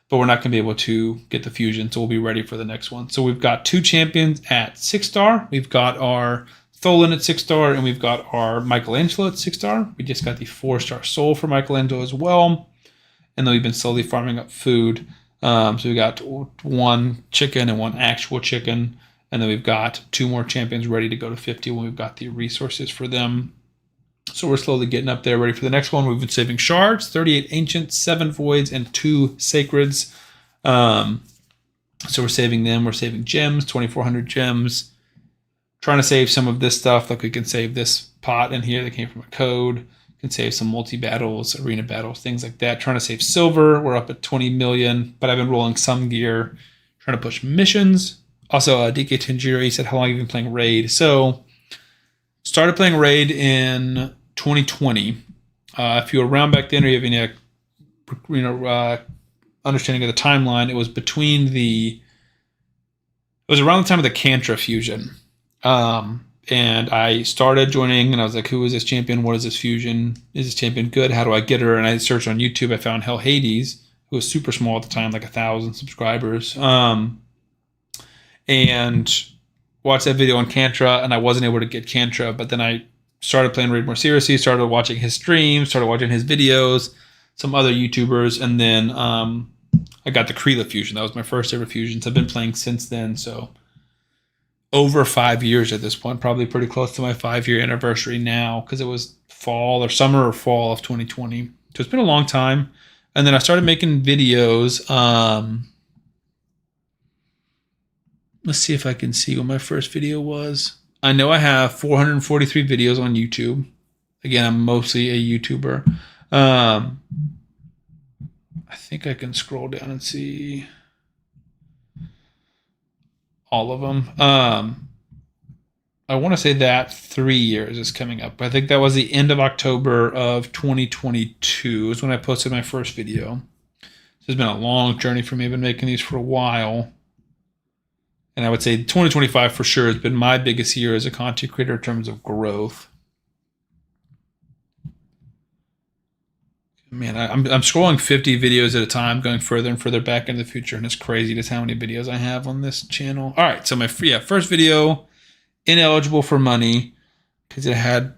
but we're not going to be able to get the fusion, so we'll be ready for the next one. So we've got 2 champions at 6-star. We've got our Tholen at 6-star, and we've got our Michelangelo at 6-star. We just got the 4-star soul for Michelangelo as well, and then we've been slowly farming up food. So we got 1 chicken and 1 actual chicken, and then we've got 2 more champions ready to go to 50 when we've got the resources for them. So we're slowly getting up there, ready for the next one. We've been saving shards, 38 ancients, 7 voids, and 2 sacreds. So we're saving them. We're saving gems, 2,400 gems. Trying to save some of this stuff. Like we can save this pot in here that came from a code. We can save some multi-battles, arena battles, things like that. Trying to save silver. We're up at 20 million, but I've been rolling some gear. Trying to push missions. Also, DK Tanjiro, he said, how long have you been playing Raid? So started playing Raid in 2020. If you were around back then or you have any understanding of the timeline, it was around the time of the Kantra fusion. And I started joining and I was like, who is this champion? What is this fusion? Is this champion good? How do I get her? And I searched on YouTube. I found Hell Hades, who was super small at the time, like 1,000 subscribers. And watched that video on Kantra, and I wasn't able to get Kantra, but then I started playing Raid more seriously, started watching his streams, started watching his videos, some other YouTubers, and then I got the Krila fusion. That was my first ever fusion. So I've been playing since then. So over 5 years at this point, probably pretty close to my 5 year anniversary now, because it was fall or summer or fall of 2020. So it's been a long time. And then I started making videos. Let's see if I can see what my first video was. I know I have 443 videos on YouTube. Again, I'm mostly a YouTuber. I think I can scroll down and see all of them. I want to say that 3 years is coming up. I think that was the end of October of 2022 is when I posted my first video. So it's been a long journey for me. I've been making these for a while. And I would say 2025 for sure has been my biggest year as a content creator in terms of growth. Man, I'm scrolling 50 videos at a time, going further and further back into the future, and it's crazy just how many videos I have on this channel. All right, so my first video, ineligible for money, because it had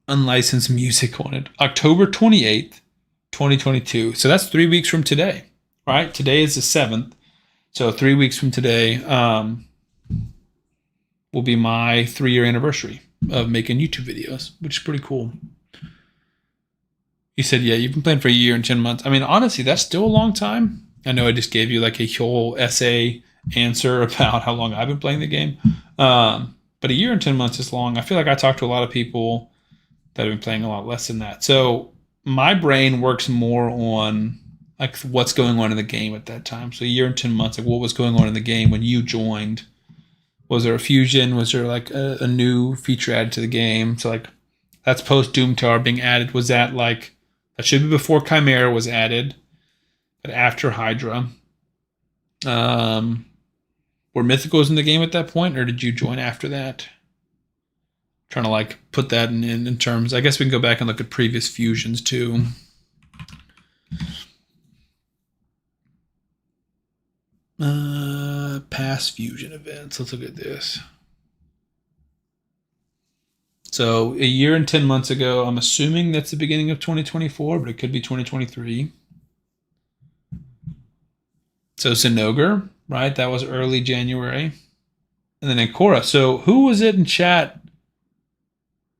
unlicensed music on it. October 28th, 2022. So that's 3 weeks from today, right? Today is the 7th. So 3 weeks from today will be my 3-year anniversary of making YouTube videos, which is pretty cool. He said, yeah, you've been playing for a year and 10 months. I mean, honestly, that's still a long time. I know I just gave you like a whole essay answer about how long I've been playing the game. But a year and 10 months is long. I feel like I talk to a lot of people that have been playing a lot less than that. So my brain works more on like what's going on in the game at that time. So a year and 10 months, like what was going on in the game when you joined? Was there a fusion? Was there like a new feature added to the game? So like that's post Doom Tower being added. Was that like, that should be before Chimera was added, but after Hydra. Were Mythicals in the game at that point, or did you join after that? Trying to like put that in terms. I guess we can go back and look at previous fusions too. Past fusion events. Let's look at this. So a year and 10 months ago, I'm assuming that's the beginning of 2024, but it could be 2023. So Zinogre, right? That was early January. And then Ancora. So who was it in chat?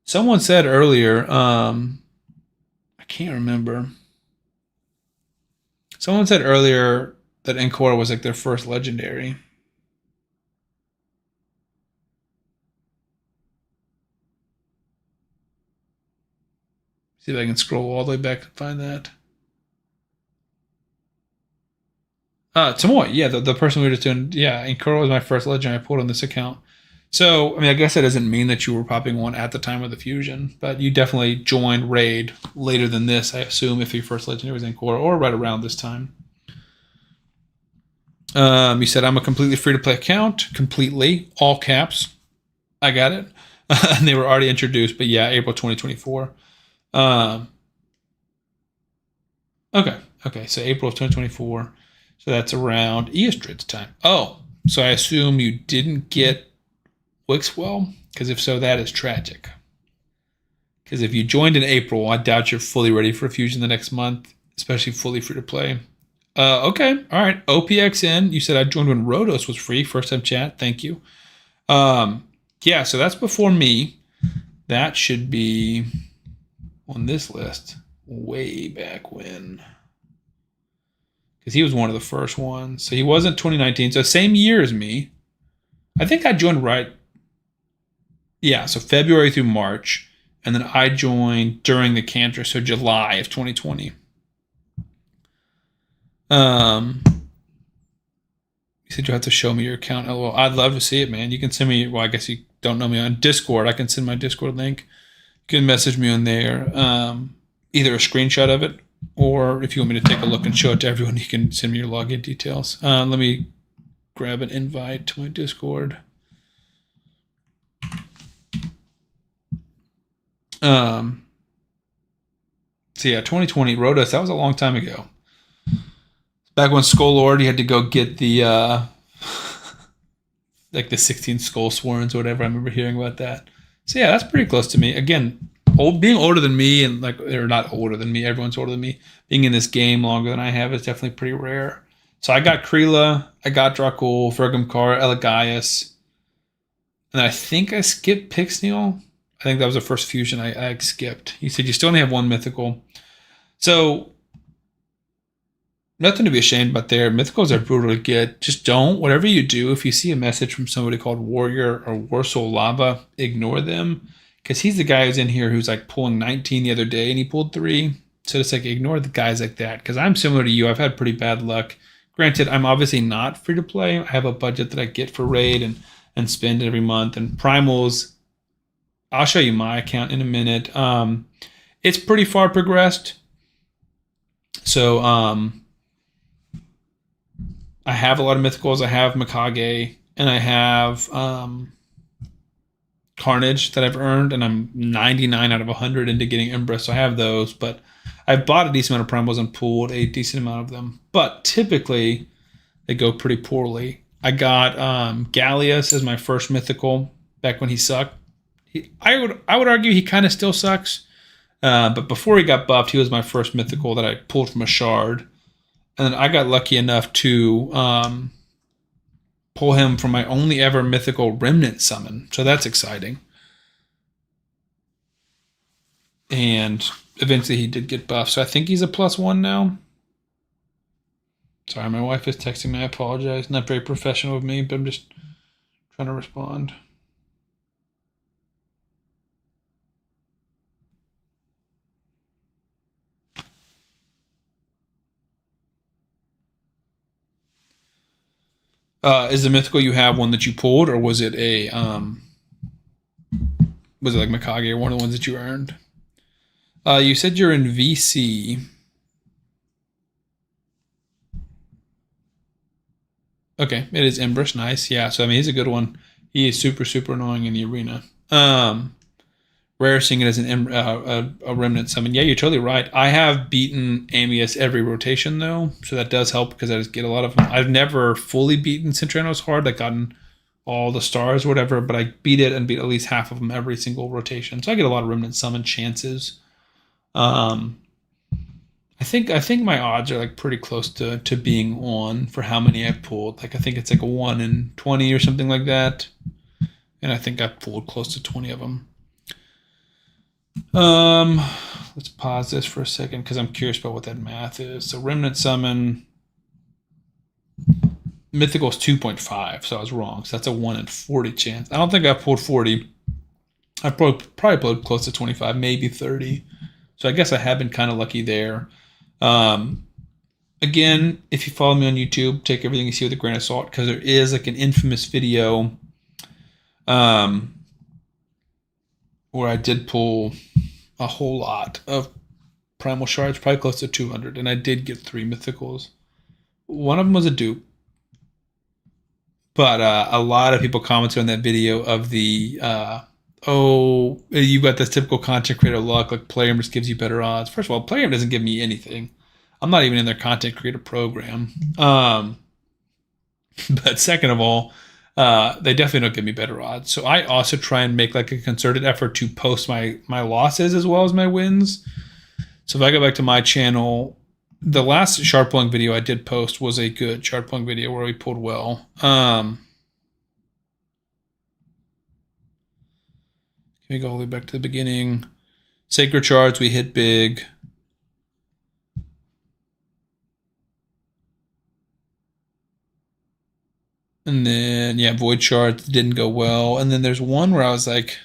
Someone said earlier, I can't remember. Someone said earlier that Ancora was like their first legendary. See if I can scroll all the way back to find that. Tomoe, yeah, the person we were just doing, yeah, Ancora was my first legend I pulled on this account. So, I mean, I guess that doesn't mean that you were popping one at the time of the fusion, but you definitely joined Raid later than this, I assume, if your first legendary was Ancora, or right around this time. You said, I'm a completely free-to-play account, completely, all caps. I got it. And they were already introduced, but yeah, April 2024. Okay, so April of 2024. So that's around Eastrid's time. Oh, so I assume you didn't get Wixwell? Because if so, that is tragic. Because if you joined in April, I doubt you're fully ready for a fusion the next month, especially fully free to play. Okay, all right. OPXN, you said I joined when Rodos was free. First time chat, thank you. Yeah, so that's before me. That should be on this list way back when. Because he was one of the first ones. So he wasn't 2019. So same year as me. I think I joined right. Yeah, so February through March. And then I joined during the Cantor, so July of 2020. You said you have to show me your account. LOL. I'd love to see it, man. You can send me, well, I guess you don't know me on Discord. I can send my Discord link. You can message me on there. Either a screenshot of it, or if you want me to take a look and show it to everyone, you can send me your login details. Let me grab an invite to my Discord. So yeah, 2020 Rodos, that was a long time ago. Back when Skull Lord, you had to go get the like the 16 Skull Swarms or whatever. I remember hearing about that. So yeah, that's pretty close to me. Again, being older than me, and like they're not older than me, everyone's older than me. Being in this game longer than I have is definitely pretty rare. So I got Kreela, I got Dracul, Fergumkar, Elegias. And I think I skipped Pixneal. I think that was the first fusion I skipped. He said you still only have one mythical. So nothing to be ashamed about there. Mythicals are brutal to get. Just don't. Whatever you do, if you see a message from somebody called Warrior or Warsoul Lava, ignore them. Because he's the guy who's in here who's like pulling 19 the other day and he pulled 3. So it's like ignore the guys like that. Because I'm similar to you. I've had pretty bad luck. Granted, I'm obviously not free to play. I have a budget that I get for raid and spend every month. And primals, I'll show you my account in a minute. It's pretty far progressed. So I have a lot of mythicals. I have Mikage and I have Carnage that I've earned, and I'm 99 out of 100 into getting Embrus. So I have those, but I've bought a decent amount of primals and pulled a decent amount of them. But typically, they go pretty poorly. I got Gallius as my first mythical back when he sucked. I would argue he kind of still sucks, but before he got buffed, he was my first mythical that I pulled from a shard. And then I got lucky enough to pull him from my only ever mythical remnant summon. So that's exciting. And eventually he did get buffed. So I think he's a +1 now. Sorry, my wife is texting me. I apologize. Not very professional of me, but I'm just trying to respond. Is the mythical you have one that you pulled, or was it a was it like Mikage or one of the ones that you earned? You said you're in VC. Okay, it is Embrus. Nice. Yeah, so I mean, he's a good one. He is super, super annoying in the arena. Rare seeing it as a remnant summon. Yeah, you're totally right. I have beaten Amius every rotation, though, so that does help because I just get a lot of them. I've never fully beaten Centranos hard, like gotten all the stars or whatever, but I beat it and beat at least half of them every single rotation. So I get a lot of remnant summon chances. I think my odds are like pretty close to being on for how many I've pulled. Like I think it's like a 1 in 20 or something like that. And I think I've pulled close to 20 of them. Let's pause this for a second because I'm curious about what that math is. So remnant summon mythical is 2.5, so I was wrong. So that's a 1 in 40 chance. I don't think I pulled 40. I probably pulled close to 25, maybe 30. So I guess I have been kind of lucky there. Again, if you follow me on YouTube, take everything you see with a grain of salt because there is like an infamous video where I did pull a whole lot of primal shards, probably close to 200, and I did get 3 mythicals. One of them was a dupe, but a lot of people commented on that video of the oh, you got this typical content creator luck, like Playroom just gives you better odds. First of all, Playroom doesn't give me anything. I'm not even in their content creator program. But second of all, they definitely don't give me better odds. So I also try and make like a concerted effort to post my losses as well as my wins. So if I go back to my channel, the last shard pulling video I did post was a good shard pulling video where we pulled well. Can we go all the way back to the beginning? Sacred shards, we hit big. And then, yeah, void shards didn't go well. And then there's one where I was like,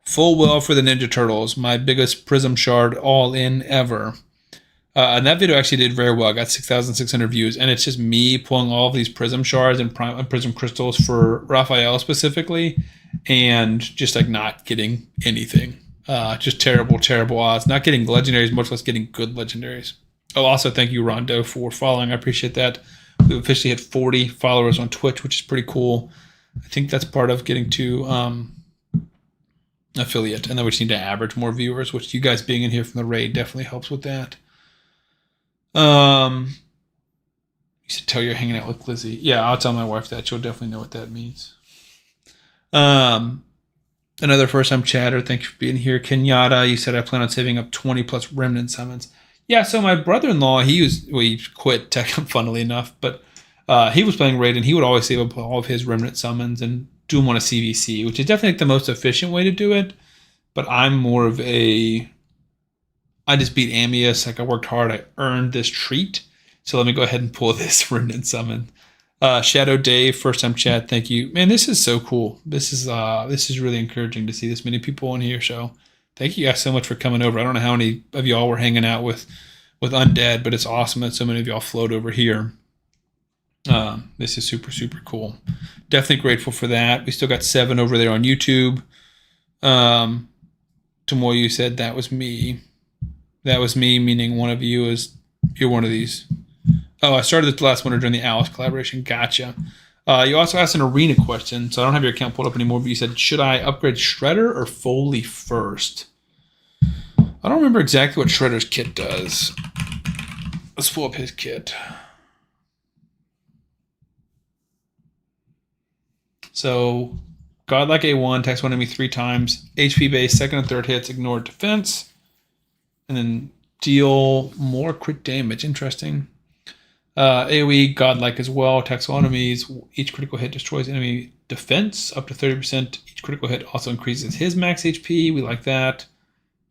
full well for the Ninja Turtles, my biggest prism shard all in ever. And that video actually did very well. I got 6,600 views. And it's just me pulling all of these prism shards and prism crystals for Raphael specifically. And just like not getting anything. Just terrible, terrible odds. Not getting legendaries, much less getting good legendaries. Oh, also thank you, Rondo, for following. I appreciate that. We've officially hit 40 followers on Twitch, which is pretty cool. I think that's part of getting to affiliate. And then we just need to average more viewers, which you guys being in here from the raid definitely helps with that. You should tell you're hanging out with Lizzie. Yeah, I'll tell my wife that. She'll definitely know what that means. Another first-time chatter. Thank you for being here. Kenyatta, you said I plan on saving up 20 plus remnant summons. Yeah, so my brother-in-law, he quit Tekken, funnily enough, but he was playing Raid, and he would always save up all of his remnant summons, and do them on a CVC, which is definitely like the most efficient way to do it. But I'm more of a, I just beat Amius. Like I worked hard. I earned this treat. So let me go ahead and pull this Remnant Summon. Shadow Dave, first time chat. Thank you, man. This is so cool. This is really encouraging to see this many people on here. So thank you guys so much for coming over. I don't know how many of y'all were hanging out with Undead, but it's awesome that so many of y'all float over here. This is super, super cool. Definitely grateful for that. We still got 7 over there on YouTube. Tomoyu said that was me. That was me, meaning one of you is, you're one of these. Oh, I started the last one during the Alice collaboration. Gotcha. You also asked an arena question, so I don't have your account pulled up anymore, but you said, should I upgrade Shredder or Foley first? I don't remember exactly what Shredder's kit does. Let's pull up his kit. So, Godlike A1, attacks one enemy 3 times. HP base, second and third hits, ignore defense. And then deal more crit damage. Interesting. AoE, Godlike as well, attacks all enemies. Each critical hit destroys enemy defense up to 30%. Each critical hit also increases his max HP. We like that.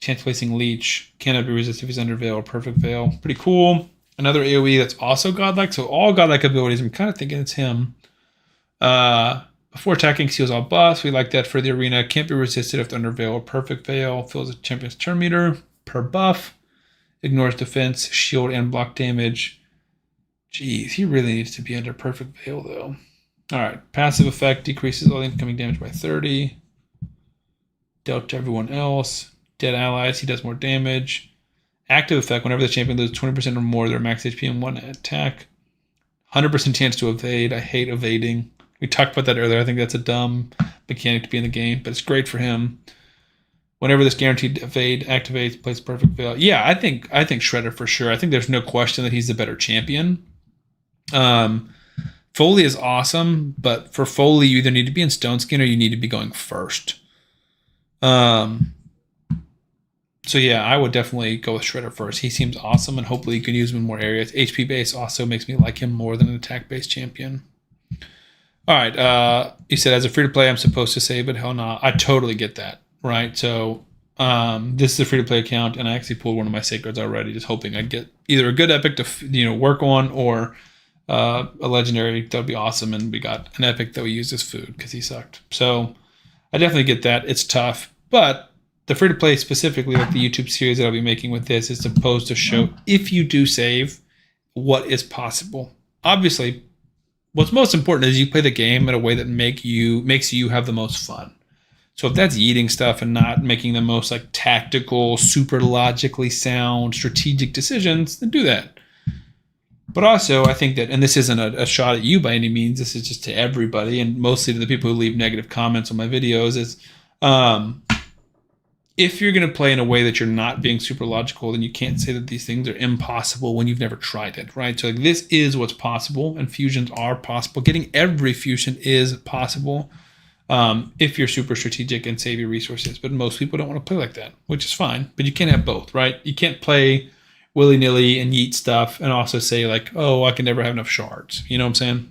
Chance placing Leech. Cannot be resisted if he's under Veil or Perfect Veil. Pretty cool. Another AoE that's also Godlike. So all Godlike abilities, I'm kind of thinking it's him. Before attacking, seals all buffs. We like that for the arena. Can't be resisted if under Veil or Perfect Veil. Fills a champion's turn meter per buff. Ignores defense, shield, and block damage. Jeez, he really needs to be under Perfect Veil, though. Alright, passive effect decreases all incoming damage by 30. Dealt to everyone else. Dead allies, he does more damage. Active effect, whenever the champion loses 20% or more of their max HP in one attack. 100% chance to evade. I hate evading. We talked about that earlier. I think that's a dumb mechanic to be in the game, but it's great for him. Whenever this guaranteed evade activates, plays Perfect Veil. Yeah, I think Shredder for sure. I think there's no question that he's the better champion. Foley is awesome, but for Foley, you either need to be in Stone Skin or you need to be going first. So yeah, I would definitely go with Shredder first. He seems awesome, and hopefully you can use him in more areas. HP base also makes me like him more than an attack based champion. All right, you said as a free to play, I'm supposed to save it. Hell no, I totally get that. Right, so this is a free to play account, and I actually pulled one of my sacreds already, just hoping I'd get either a good epic to work on or a legendary. That would be awesome. And we got an epic that we used as food because he sucked. So I definitely get that. It's tough, but the free to play specifically, like the YouTube series that I'll be making with this, is supposed to show if you do save, what is possible. Obviously, what's most important is you play the game in a way that makes you have the most fun. So if that's eating stuff and not making the most like tactical, super logically sound, strategic decisions, then do that. But also, I think that, and this isn't a shot at you by any means, this is just to everybody, and mostly to the people who leave negative comments on my videos, is if you're going to play in a way that you're not being super logical, then you can't say that these things are impossible when you've never tried it, right? So like, this is what's possible, and fusions are possible. Getting every fusion is possible. If you're super strategic and save your resources, but most people don't want to play like that, which is fine, but you can't have both, right? You can't play willy-nilly and yeet stuff and also say like, oh, I can never have enough shards. You know what I'm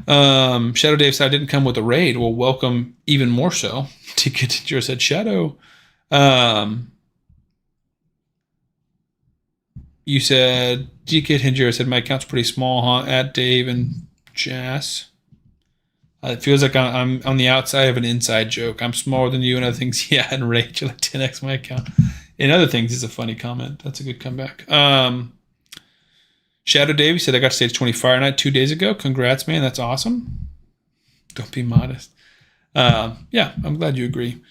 saying? Shadow Dave said I didn't come with a raid. Well, welcome even more so. Ticket said Shadow. You said GK Hinjiro said my account's pretty small, huh? At Dave and Jazz. It feels like I'm on the outside of an inside joke. I'm smaller than you and other things. Yeah, and Rage, like 10x my account. In other things is a funny comment. That's a good comeback. Shadow Dave said I got stage 20 Fire Night 2 days ago. Congrats, man. That's awesome. Don't be modest. Yeah, I'm glad you agree.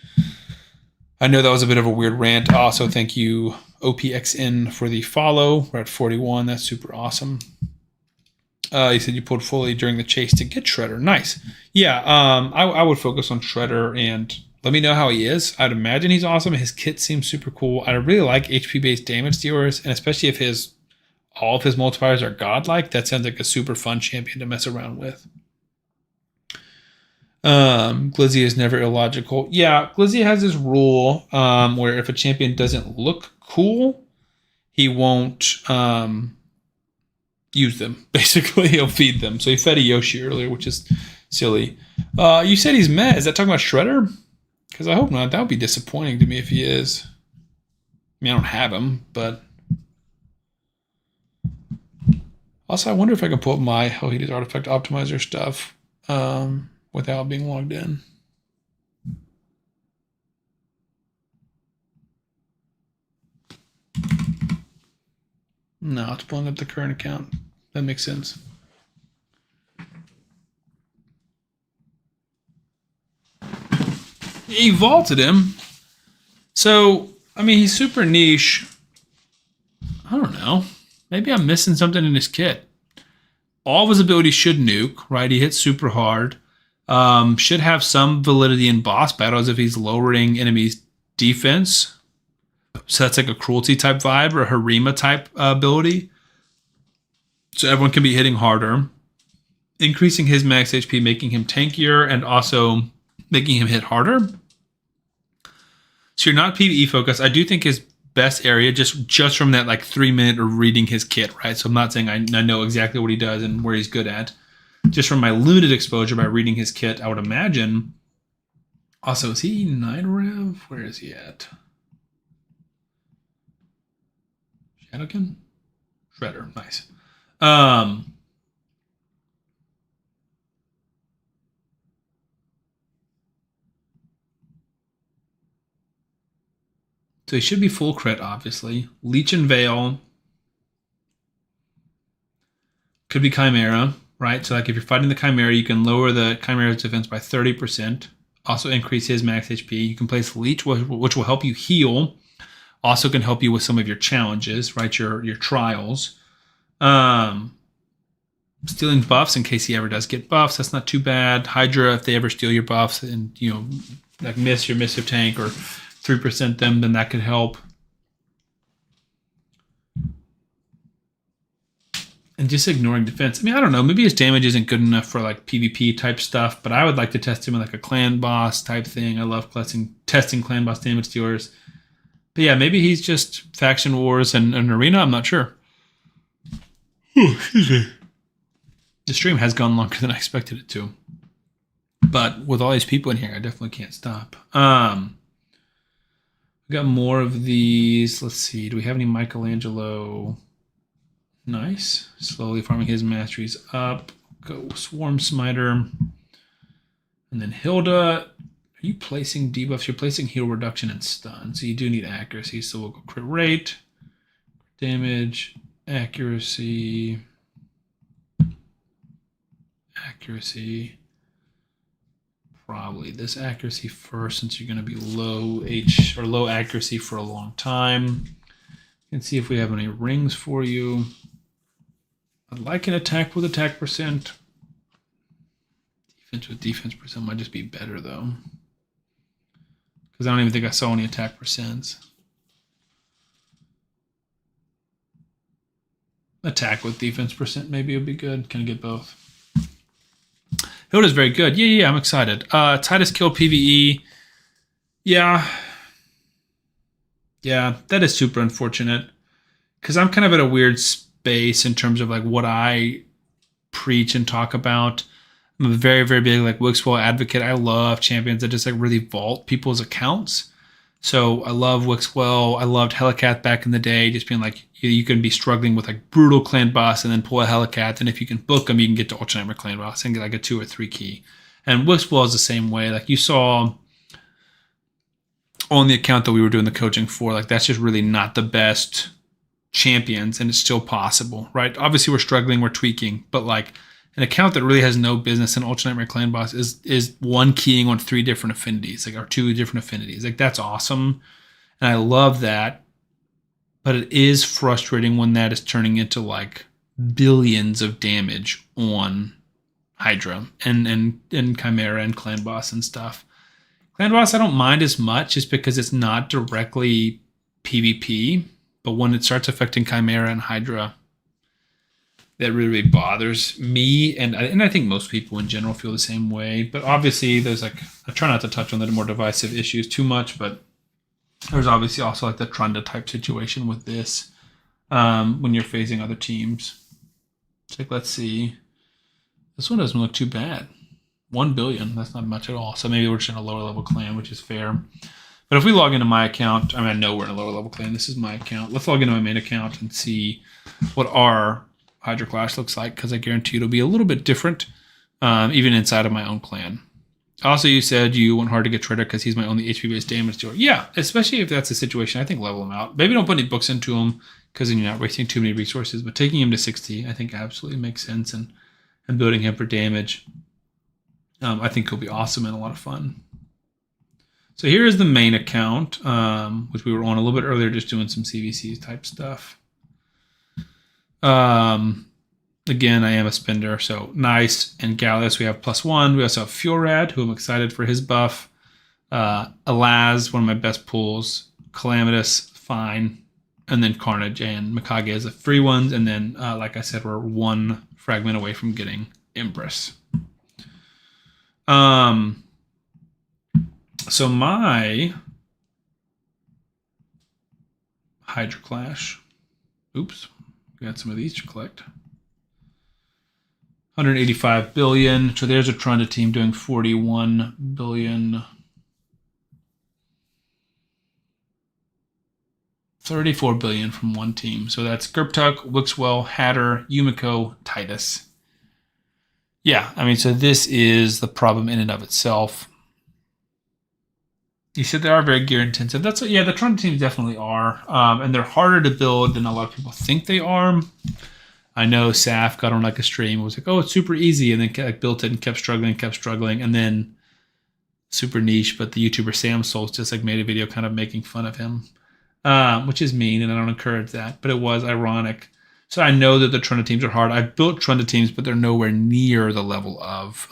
I know that was a bit of a weird rant. Also, thank you, OPXN, for the follow. We're at 41. That's super awesome. You said you pulled fully during the chase to get Shredder. Nice. Yeah, I would focus on Shredder and let me know how he is. I'd imagine he's awesome. His kit seems super cool. I really like HP-based damage dealers, and especially if all of his multipliers are godlike, that sounds like a super fun champion to mess around with. Glizzy is never illogical. Yeah, Glizzy has this rule where if a champion doesn't look cool, he won't use them. Basically, he'll feed them. So he fed a Yoshi earlier, which is silly. You said he's meh. Is that talking about Shredder? Because I hope not. That would be disappointing to me if he is. I mean, I don't have him, but also I wonder if I can pull up my Hellheated Artifact Optimizer stuff without being logged in. No, it's pulling up the current account. That makes sense. He vaulted him. So, I mean, he's super niche. I don't know. Maybe I'm missing something in his kit. All of his abilities should nuke, right? He hits super hard. Should have some validity in boss battles if he's lowering enemies' defense. So that's like a cruelty type vibe or a Harima type ability. So everyone can be hitting harder. Increasing his max HP, making him tankier, and also making him hit harder. So you're not PvE focused. I do think his best area, just from that like 3 minute of reading his kit, right? So I'm not saying I know exactly what he does and where he's good at. Just from my limited exposure by reading his kit, I would imagine. Also, is he 9 rev? Where is he at? Shadowkin? Shredder, nice. So he should be full crit, obviously. Leech and Veil. Could be Chimera, right? So like if you're fighting the Chimera, you can lower the Chimera's defense by 30%. Also increase his max HP. You can place Leech, which will help you heal. Also can help you with some of your challenges, right? Your trials. Stealing buffs in case he ever does get buffs. That's not too bad. Hydra, if they ever steal your buffs and, like miss your missive tank or 3% them, then that could help. And just ignoring defense. I mean, I don't know. Maybe his damage isn't good enough for like PvP type stuff, but I would like to test him in like a clan boss type thing. I love testing clan boss damage dealers. But yeah, maybe he's just faction wars and an arena. I'm not sure. The stream has gone longer than I expected it to. But with all these people in here, I definitely can't stop. We got more of these. Let's see. Do we have any Michelangelo? Nice. Slowly farming his masteries up. Go Swarm Smiter. And then Hilda. Are you placing debuffs? You're placing heal reduction and stun. So you do need accuracy. So we'll go crit rate, damage, accuracy. Accuracy. Probably this accuracy first, since you're going to be low accuracy for a long time. And see if we have any rings for you. I'd like an attack with attack percent. Defense with defense percent might just be better though, because I don't even think I saw any attack percents. Attack with defense percent maybe would be good. Can I get both? Hilda's very good. Yeah, I'm excited. Titus kill PvE. Yeah, that is super unfortunate, because I'm kind of at a weird space in terms of like what I preach and talk about. I'm a very, very big like Wixwell advocate. I love champions that just like really vault people's accounts. So I love Wixwell. I loved Helicath back in the day, just being like, you can be struggling with like brutal clan boss and then pull a Helicath, and if you can book them, you can get to Ultra Nightmare clan boss and get like a 2 or 3 key. And Wixwell is the same way. Like you saw on the account that we were doing the coaching for, like that's just really not the best champions, and it's still possible, right? Obviously we're struggling, we're tweaking, but like an account that really has no business in Ultra Nightmare clan boss is one keying on 3 different affinities, like or 2 different affinities. Like that's awesome, and I love that. But it is frustrating when that is turning into like billions of damage on Hydra and Chimera and clan boss and stuff. Clan boss I don't mind as much, just because it's not directly PvP, but when it starts affecting Chimera and Hydra, that really bothers me, and I think most people in general feel the same way. But obviously there's like, I try not to touch on the more divisive issues too much, but there's obviously also like the Trunda type situation with this when you're facing other teams. It's like, let's see. This one doesn't look too bad. 1 billion. That's not much at all. So maybe we're just in a lower level clan, which is fair. But if we log into my account, I mean, I know we're in a lower level clan. This is my account. Let's log into my main account and see what our Hydra Clash looks like, because I guarantee it'll be a little bit different, even inside of my own clan. Also, you said you want hard to get Trader because he's my only HP-based damage dealer. Yeah, especially if that's the situation. I think level him out. Maybe don't put any books into him because then you're not wasting too many resources. But taking him to 60, I think absolutely makes sense. And building him for damage, I think he'll be awesome and a lot of fun. So here is the main account, which we were on a little bit earlier, just doing some CVC type stuff. Again, I am a spender, so nice. And Gallus, we have +1. We also have Fjorad, who I'm excited for his buff. Alaz, one of my best pulls. Calamitous, fine. And then Carnage and Mikage as the free ones. And then, like I said, we're 1 fragment away from getting Empress. So my Hydra Clash. Oops, got some of these to collect. 185 billion. So there's a Trunda team doing 41 billion. 34 billion from one team. So that's Gerptuk, Wixwell, Hatter, Yumiko, Titus. Yeah, I mean, so this is the problem in and of itself. You said they are very gear intensive. That's yeah, the Trunda teams definitely are, and they're harder to build than a lot of people think they are. I know Saf got on like a stream. It was like, oh, it's super easy, and then like built it and kept struggling, and then super niche. But the YouTuber Sam Souls just like made a video kind of making fun of him, which is mean, and I don't encourage that. But it was ironic. So I know that the Trunda teams are hard. I've built Trunda teams, but they're nowhere near the level of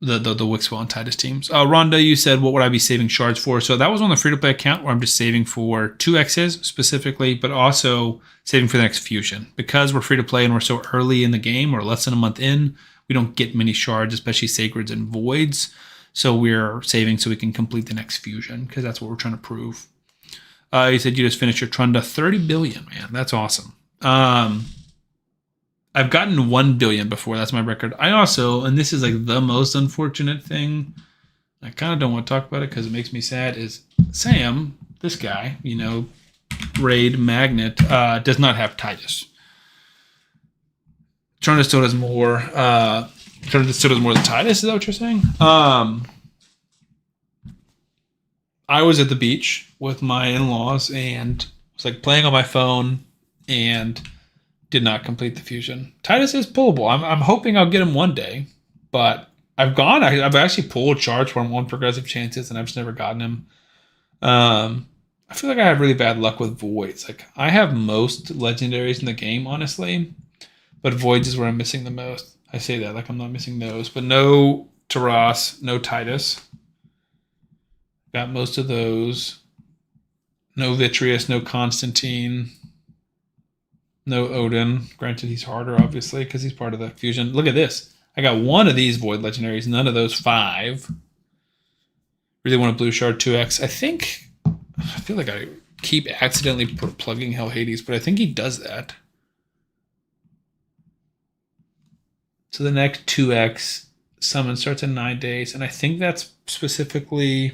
the Wixwell and Titus teams. Rhonda, you said, what would I be saving shards for? So that was on the free-to-play account where I'm just saving for 2Xs specifically, but also saving for the next fusion. Because we're free-to-play and we're so early in the game, or less than a month in, we don't get many shards, especially Sacreds and Voids. So we're saving so we can complete the next fusion, because that's what we're trying to prove. You said you just finished your Trunda. 30 billion, man. That's awesome. I've gotten 1 billion before. That's my record. I also, and this is like the most unfortunate thing, I kind of don't want to talk about it because it makes me sad, is Sam, this guy, you know, Raid Magnet, does not have Titus. Trunda still does more. Trunda still does more than Titus, is that what you're saying? I was at the beach with my in-laws and was like playing on my phone and did not complete the fusion. Titus is pullable. I'm hoping I'll get him one day, but I've actually pulled shards for him on progressive chances, and I've just never gotten him. I feel like I have really bad luck with Voids. Like I have most legendaries in the game, honestly, but Voids is where I'm missing the most. I say that like I'm not missing those, but no Taras, no Titus. Got most of those. No Vitreous, no Constantine. No Odin. Granted, he's harder, obviously, because he's part of the fusion. Look at this. I got one of these Void Legendaries, none of those 5. Really want a Blue Shard 2X. I feel like I keep accidentally plugging Hell Hades, but I think he does that. So the next 2X summon starts in 9 days, and I think that's specifically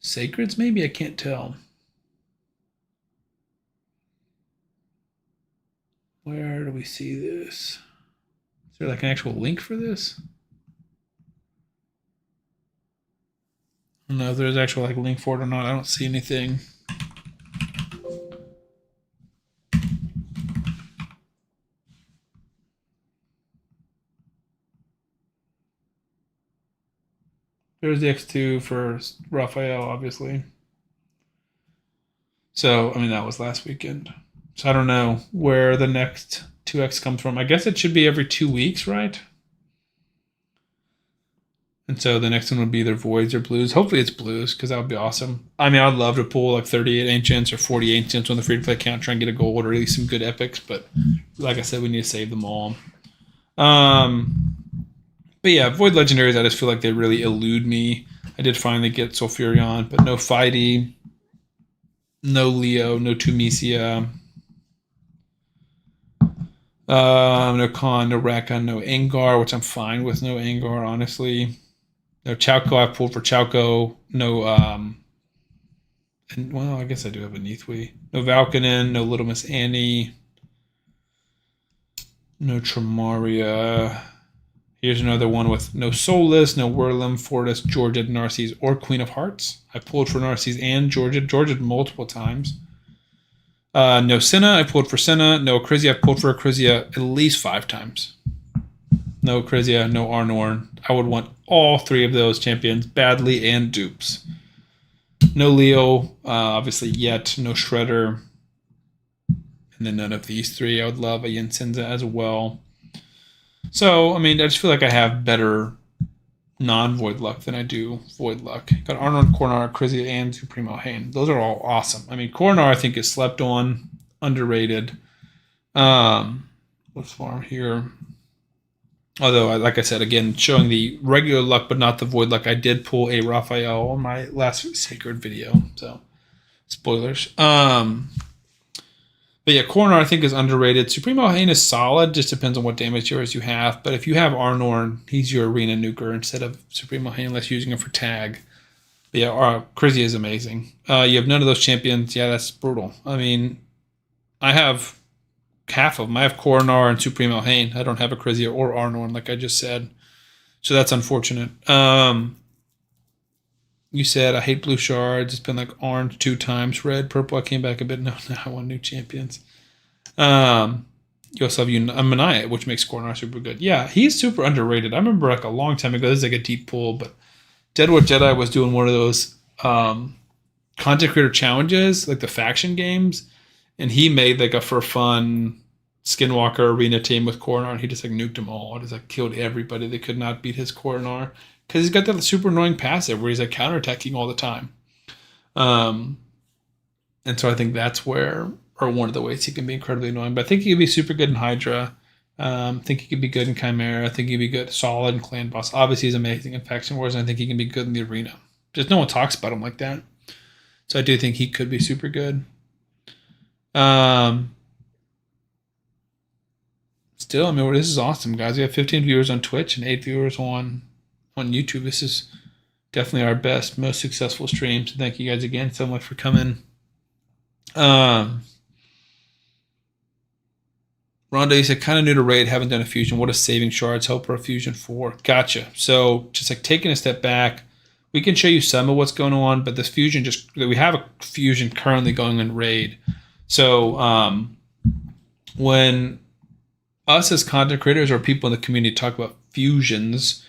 Sacreds, maybe? I can't tell. Where do we see this? Is there like an actual link for this? I don't know if there's actual like link for it or not. I don't see anything. There's the X2 for Raphael, obviously. So, I mean, that was last weekend. So I don't know where the next 2X comes from. I guess it should be every 2 weeks, right? And so the next one would be either Voids or Blues. Hopefully it's Blues, because that would be awesome. I mean, I'd love to pull like 38 Ancients or 40 Ancients on the free-to-play account, try and get a gold or at least some good epics. But like I said, we need to save them all. But yeah, Void Legendaries, I just feel like they really elude me. I did finally get Sulfurion, but no Fighty, no Leo, no Tunisia. No Khan, no Rakan, no Angar, which I'm fine with no Angar, honestly. No Chauko, I pulled for Chauko. No, and well, I guess I do have a Neathwee. No Valkanen, no Little Miss Annie. No Tremaria. Here's another one with no Soulless, no Whirlim, Fortis, Georgia, Narcisse, or Queen of Hearts. I pulled for Narcisse and Georgia multiple times. No Senna, I pulled for Senna. No Acrizia, I pulled for Acrizia at least 5 times. No Acrizia, no Arnorn. I would want all 3 of those champions badly and dupes. No Leo, obviously yet. No Shredder. And then none of these 3. I would love a Yensenza as well. So, I mean, I just feel like I have better non-Void Luck than I do Void Luck. Got Arnold, Cornar, Acrizia, and Supremo Hain. Those are all awesome. I mean, Cornar, I think, is slept on, underrated. What's farm here? Although, like I said, again, showing the regular luck but not the Void Luck, I did pull a Raphael on my last Sacred video. So, spoilers. But yeah, Corner I think is underrated. Supremo Hain is solid, just depends on what damage yours you have. But if you have Arnorn, he's your arena nuker instead of Supremo Hain unless you're using him for tag. But yeah, Crizzy is amazing. You have none of those champions. Yeah, that's brutal. I mean, I have half of them. I have Coronar and Supremo Hain. I don't have a Crizzy or Arnorn, like I just said. So that's unfortunate. You said, I hate blue shards. It's been like orange 2 times. Red, purple, I came back a bit. No, I want new champions. You also have Maniac, which makes Cornar super good. Yeah, he's super underrated. I remember like a long time ago, this is like a deep pull, but Deadwood Jedi was doing one of those content creator challenges, like the faction games, and he made like a for fun Skinwalker arena team with Cornar, and he just like nuked them all. Just like killed everybody that could not beat his Cornar. Because he's got that super annoying passive where he's like counterattacking all the time. And so I think that's where, or one of the ways he can be incredibly annoying. But I think he could be super good in Hydra. I think he could be good in Chimera. I think he'd be good, solid in Clan Boss. Obviously, he's amazing in Faction Wars, and I think he can be good in the arena. Just no one talks about him like that. So I do think he could be super good. Still, I mean, this is awesome, guys. We have 15 viewers on Twitch and 8 viewers on YouTube. This is definitely our best, most successful stream. So thank you guys again so much for coming. Rhonda, you said kind of new to raid, haven't done a fusion. What is saving shards? Help or a fusion for? Gotcha. So just like taking a step back, we can show you some of what's going on, but this fusion we have a fusion currently going in raid. So when us as content creators or people in the community talk about fusions,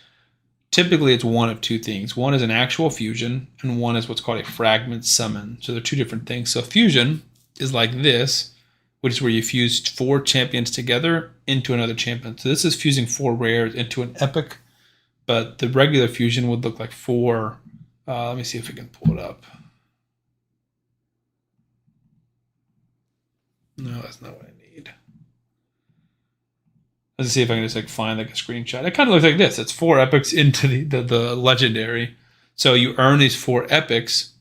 typically it's one of 2 things. One is an actual fusion, and one is what's called a fragment summon. So they're 2 different things. So fusion is like this, which is where you fuse 4 champions together into another champion. So this is fusing 4 rares into an epic, but the regular fusion would look like 4. Let me see if we can pull it up. No, that's not what I need. Let's see if I can just like find like a screenshot. It kind of looks like this. It's 4 epics into the legendary. So you earn these 4 epics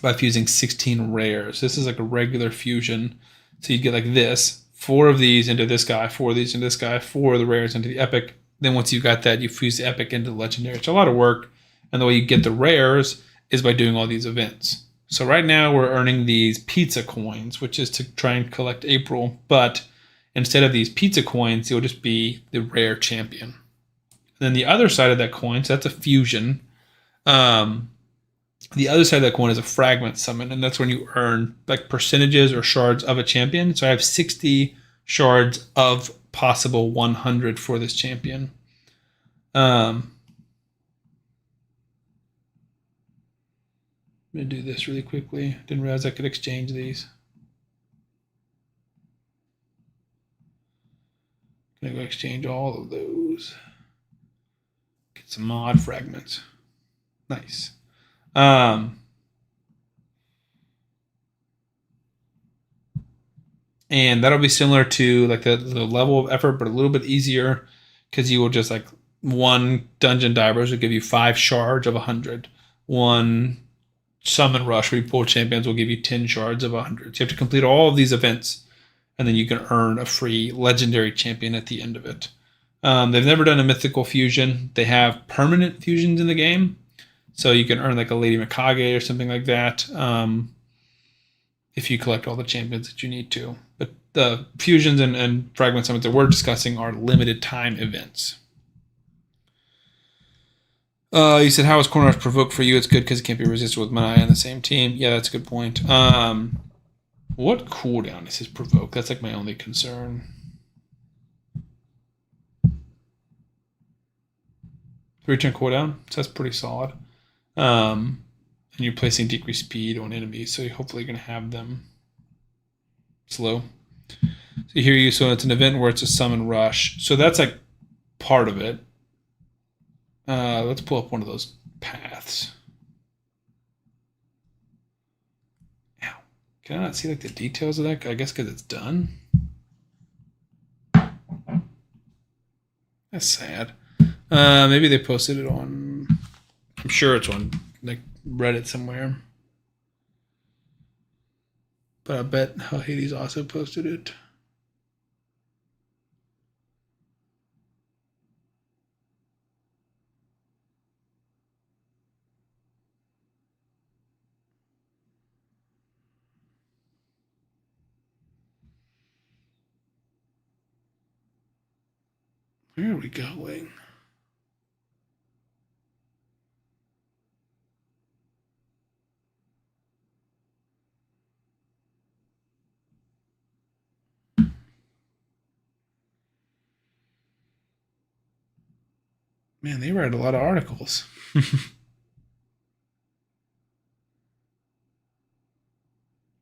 by fusing 16 rares. This is like a regular fusion. So you get like this, 4 of these into this guy, 4 of these into this guy, 4 of the rares into the epic. Then once you got that, you fuse the epic into the legendary. It's a lot of work. And the way you get the rares is by doing all these events. So right now we're earning these pizza coins, which is to try and collect April, but instead of these pizza coins, it'll just be the rare champion. And then the other side of that coin, so that's a fusion. The other side of that coin is a fragment summon, and that's when you earn like percentages or shards of a champion. So I have 60 shards of possible 100 for this champion. I'm going to do this really quickly. Didn't realize I could exchange these. I'm going to go exchange all of those. Get some mod fragments. Nice. And that'll be similar to like the level of effort, but a little bit easier because you will just like 1 dungeon divers will give you 5 shards of 100. 1 summon rush where you pull champions will give you 10 shards of 100. So you have to complete all of these events and then you can earn a free legendary champion at the end of it. They've never done a mythical fusion. They have permanent fusions in the game, so you can earn like a Lady Mikage or something like that if you collect all the champions that you need to. But the fusions and fragment summons that we're discussing are limited time events. You said, how is Corners provoke for you? It's good because it can't be resisted with Manaya on the same team. Yeah, that's a good point. What cooldown is his provoke? That's like my only concern. 3-turn cooldown, so that's pretty solid. And you're placing decreased speed on enemies, so you're hopefully going to have them slow. So here so it's an event where it's a summon rush. So that's like part of it. Let's pull up one of those paths. Ow. Can I not see like the details of that? I guess because it's done. That's sad. Maybe they posted it on. I'm sure it's on like Reddit somewhere. But I bet Hades also posted it. Where are we going? Man, they write a lot of articles.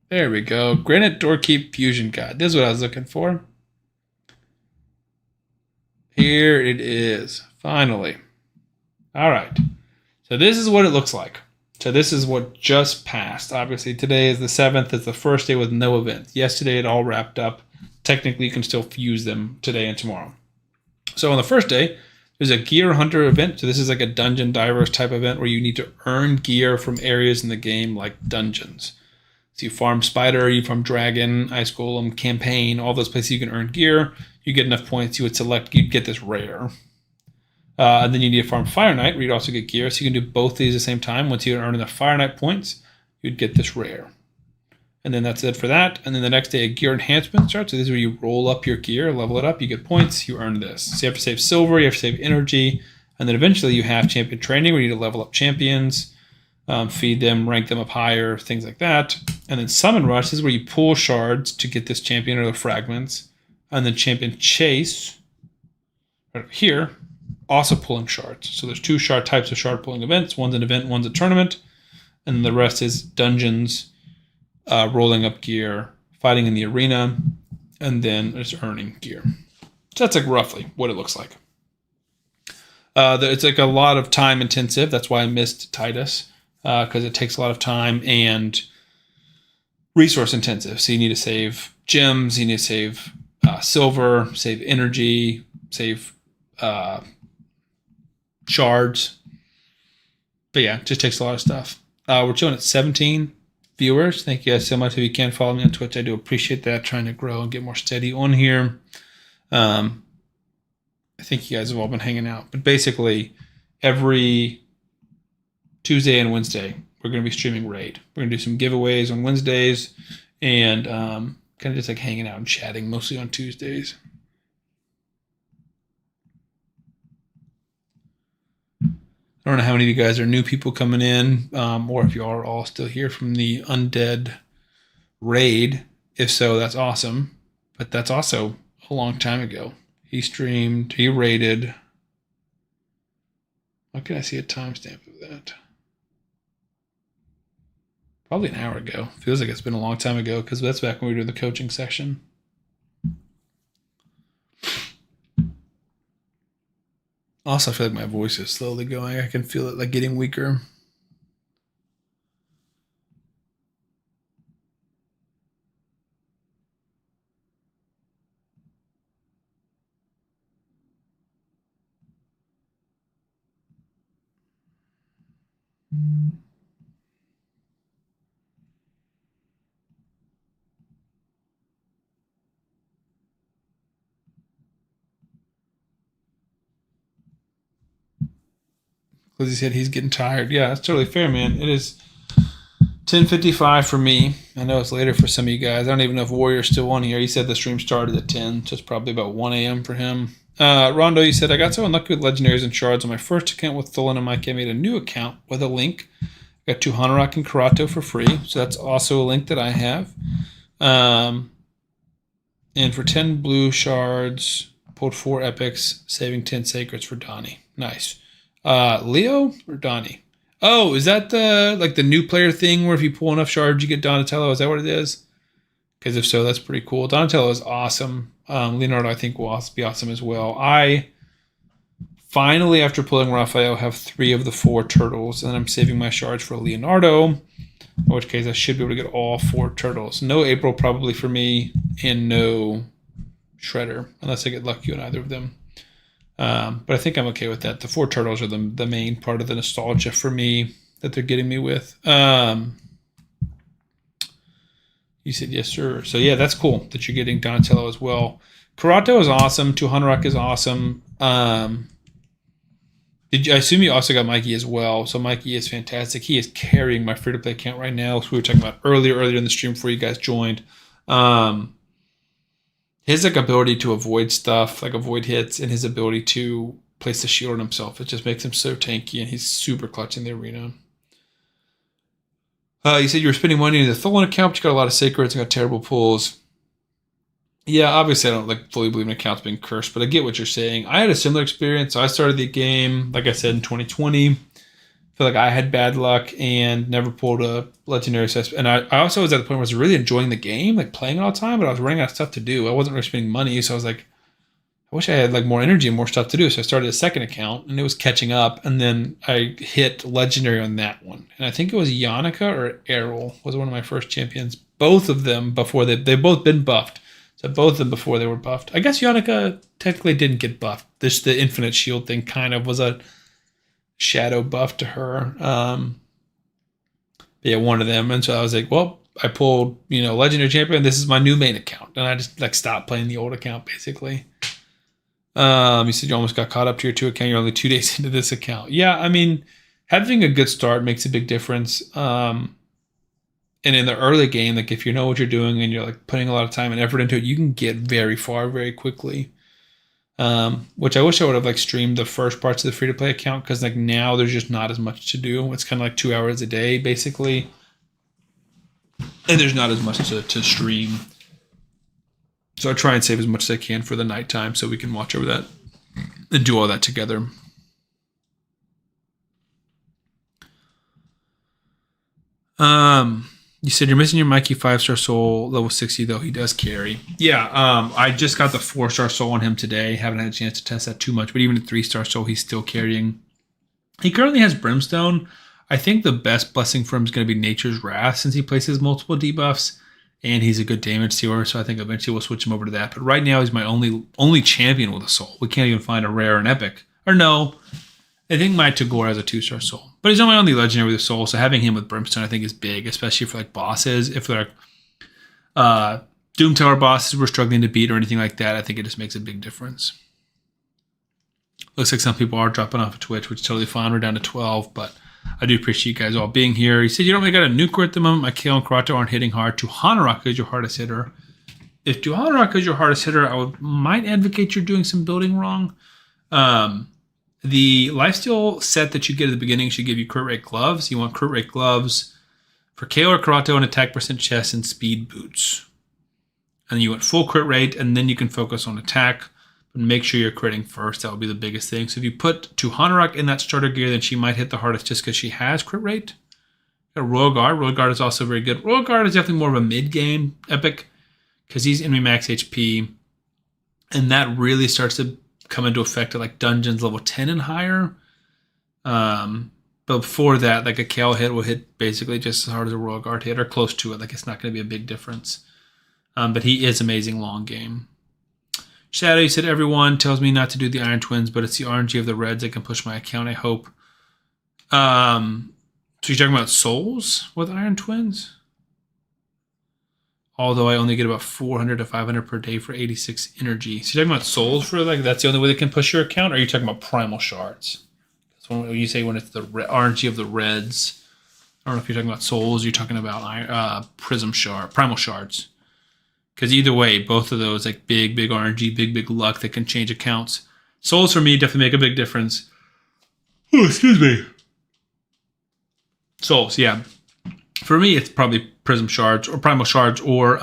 There we go. Granite Doorkeep Fusion God. This is what I was looking for. Here it is. Finally. All right. So this is what it looks like. So this is what just passed. Obviously, today is the 7th. It's the first day with no event. Yesterday, it all wrapped up. Technically, you can still fuse them today and tomorrow. So on the first day, there's a gear hunter event. So this is like a dungeon divers type event where you need to earn gear from areas in the game like dungeons. So you farm spider, you farm dragon, ice golem, campaign, all those places you can earn gear. You get enough points, you would select, you'd get this rare. And then you need to farm Fire Knight, where you'd also get gear. So you can do both these at the same time. Once you earn enough Fire Knight points, you'd get this rare. And then that's it for that. And then the next day, a gear enhancement starts. So this is where you roll up your gear, level it up, you get points, you earn this. So you have to save silver, you have to save energy, and then eventually you have champion training, where you need to level up champions, feed them, rank them up higher, things like that. And then summon rush is where you pull shards to get this champion or the fragments. And then champion chase, right here, also pulling shards. So there's two types of shard pulling events. One's an event, one's a tournament. And the rest is dungeons, rolling up gear, fighting in the arena, and then just earning gear. So that's like roughly what it looks like. It's like a lot of time intensive. That's why I missed Titus, because it takes a lot of time and resource intensive. So you need to save gems, you need to save silver, save energy, save shards. But yeah, it just takes a lot of stuff. We're chilling at 17 viewers. Thank you guys so much. If you can follow me on Twitch, I do appreciate that. Trying to grow and get more steady on here. I think you guys have all been hanging out. But basically, every Tuesday and Wednesday, we're going to be streaming Raid. We're going to do some giveaways on Wednesdays and kind of just like hanging out and chatting, mostly on Tuesdays. I don't know how many of you guys are new people coming in, or if you are all still here from the Undead Raid. If so, that's awesome. But that's also a long time ago. He streamed, he raided. How can I see a timestamp of that? Probably an hour ago. Feels like it's been a long time ago because that's back when we were doing the coaching section. Also, I feel like my voice is slowly going. I can feel it like getting weaker. because he said he's getting tired. Yeah, that's totally fair, man. It is 10:55 for me. I know it's later for some of you guys. I don't even know if Warrior's still on here. He said the stream started at 10, so it's probably about 1 a.m. for him. Rondo, you said, I got so unlucky with legendaries and shards on my first account with Tholen and Mike. I made a new account with a link. Got 2 Hanorok and Karato for free, so that's also a link that I have. And for 10 blue shards, pulled 4 epics, saving 10 sacreds for Donnie. Nice. Leo or Donnie? Oh, is that the new player thing where if you pull enough shards, you get Donatello? Is that what it is? Because if so, that's pretty cool. Donatello is awesome. Leonardo, I think, will also be awesome as well. I finally, after pulling Raphael, have 3 of the 4 turtles, and I'm saving my shards for Leonardo, in which case I should be able to get all 4 turtles. No April probably for me, and no Shredder, unless I get lucky on either of them. But I think I'm okay with that. The 4 turtles are the main part of the nostalgia for me that they're getting me with. You said yes, sir. So yeah, that's cool that you're getting Donatello as well. Karato is awesome. 2 Hanorok is awesome. I assume you also got Mikey as well. So Mikey is fantastic. He is carrying my free-to-play account right now. So we were talking about earlier in the stream before you guys joined. His ability to avoid stuff, avoid hits, and his ability to place the shield on himself, it just makes him so tanky, and he's super clutch in the arena. You said you were spending money in the Tholen account, but you got a lot of sacreds and got terrible pulls. Yeah, obviously I don't fully believe in accounts being cursed, but I get what you're saying. I had a similar experience. So I started the game, like I said, in 2020. I feel like I had bad luck and never pulled a legendary. And I also was at the point where I was really enjoying the game, playing it all the time, but I was running out of stuff to do. I wasn't really spending money, so I was like, I wish I had more energy and more stuff to do. So I started a second account, and it was catching up. And then I hit legendary on that one, and I think it was Yannicka or Errol was one of my first champions. Both of them before they've both been buffed. So both of them before they were buffed. I guess Yannicka technically didn't get buffed. The infinite shield thing kind of was a shadow buff to her. Yeah, one of them. And so I was like, well, I pulled legendary champion. This is my new main account, and I just stopped playing the old account basically. You said you almost got caught up to your 2 account. You're only 2 days into this account. Yeah, I mean, having a good start makes a big difference. And in the early game, if you know what you're doing and you're putting a lot of time and effort into it, you can get very far very quickly. Which I wish I would have streamed the first parts of the free-to-play account, because now there's just not as much to do. It's kind of 2 hours a day basically, and there's not as much to stream. So I try and save as much as I can for the nighttime so we can watch over that and do all that together. You said you're missing your Mikey 5-star soul, level 60, though he does carry. Yeah, I just got the 4-star soul on him today. Haven't had a chance to test that too much, but even at 3-star soul, he's still carrying. He currently has Brimstone. I think the best blessing for him is going to be Nature's Wrath, since he places multiple debuffs. And he's a good damage dealer, so I think eventually we'll switch him over to that. But right now, he's my only champion with a soul. We can't even find a rare and epic. Or no, I think my Tagore has a 2-star soul. But he's not my only legendary with a soul, so having him with Brimstone I think is big, especially for bosses. If they're Doom Tower bosses we're struggling to beat or anything like that, I think it just makes a big difference. Looks like some people are dropping off of Twitch, which is totally fine. We're down to 12, but I do appreciate you guys all being here. He said you don't really got a nuker at the moment. My Kale and Karato aren't hitting hard. 2 Hanorok is your hardest hitter. If 2 Hanorok is your hardest hitter, I might advocate you're doing some building wrong. The lifesteal set that you get at the beginning should give you crit rate gloves. You want crit rate gloves for Kale or Karato and attack percent chest and speed boots. And you want full crit rate, and then you can focus on attack. But make sure you're critting first. That would be the biggest thing. So if you put 2 Hanorok in that starter gear, then she might hit the hardest just because she has crit rate. Royal Guard. Royal Guard is also very good. Royal Guard is definitely more of a mid-game epic because he's enemy max HP. And that really starts to come into effect at dungeons level 10 and higher. But before that, a Kale hit will hit basically just as hard as a Royal Guard hit or close to it. It's not going to be a big difference. But he is amazing long game. Shadow, you said everyone tells me not to do the Iron Twins, but it's the RNG of the Reds that can push my account, I hope. So you're talking about souls with Iron Twins? Although I only get about 400 to 500 per day for 86 energy. So you're talking about souls for that's the only way they can push your account? Or are you talking about primal shards? That's So when you say when it's the RNG of the reds, I don't know if you're talking about souls, you're talking about primal shards. Because either way, both of those, like big RNG, big luck that can change accounts. Souls for me definitely make a big difference. Oh, excuse me. Souls, yeah. For me, it's probably prism shards or primal shards or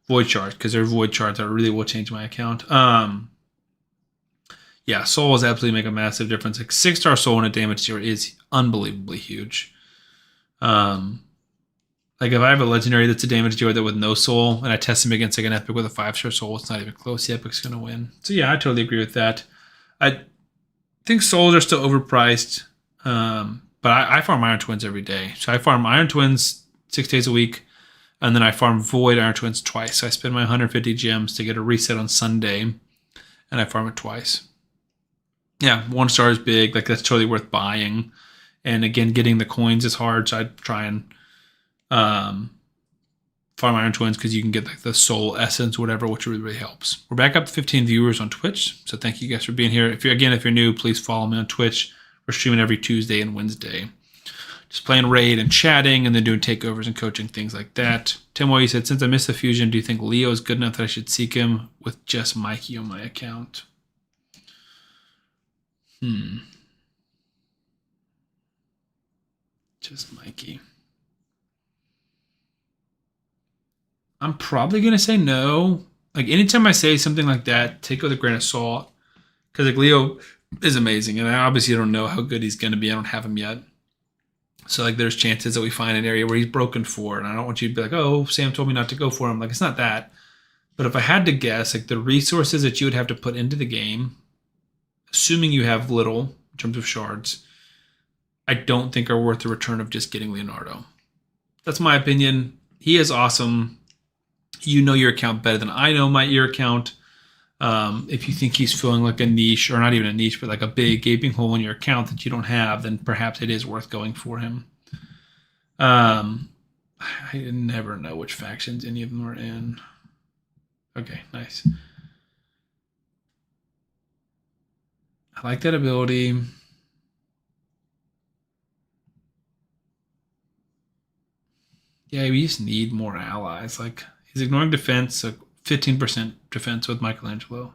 void shards, because they're void shards that really will change my account. Yeah, souls absolutely make a massive difference. Like 6-star soul in a damage tier is unbelievably huge. Like if I have a legendary that's a damage dealer that with no soul, and I test him against like an epic with a 5-star soul, it's not even close. The epic's gonna win. So yeah, I totally agree with that. I think souls are still overpriced, but I farm Iron Twins every day. So I farm Iron Twins 6 days a week, and then I farm Void Iron Twins twice. So I spend my 150 gems to get a reset on Sunday, and I farm it twice. Yeah, 1-star is big. Like that's totally worth buying. And again, getting the coins is hard, so I'd try and farm Iron Twins because you can get like the soul essence, whatever, which really helps. We're back up to 15 viewers on Twitch, so thank you guys for being here. If you're new, please follow me on Twitch. We're streaming every Tuesday and Wednesday. Just playing raid and chatting, and then doing takeovers and coaching, things like that. Tim Boy, you said, since I missed the fusion, do you think Leo is good enough that I should seek him with just Mikey on my account? Just Mikey. I'm probably going to say no. Like anytime I say something like that, take it with a grain of salt. Because like Leo is amazing. And I obviously don't know how good he's going to be. I don't have him yet. So like there's chances that we find an area where he's broken for. And I don't want you to be like, oh, Sam told me not to go for him. Like it's not that. But if I had to guess, like the resources that you would have to put into the game, assuming you have little in terms of shards, I don't think are worth the return of just getting Leonardo. That's my opinion. He is awesome. You know your account better than I know your account. If you think he's filling like a niche, or not even a niche, but like a big gaping hole in your account that you don't have, then perhaps it is worth going for him. I never know which factions any of them are in. Okay, nice. I like that ability. Yeah, we just need more allies. Like he's ignoring defense, so 15% defense with Michelangelo.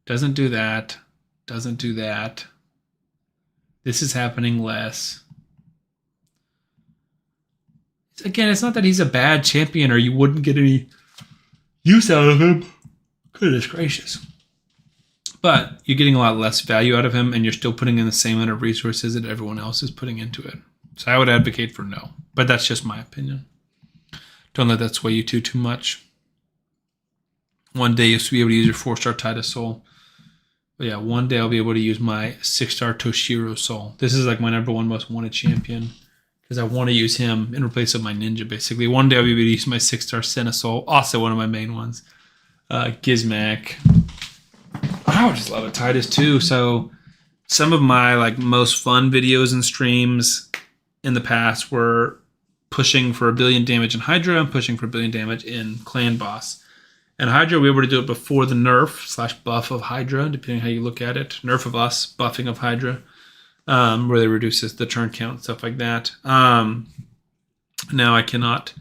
Doesn't do that. Doesn't do that. This is happening less. Again, it's not that he's a bad champion or you wouldn't get any use out of him. Goodness gracious. But you're getting a lot less value out of him, and you're still putting in the same amount of resources that everyone else is putting into it. So I would advocate for no. But that's just my opinion. Don't let that sway you too much. One day you'll be able to use your 4-star Titus Soul. But yeah, one day I'll be able to use my 6-star Toshiro Soul. This is like my number 1 most wanted champion, because I want to use him in place of my ninja, basically. One day I'll be able to use my 6-star Senna Soul, also one of my main ones. Gizmak. I would just love a Titus too. So some of my like most fun videos and streams in the past were pushing for 1 billion damage in Hydra and pushing for 1 billion damage in Clan Boss. And Hydra, we were able to do it before the nerf / buff of Hydra, depending on how you look at it. Nerf of us, buffing of Hydra, where they reduces the turn count, stuff like that. Now I cannot,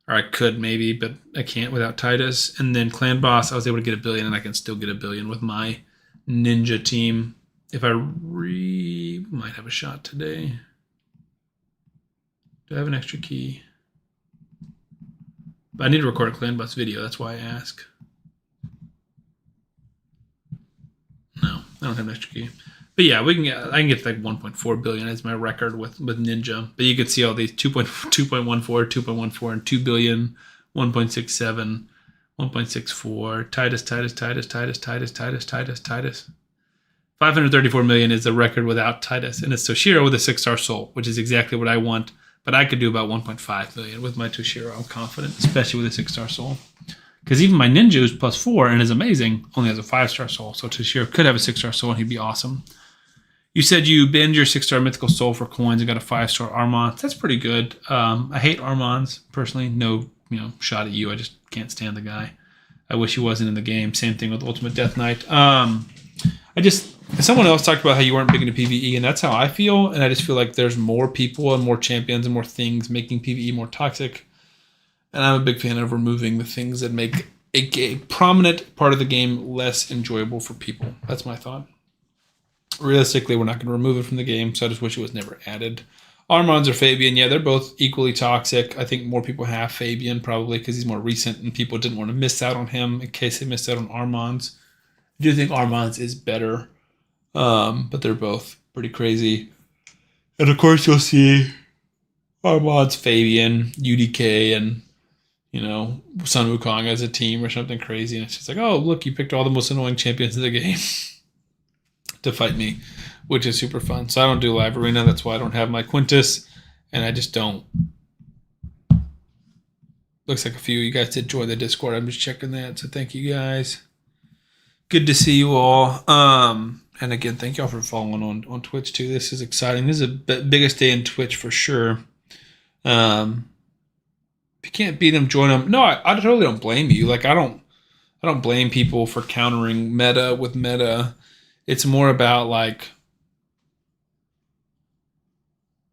or I could maybe, but I can't without Titus. And then Clan Boss, I was able to get 1 billion, and I can still get 1 billion with my ninja team. If I might have a shot today. Do I have an extra key? But I need to record a Clan Boss video. That's why I ask. No, I don't have an extra key. But yeah, I can get to like 1.4 billion as my record with Ninja. But you can see all these 2.14, 2.14, and 2 billion, 1.67, 1.64, Titus. 534 million is the record without Titus. And it's Toshiro with a 6-star soul, which is exactly what I want. But I could do about 1.5 million with my Toshiro. I'm confident, especially with a 6-star soul. Because even my ninja, who's +4 and is amazing, only has a 5-star soul. So Toshiro could have a 6-star soul and he'd be awesome. You said you binned your 6-star mythical soul for coins and got a 5-star Armand. That's pretty good. I hate Armands personally. No, shot at you. I just can't stand the guy. I wish he wasn't in the game. Same thing with Ultimate Death Knight. And someone else talked about how you weren't big into PvE, and that's how I feel. And I just feel like there's more people and more champions and more things making PvE more toxic. And I'm a big fan of removing the things that make a prominent part of the game less enjoyable for people. That's my thought. Realistically, we're not going to remove it from the game, so I just wish it was never added. Armand's or Fabian, yeah, they're both equally toxic. I think more people have Fabian probably because he's more recent and people didn't want to miss out on him in case they missed out on Armand's. I do think Armand's is better, but they're both pretty crazy. And of course, you'll see Armand's Fabian, UDK, and Sun Wukong as a team or something crazy. And it's just like, oh, look, you picked all the most annoying champions in the game to fight me, which is super fun. So I don't do live arena. That's why I don't have my Quintus, and I just don't. Looks like a few of you guys did join the Discord. I'm just checking that. So thank you guys. Good to see you all. And again, thank y'all for following on Twitch too. This is exciting. This is the biggest day in Twitch for sure. If you can't beat them, join them. No, I totally don't blame you. Like I don't blame people for countering meta with meta. It's more about like,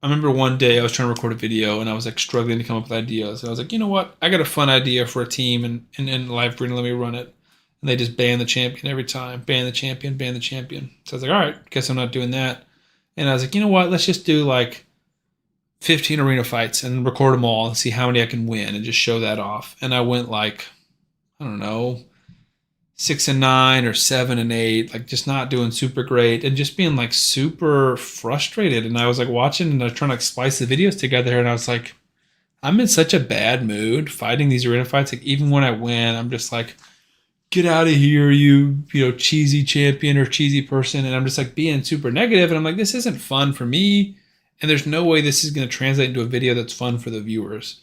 I remember one day I was trying to record a video and I was like struggling to come up with ideas. And I was like, you know what? I got a fun idea for a team and live arena, let me run it. And they just ban the champion every time. Ban the champion, ban the champion. So I was like, all right, guess I'm not doing that. And I was like, you know what? Let's just do like 15 arena fights and record them all and see how many I can win and just show that off. And I went like, I don't know, 6-9 or 7-8, like just not doing super great and just being like super frustrated. And I was like watching and I was trying to like splice the videos together and I was like, I'm in such a bad mood fighting these arena fights. Like even when I win, I'm just like, get out of here, you cheesy champion or cheesy person. And I'm just like being super negative. And I'm like, this isn't fun for me. And there's no way this is going to translate into a video that's fun for the viewers.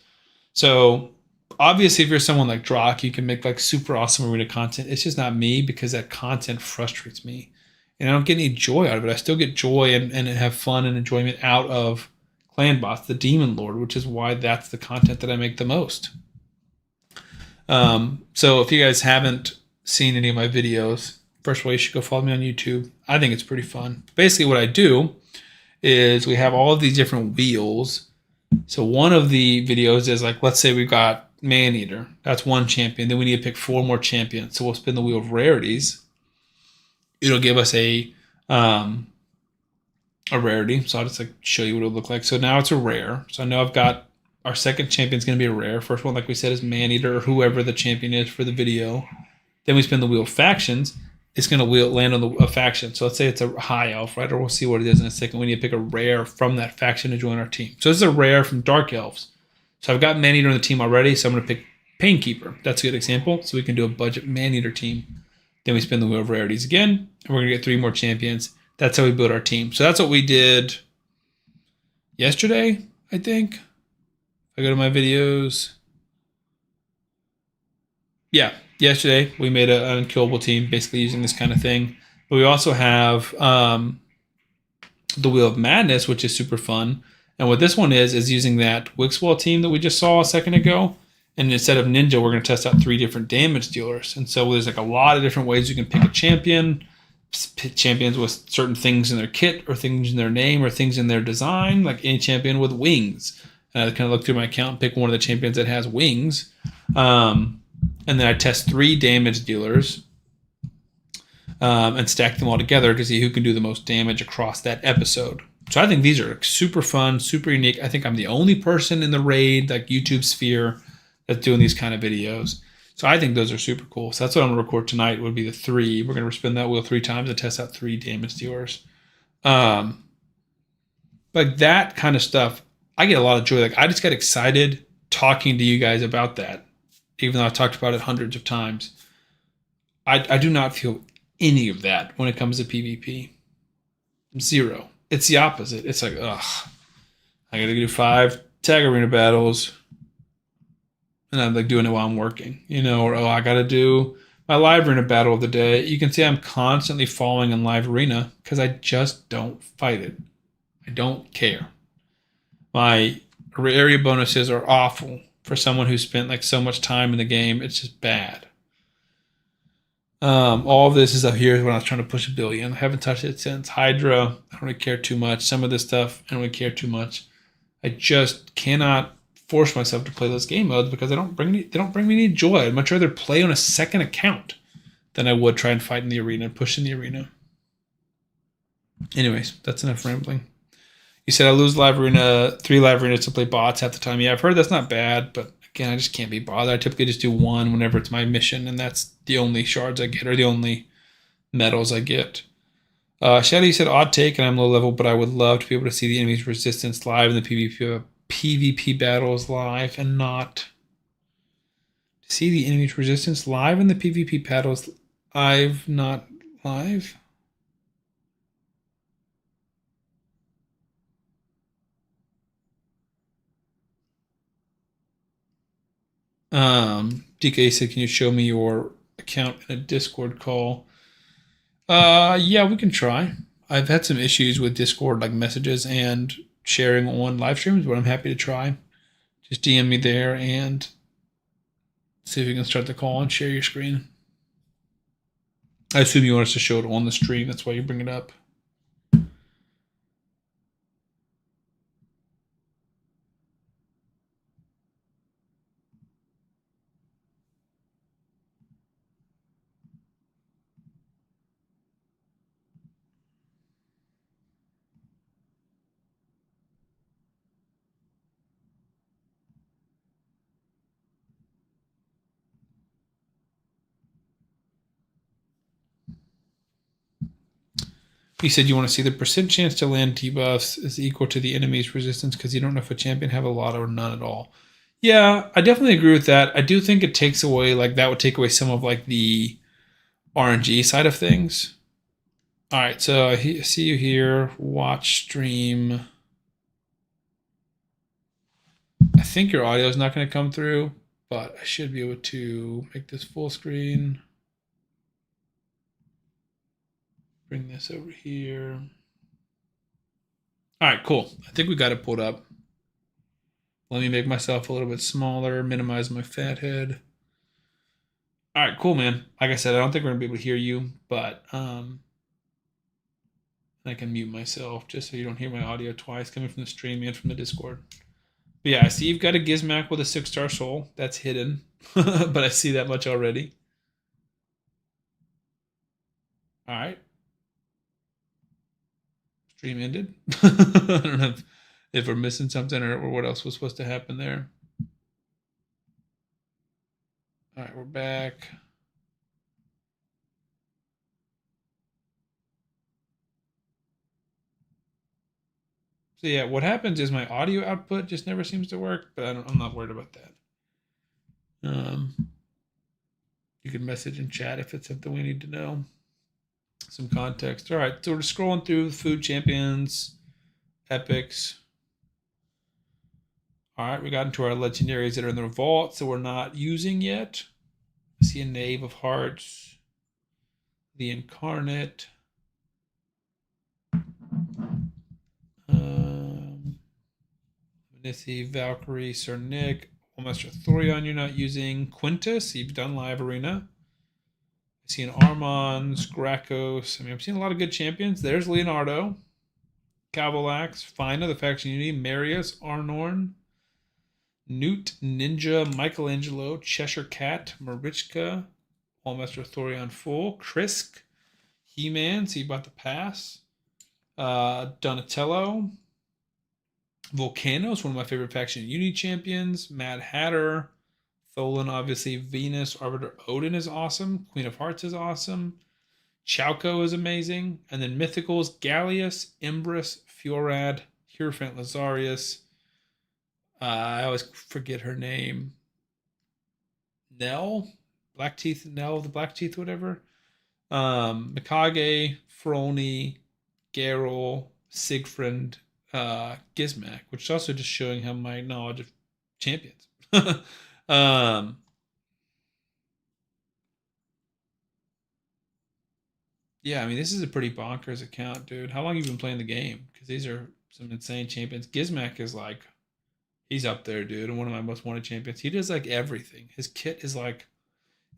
So obviously, if you're someone like Drock, you can make like super awesome arena content. It's just not me because that content frustrates me. And I don't get any joy out of it. I still get joy and have fun and enjoyment out of Clan Boss, the Demon Lord, which is why that's the content that I make the most. So if you guys haven't seen any of my videos, first of all, you should go follow me on YouTube. I think it's pretty fun. Basically, what I do is we have all of these different wheels. So one of the videos is like, let's say we've got Maneater. That's one champion. Then we need to pick 4 more champions. So we'll spin the wheel of rarities. It'll give us a rarity. So I'll just like show you what it'll look like. So now it's a rare. So I know I've got our second champion is going to be a rare. First one, like we said, is Maneater or whoever the champion is for the video. Then we spin the wheel of factions. It's going to land on a faction. So let's say it's a high elf, right? Or we'll see what it is in a second. We need to pick a rare from that faction to join our team. So this is a rare from Dark Elves. So I've got Maneater on the team already. So I'm going to pick Painkeeper. That's a good example. So we can do a budget Maneater team. Then we spin the wheel of rarities again. And we're going to get 3 more champions. That's how we build our team. So that's what we did yesterday, I think. I go to my videos. Yeah, yesterday we made an unkillable team, basically using this kind of thing. But we also have the Wheel of Madness, which is super fun. And what this one is using that Wixwell team that we just saw a second ago. And instead of Ninja, we're going to test out 3 different damage dealers. And so there's like a lot of different ways you can pick a champion. Champions with certain things in their kit or things in their name or things in their design, like any champion with wings. And I kind of look through my account and pick one of the champions that has wings. And then I test 3 damage dealers and stack them all together to see who can do the most damage across that episode. So I think these are super fun, super unique. I think I'm the only person in the raid, like YouTube sphere, that's doing these kind of videos. So I think those are super cool. So that's what I'm going to record tonight would be the 3. We're going to spin that wheel 3 times and test out 3 damage dealers. But that kind of stuff, I get a lot of joy. Like I just got excited talking to you guys about that, even though I've talked about it hundreds of times. I do not feel any of that when it comes to PvP. 0. It's the opposite. It's like, ugh, I got to do 5 tag arena battles. And I'm like doing it while I'm working, or, I got to do my live arena battle of the day. You can see I'm constantly falling in live arena because I just don't fight it. I don't care. My area bonuses are awful for someone who spent like so much time in the game. It's just bad. All of this is up here when I was trying to push 1 billion. I haven't touched it since. Hydra, I don't really care too much. Some of this stuff, I don't really care too much. I just cannot force myself to play those game modes because they don't bring me any joy. I'd much rather play on a second account than I would try and fight in the arena and push in the arena. Anyways, that's enough rambling. You said I lose live arena, 3 live arenas to play bots half the time. Yeah, I've heard that's not bad, but again, I just can't be bothered. I typically just do one whenever it's my mission, and that's the only shards I get or the only medals I get. Shady said odd take, and I'm low level, but I would love to be able to see the enemy's resistance live in the PvP battles live, and not to see the enemy's resistance live in the PvP battles live, not live. DK said, "Can you show me your account in a Discord call?" Yeah, we can try. I've had some issues with Discord, like messages and sharing on live streams, but I'm happy to try. Just DM me there and see if you can start the call and share your screen. I assume you want us to show it on the stream. That's why you bring it up. He said you want to see the percent chance to land debuffs is equal to the enemy's resistance because you don't know if a champion have a lot or none at all. Yeah, I definitely agree with that. I do think it takes away, like, that would take away some of, like, the RNG side of things. All right, so I see you here. Watch stream. I think your audio is not going to come through, but I should be able to make this full screen. Bring this over here. All right, cool. I think we got it pulled up. Let me make myself a little bit smaller, minimize my fat head. All right, cool, man. Like I said, I don't think we're gonna be able to hear you, but I can mute myself just so you don't hear my audio twice coming from the stream and from the Discord. But yeah, I see you've got a Gizmac with a 6-star soul. That's hidden, but I see that much already. All right. Stream ended. I don't know if we're missing something or what else was supposed to happen there. All right, we're back. So yeah, what happens is my audio output just never seems to work, but I'm not worried about that. You can message in chat if it's something we need to know. Some context. All right, so we're scrolling through the food champions, epics. All right, we got into our legendaries that are in the vault, so we're not using yet. I see a Knave of Hearts, the Incarnate. Nissy, Valkyrie, Sir Nick, Master Thorion you're not using. Quintus, you've done live arena. I see an Armons, Gracchos. I mean, I'm seeing a lot of good champions. There's Leonardo, Cavalax, Fina, the faction unity, Marius, Arnorn, Newt, Ninja, Michelangelo, Cheshire Cat, Marichka, Master Thorion Full, Krisk, He-Man, so you bought the pass. Donatello, Volcano's one of my favorite faction unity champions. Mad Hatter, Tholan, obviously. Venus, Arbiter Odin is awesome. Queen of Hearts is awesome. Chauco is amazing. And then Mythicals, Gallius, Embrus, Fiorad, Hierophant Lazarius. I always forget her name. Nell? Blackteeth Nell, the Blackteeth, whatever. Mikage, Froni, Geralt, Siegfried, Gizmac, which is also just showing how my knowledge of champions. Yeah, I mean, this is a pretty bonkers account, dude. How long have you been playing the game? Because these are some insane champions. Gizmac is like, he's up there, dude, and one of my most wanted champions. He does like everything. His kit is like,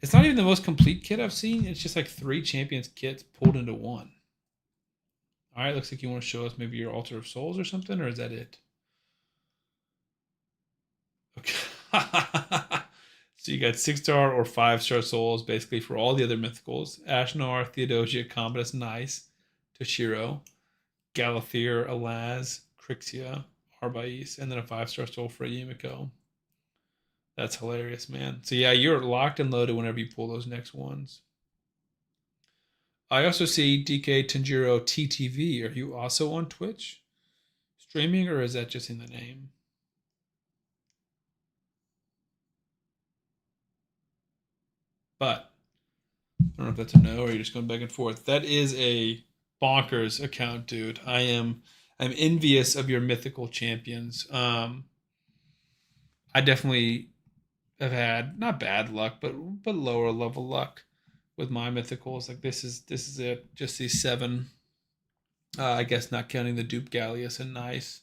It's not even the most complete kit I've seen. It's just like 3 champions kits pulled into one. All right, looks like you want to show us maybe your Altar of Souls or something, or is that it? Okay. So you got 6-star or 5-star souls basically for all the other mythicals: Ashnar, Theodosia, Commodus, Nice, Toshiro, Galathir, Alaz, Crixia, Arbais, and then a 5-star soul for a Yumiko. That's hilarious, man. So yeah, you're locked and loaded whenever you pull those next ones. I also see DK Tanjiro TTV. Are you also on Twitch streaming, or is that just in the name? But I don't know if that's a no or you're just going back and forth. That is a bonkers account, dude. I'm envious of your mythical champions. I definitely have had not bad luck, but lower level luck with my mythicals. Like this is it. Just these 7. I guess not counting the Dupe Gallius and Nice.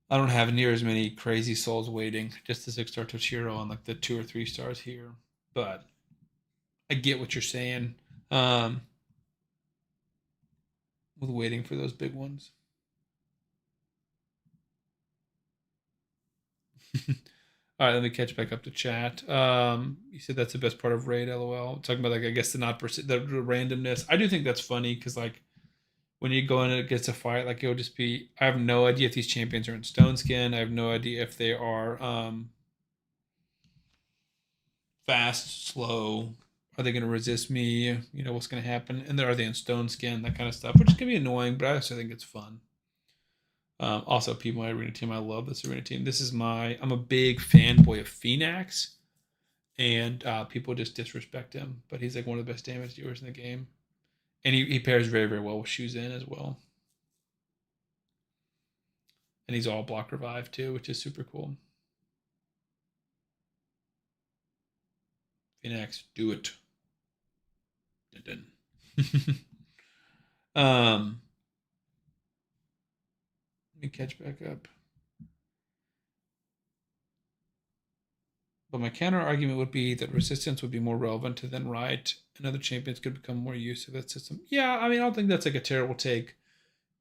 I don't have near as many crazy souls waiting. Just the 6-star Toshiro and like the 2 or 3 stars here. But I get what you're saying. Um, with waiting for those big ones. All right, let me catch back up to chat. You said that's the best part of raid, lol. Talking about like I guess the not the randomness. I do think that's funny because like when you go in and it gets a fight, like it'll just be. I have no idea if these champions are in stone skin. I have no idea if they are fast, slow. Are they going to resist me? You know what's going to happen, and then are they in stone skin? That kind of stuff, which can be annoying, but I also think it's fun. Also, people in my arena team, I love this arena team. I'm a big fanboy of Phoenix, and people just disrespect him, but he's like one of the best damage dealers in the game, and he pairs very very well with Shuzhen as well, and he's all block revive too, which is super cool. Phoenix, do it. Dun, dun. um, let me catch back up. But my counter argument would be that resistance would be more relevant to then right, and other champions could become more used to that system. Yeah, I mean, I don't think that's like a terrible take.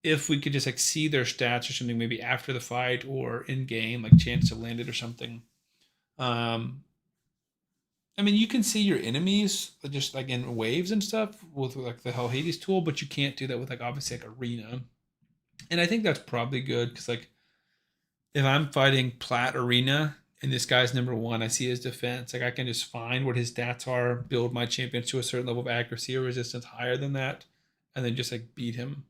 If we could just like see their stats or something, maybe after the fight or in game, like chance to land it or something. Um, I mean, you can see your enemies just like in waves and stuff with like the Hell Hades tool, but you can't do that with like obviously like arena. And I think that's probably good because like if I'm fighting Plat Arena and this guy's number 1, I see his defense. Like I can just find what his stats are, build my champions to a certain level of accuracy or resistance higher than that, and then just like beat him.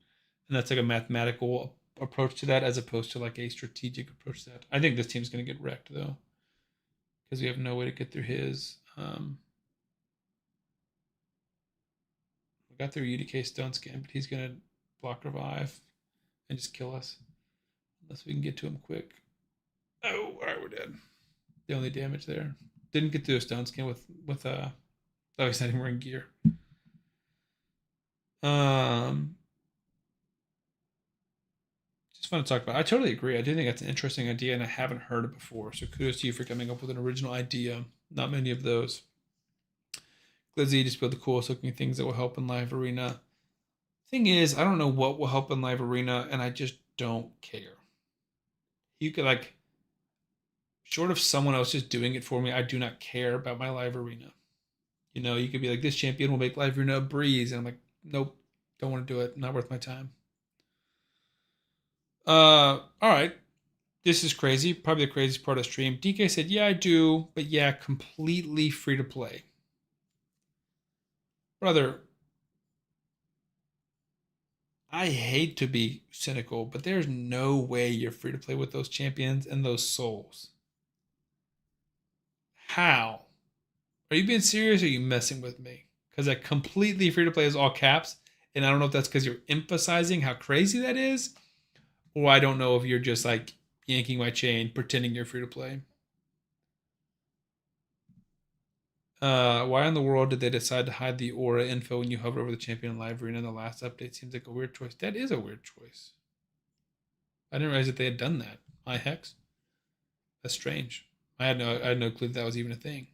And that's like a mathematical approach to that as opposed to like a strategic approach to that. I think this team's going to get wrecked though because we have no way to get through his. We got through UDK Stone Skin, but he's going to block revive and just kill us unless we can get to him quick. Oh, all right, we're dead. The only damage there. Didn't get through a stone skin with oh, he's not even wearing gear. Um, just fun to talk about. I totally agree. I do think that's an interesting idea, and I haven't heard it before. So kudos to you for coming up with an original idea. Not many of those. Glizzy just build the coolest looking things that will help in live arena. Thing is, I don't know what will help in live arena, and I just don't care. You could like, short of someone else just doing it for me, I do not care about my live arena. You know, you could be like, this champion will make live arena a breeze, and I'm like, nope, don't want to do it. Not worth my time. All right. This is crazy. Probably the craziest part of the stream. DK said, yeah, I do, but yeah, completely free to play. Brother, I hate to be cynical, but there's no way you're free to play with those champions and those souls. How? Are you being serious or are you messing with me? Because I completely free to play is all caps, and I don't know if that's because you're emphasizing how crazy that is, or I don't know if you're just like yanking my chain, pretending you're free to play. Why in the world did they decide to hide the aura info when you hover over the champion in live arena in the last update? Seems like a weird choice. That is a weird choice. I didn't realize that they had done that. My hex. That's strange. I had no clue that was even a thing.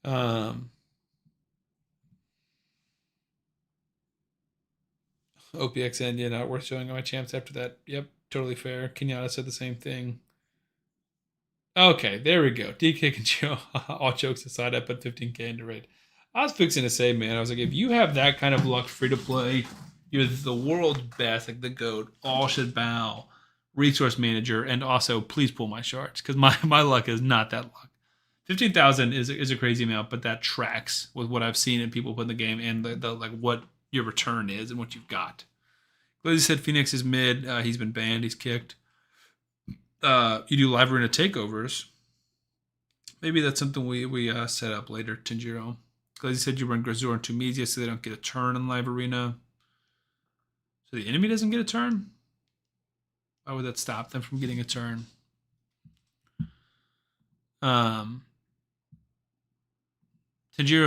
Um, OPXN, yeah, not worth showing on my champs after that. Yep, totally fair. Kenyatta said the same thing. Okay, there we go. DK and Joe, all jokes aside, I put 15K into raid. I was fixing to say, man, I was like, if you have that kind of luck free to play, you're the world's best, like the GOAT, all should bow, resource manager, and also please pull my shards because my luck is not that luck. 15,000 is a crazy amount, but that tracks with what I've seen and people put in the game and the like what your return is and what you've got. Glizzy said Phoenix is mid. He's been banned. He's kicked. You do live arena takeovers. Maybe that's something we set up later, Tanjiro. Glizzy said you run Grazur and Tunisia so they don't get a turn in live arena. So the enemy doesn't get a turn? Why would that stop them from getting a turn? Tanjiro,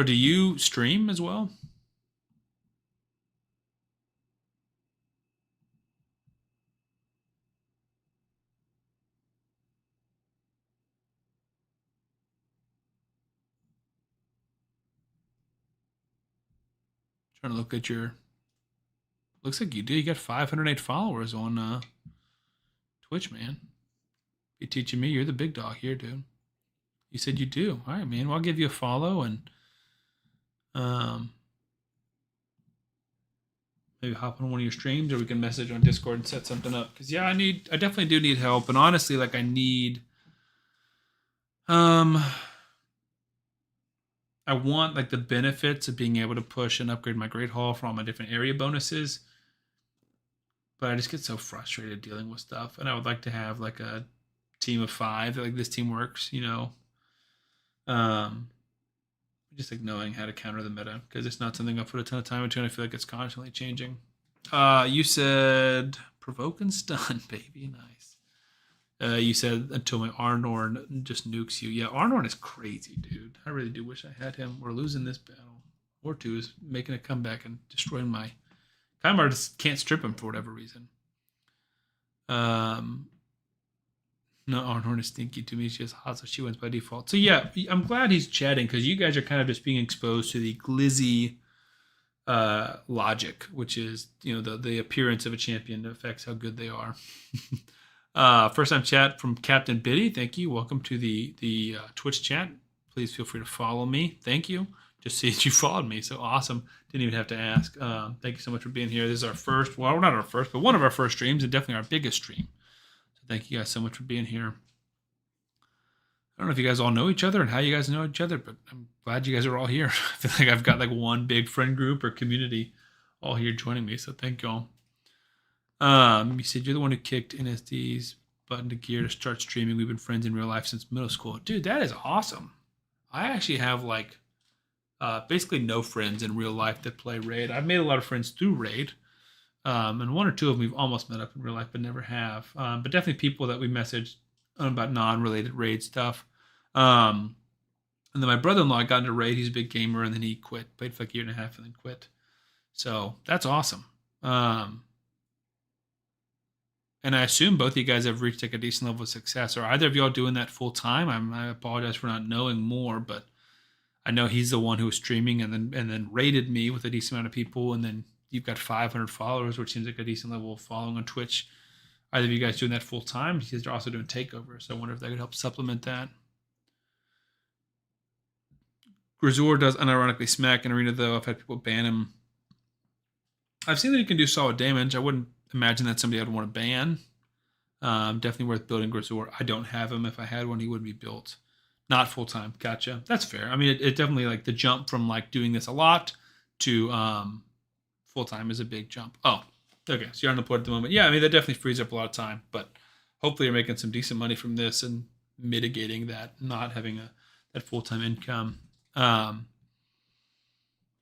do you stream as well? Trying to look at your. Looks like you do. You got 508 followers on Twitch, man. You're teaching me. You're the big dog here, dude. You said you do. All right, man. Well, I'll give you a follow and maybe hop on one of your streams, or we can message on Discord and set something up. Because yeah, I definitely do need help, and honestly, like I need, I want like the benefits of being able to push and upgrade my Great Hall for all my different area bonuses, but I just get so frustrated dealing with stuff, and I would like to have like a team of 5 like this team works, um, just like knowing how to counter the meta because it's not something I put a ton of time into, and I feel like it's constantly changing. You said provoke and stun, baby, nice. You said until my Arnorn just nukes you. Yeah, Arnorn is crazy, dude. I really do wish I had him. We're losing this battle. War2 is making a comeback and destroying my. Kymar just can't strip him for whatever reason. No, Arnorn is stinky to me. She has hot, so she wins by default. So yeah, I'm glad he's chatting because you guys are kind of just being exposed to the glizzy logic, which is the appearance of a champion affects how good they are. First time chat from Captain Biddy. Thank you. Welcome to the Twitch chat. Please feel free to follow me. Thank you. Just see that you followed me. So awesome. Didn't even have to ask. Thank you so much for being here. This is our first, well, not our first, but one of our first streams and definitely our biggest stream. So thank you guys so much for being here. I don't know if you guys all know each other and how you guys know each other, but I'm glad you guys are all here. I feel like I've got like one big friend group or community all here joining me. So thank y'all. You said you're the one who kicked NSD's button to gear to start streaming. We've been friends in real life since middle school. Dude, that is awesome. I actually have like basically no friends in real life that play Raid. I've made a lot of friends through Raid. And one or two of them we've almost met up in real life, but never have. But definitely people that we messaged about non-related Raid stuff. And then my brother-in-law got into Raid. He's a big gamer, and then he quit. Played for like a year and a half, and then quit. So that's awesome. And I assume both of you guys have reached like a decent level of success. Are either of y'all doing that full time? I apologize for not knowing more, but I know he's the one who was streaming and then rated me with a decent amount of people, and then you've got 500 followers, which seems like a decent level of following on Twitch. Either of you guys doing that full time? Because they're also doing takeovers, so I wonder if that could help supplement that. Grazur does unironically smack in arena though. I've had people ban him. I've seen that he can do solid damage. I wouldn't imagine that's somebody I'd want to ban. Definitely worth building Grazur. I don't have him. If I had one, he would be built. Not full time. Gotcha. That's fair. I mean, it definitely like the jump from like doing this a lot to full time is a big jump. Oh, okay. So you're on the port at the moment. Yeah, I mean that definitely frees up a lot of time. But hopefully you're making some decent money from this and mitigating that not having that full time income.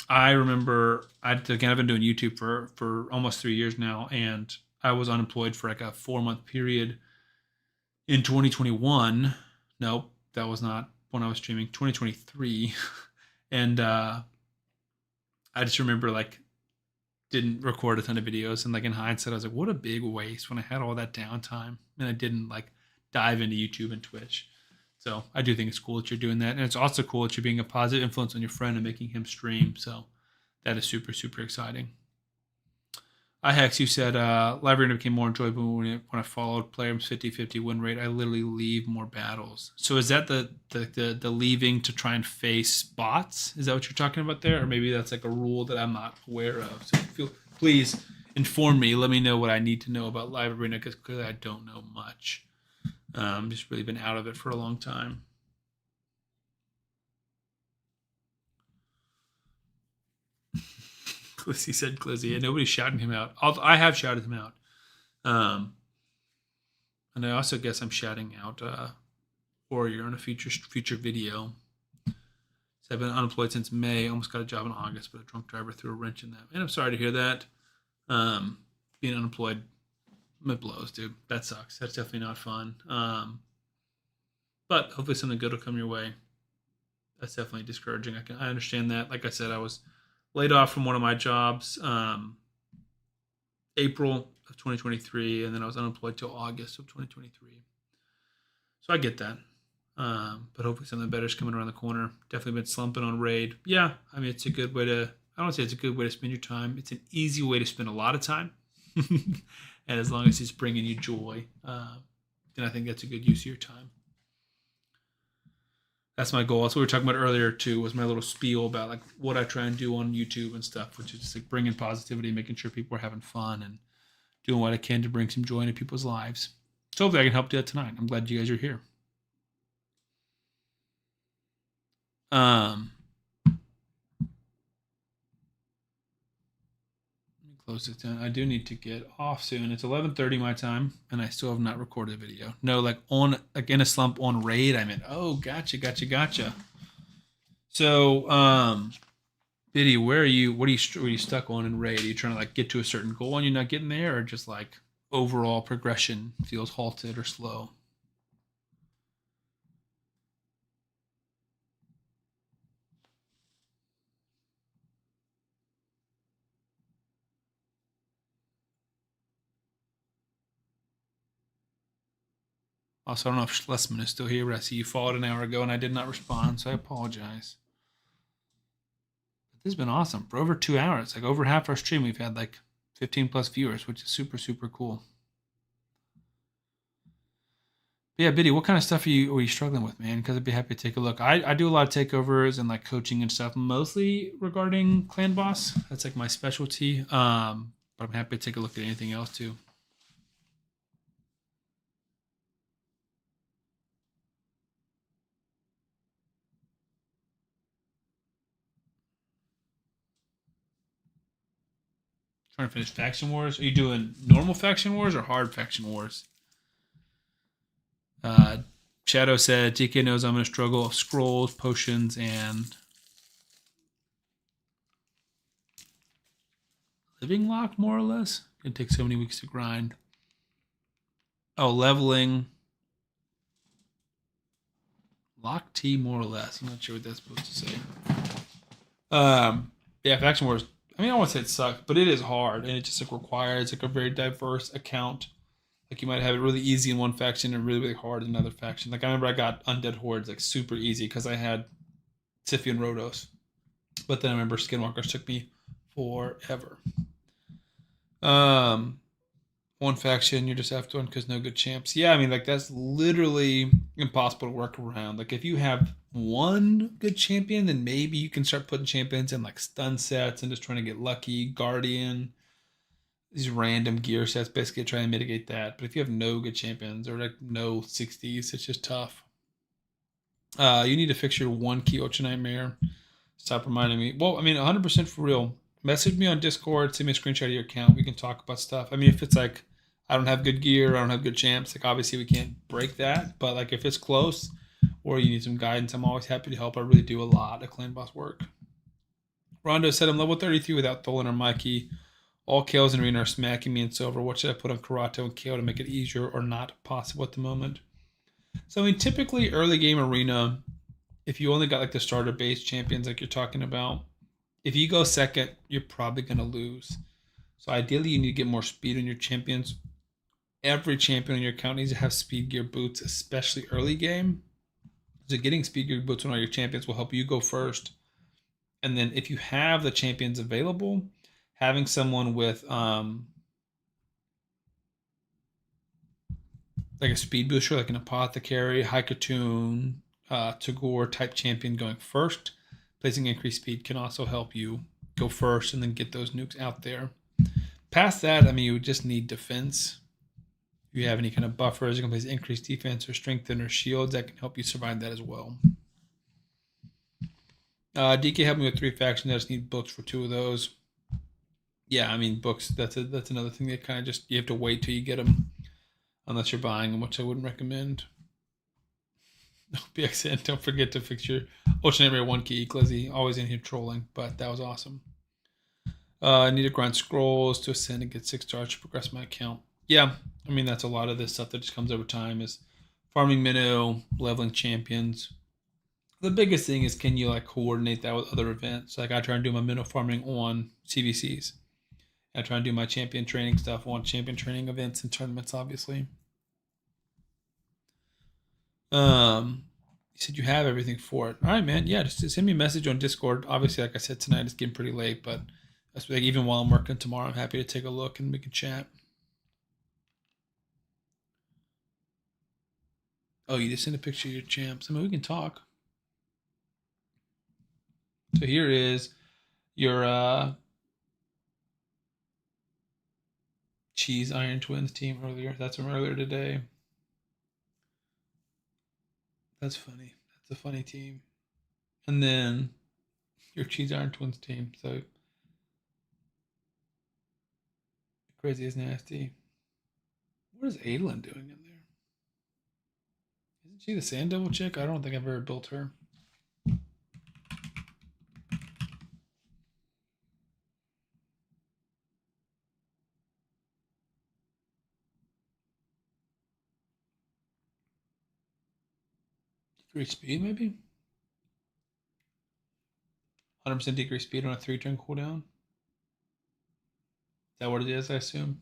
I remember I've been doing YouTube for almost 3 years now, and I was unemployed for like a 4-month period in 2021. Nope, that was not when I was streaming. 2023, and I just remember like didn't record a ton of videos, and like in hindsight, I was like, what a big waste when I had all that downtime and I didn't like dive into YouTube and Twitch. So I do think it's cool that you're doing that, and it's also cool that you're being a positive influence on your friend and making him stream. So that is super super exciting. Hex, you said live arena became more enjoyable when I followed players 50-50 win rate. I literally leave more battles. So is that the leaving to try and face bots? Is that what you're talking about there, or maybe that's like a rule that I'm not aware of? So please inform me. Let me know what I need to know about live arena because clearly I don't know much. Just really been out of it for a long time. Glizzy said Glizzy. Yeah, nobody's shouting him out. I have shouted him out. And I also guess I'm shouting out Warrior in a future video. So I've been unemployed since May. Almost got a job in August, but a drunk driver threw a wrench in that. And I'm sorry to hear that. Being unemployed, it blows, dude. That sucks. That's definitely not fun. But hopefully something good will come your way. That's definitely discouraging. I understand that. Like I said, I was laid off from one of my jobs April of 2023, and then I was unemployed till August of 2023. So I get that. But hopefully something better is coming around the corner. Definitely been slumping on Raid. Yeah, I mean, it's a good way to, I don't say it's a good way to spend your time. It's an easy way to spend a lot of time. And as long as it's bringing you joy, then I think that's a good use of your time. That's my goal. That's what we were talking about earlier too, was my little spiel about like what I try and do on YouTube and stuff, which is just like bringing positivity, making sure people are having fun and doing what I can to bring some joy into people's lives. So hopefully I can help do that tonight. I'm glad you guys are here. Let me close this down. I do need to get off soon. It's 11:30 my time, and I still have not recorded a video. No, like in a slump on Raid. I meant, oh, gotcha. So, Biddy, where are you? What are you stuck on in Raid? Are you trying to like get to a certain goal and you're not getting there, or just like overall progression feels halted or slow? Also, I don't know if Schlesman is still here, but I see you followed an hour ago and I did not respond, so I apologize. This has been awesome. For over 2 hours, like over half our stream, we've had like 15 plus viewers, which is super, super cool. But yeah, Biddy, what kind of stuff are you struggling with, man? Because I'd be happy to take a look. I do a lot of takeovers and like coaching and stuff, mostly regarding Clan Boss. That's like my specialty. But I'm happy to take a look at anything else too. Trying to finish Faction Wars. Are you doing normal Faction Wars or hard Faction Wars? Shadow said DK knows I'm going to struggle with scrolls, potions, and living lock, more or less. It takes so many weeks to grind. Oh, leveling. Lock T, more or less. I'm not sure what that's supposed to say. Yeah, Faction Wars. I mean, I don't want to say it sucks, but it is hard, and it just like requires like a very diverse account. Like you might have it really easy in one faction and really, really hard in another faction. Like I remember I got Undead Hordes like super easy because I had Scythian Rhodos. But then I remember Skinwalkers took me forever. One faction you're just after one because no good champs. Yeah, I mean like that's literally impossible to work around. Like if you have one good champion, then maybe you can start putting champions in like stun sets and just trying to get lucky, Guardian, these random gear sets, basically trying to mitigate that. But if you have no good champions or like no 60s, it's just tough. You need to fix your one key Ultra Nightmare. Stop reminding me. Well, I mean, 100% for real. Message me on Discord. Send me a screenshot of your account. We can talk about stuff. I mean, if it's like I don't have good gear, I don't have good champs, like obviously we can't break that. But like if it's close or you need some guidance, I'm always happy to help. I really do a lot of Clan Boss work. Rondo said I'm level 33 without Tholen or Mikey. All KOs in arena are smacking me in silver. What should I put on Karato and KO to make it easier or not possible at the moment? So I mean, typically early game arena, if you only got like the starter base champions like you're talking about, if you go second, you're probably going to lose. So ideally, you need to get more speed on your champions. Every champion on your account needs to have speed gear boots, especially early game. So getting speed gear boots on all your champions will help you go first. And then if you have the champions available, having someone with like a speed booster, like an apothecary, Haikatoon, Tagore type champion going first, placing increased speed can also help you go first and then get those nukes out there. Past that, I mean, you just need defense. If you have any kind of buffers, you can place increased defense or strengthen or shields that can help you survive that as well. DK helped me with 3 factions. I just need books for 2 of those. Yeah, I mean, books, that's another thing that kind of just, you have to wait till you get them, unless you're buying them, which I wouldn't recommend. BXN, don't forget to fix your Ocean Nightmare 1 key. Glizzy, always in here trolling, but that was awesome. I need to grind scrolls to ascend and get 6 stars to progress my account. Yeah, I mean, that's a lot of this stuff that just comes over time, is farming minnow, leveling champions. The biggest thing is, can you like coordinate that with other events? Like I try and do my minnow farming on CVCs. I try and do my champion training stuff on champion training events and tournaments, obviously. You said you have everything for it. All right, man. Yeah, just send me a message on Discord. Obviously, like I said, tonight it's getting pretty late, but that's like even while I'm working tomorrow, I'm happy to take a look and we can chat. Oh, you just sent a picture of your champs. I mean, we can talk. So here is your Cheese Iron Twins team earlier. That's from earlier today. That's funny. That's a funny team. And then your Cheese Iron Twins team. So Crazy is nasty. What is Adolin doing in there? Isn't she the Sand Devil chick? I don't think I've ever built her. Decrease speed, maybe? 100% decrease speed on a 3-turn cooldown? Is that what it is, I assume?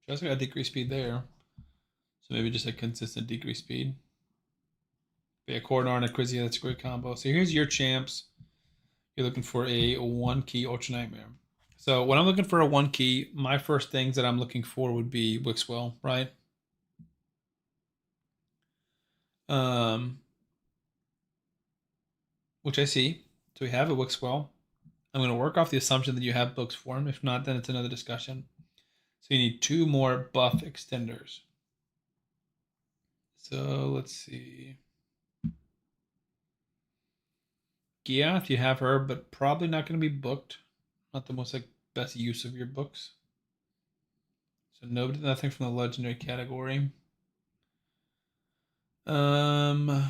She also got decrease speed there. So maybe just a consistent decrease speed. But yeah, Corridor and a Quizia, that's a great combo. So here's your champs. You're looking for a 1-key Ultra Nightmare. So when I'm looking for a 1-key, my first things that I'm looking for would be Wixwell, right? Which I see. So we have a Wixwell. I'm going to work off the assumption that you have books for him. If not, then it's another discussion. So you need 2 more buff extenders. So let's see. Giath, you have her, but probably not going to be booked. Not the most like best use of your books. So nothing from the legendary category. Got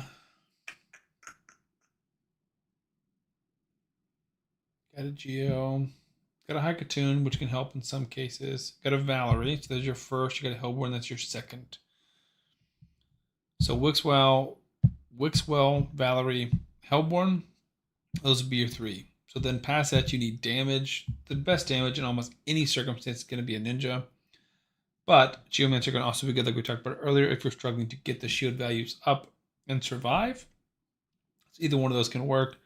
a Geo. Got a Haikatoon, which can help in some cases. Got a Valerie, so there's your first. You got a Hellborn, that's your second. So Wixwell, Valerie, Hellborn, those would be your 3. So then past that, you need damage. The best damage in almost any circumstance is going to be a ninja. But Geomancer can also be good, like we talked about earlier, if you're struggling to get the shield values up and survive. So either one of those can work.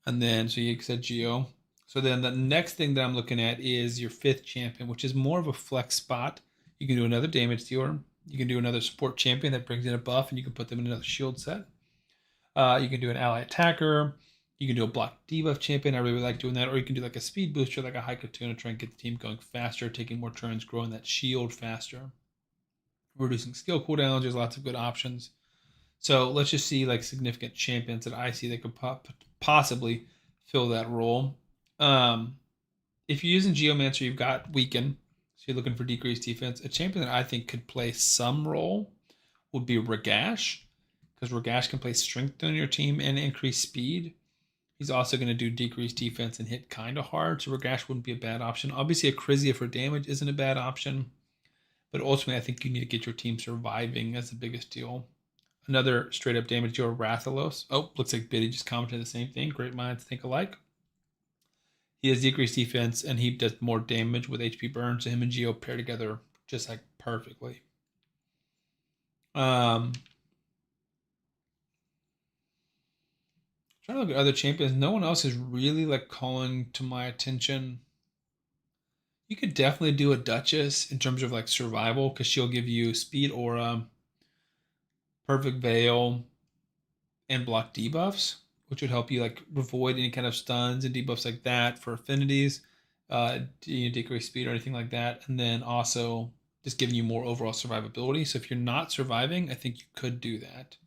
And then, so you said Geo. So then the next thing that I'm looking at is your 5th champion, which is more of a flex spot. You can do another damage dealer. You can do another support champion that brings in a buff, and you can put them in another shield set. You can do an ally attacker. You can do a block debuff champion. I really like doing that. Or you can do like a speed booster, like a Haikatoon, to try and get the team going faster, taking more turns, growing that shield faster, reducing skill cooldowns. There's lots of good options. So let's just see like significant champions that I see that could possibly fill that role. If you're using Geomancer, you've got Weaken. So you're looking for decreased defense. A champion that I think could play some role would be Ragash, because Ragash can play strength on your team and increase speed. He's also going to do decreased defense and hit kind of hard, so Ragash wouldn't be a bad option. Obviously, a Crizia for damage isn't a bad option, but ultimately, I think you need to get your team surviving as the biggest deal. Another straight up damage dealer, Rathalos. Oh, looks like Biddy just commented the same thing. Great minds think alike. He has decreased defense, and he does more damage with HP burn, so him and Geo pair together just like perfectly. Trying to look at other champions. No one else is really like calling to my attention. You could definitely do a Duchess in terms of like survival because she'll give you speed aura, perfect veil, and block debuffs, which would help you like avoid any kind of stuns and debuffs like that for affinities, decrease speed or anything like that. And then also just giving you more overall survivability. So if you're not surviving, I think you could do that.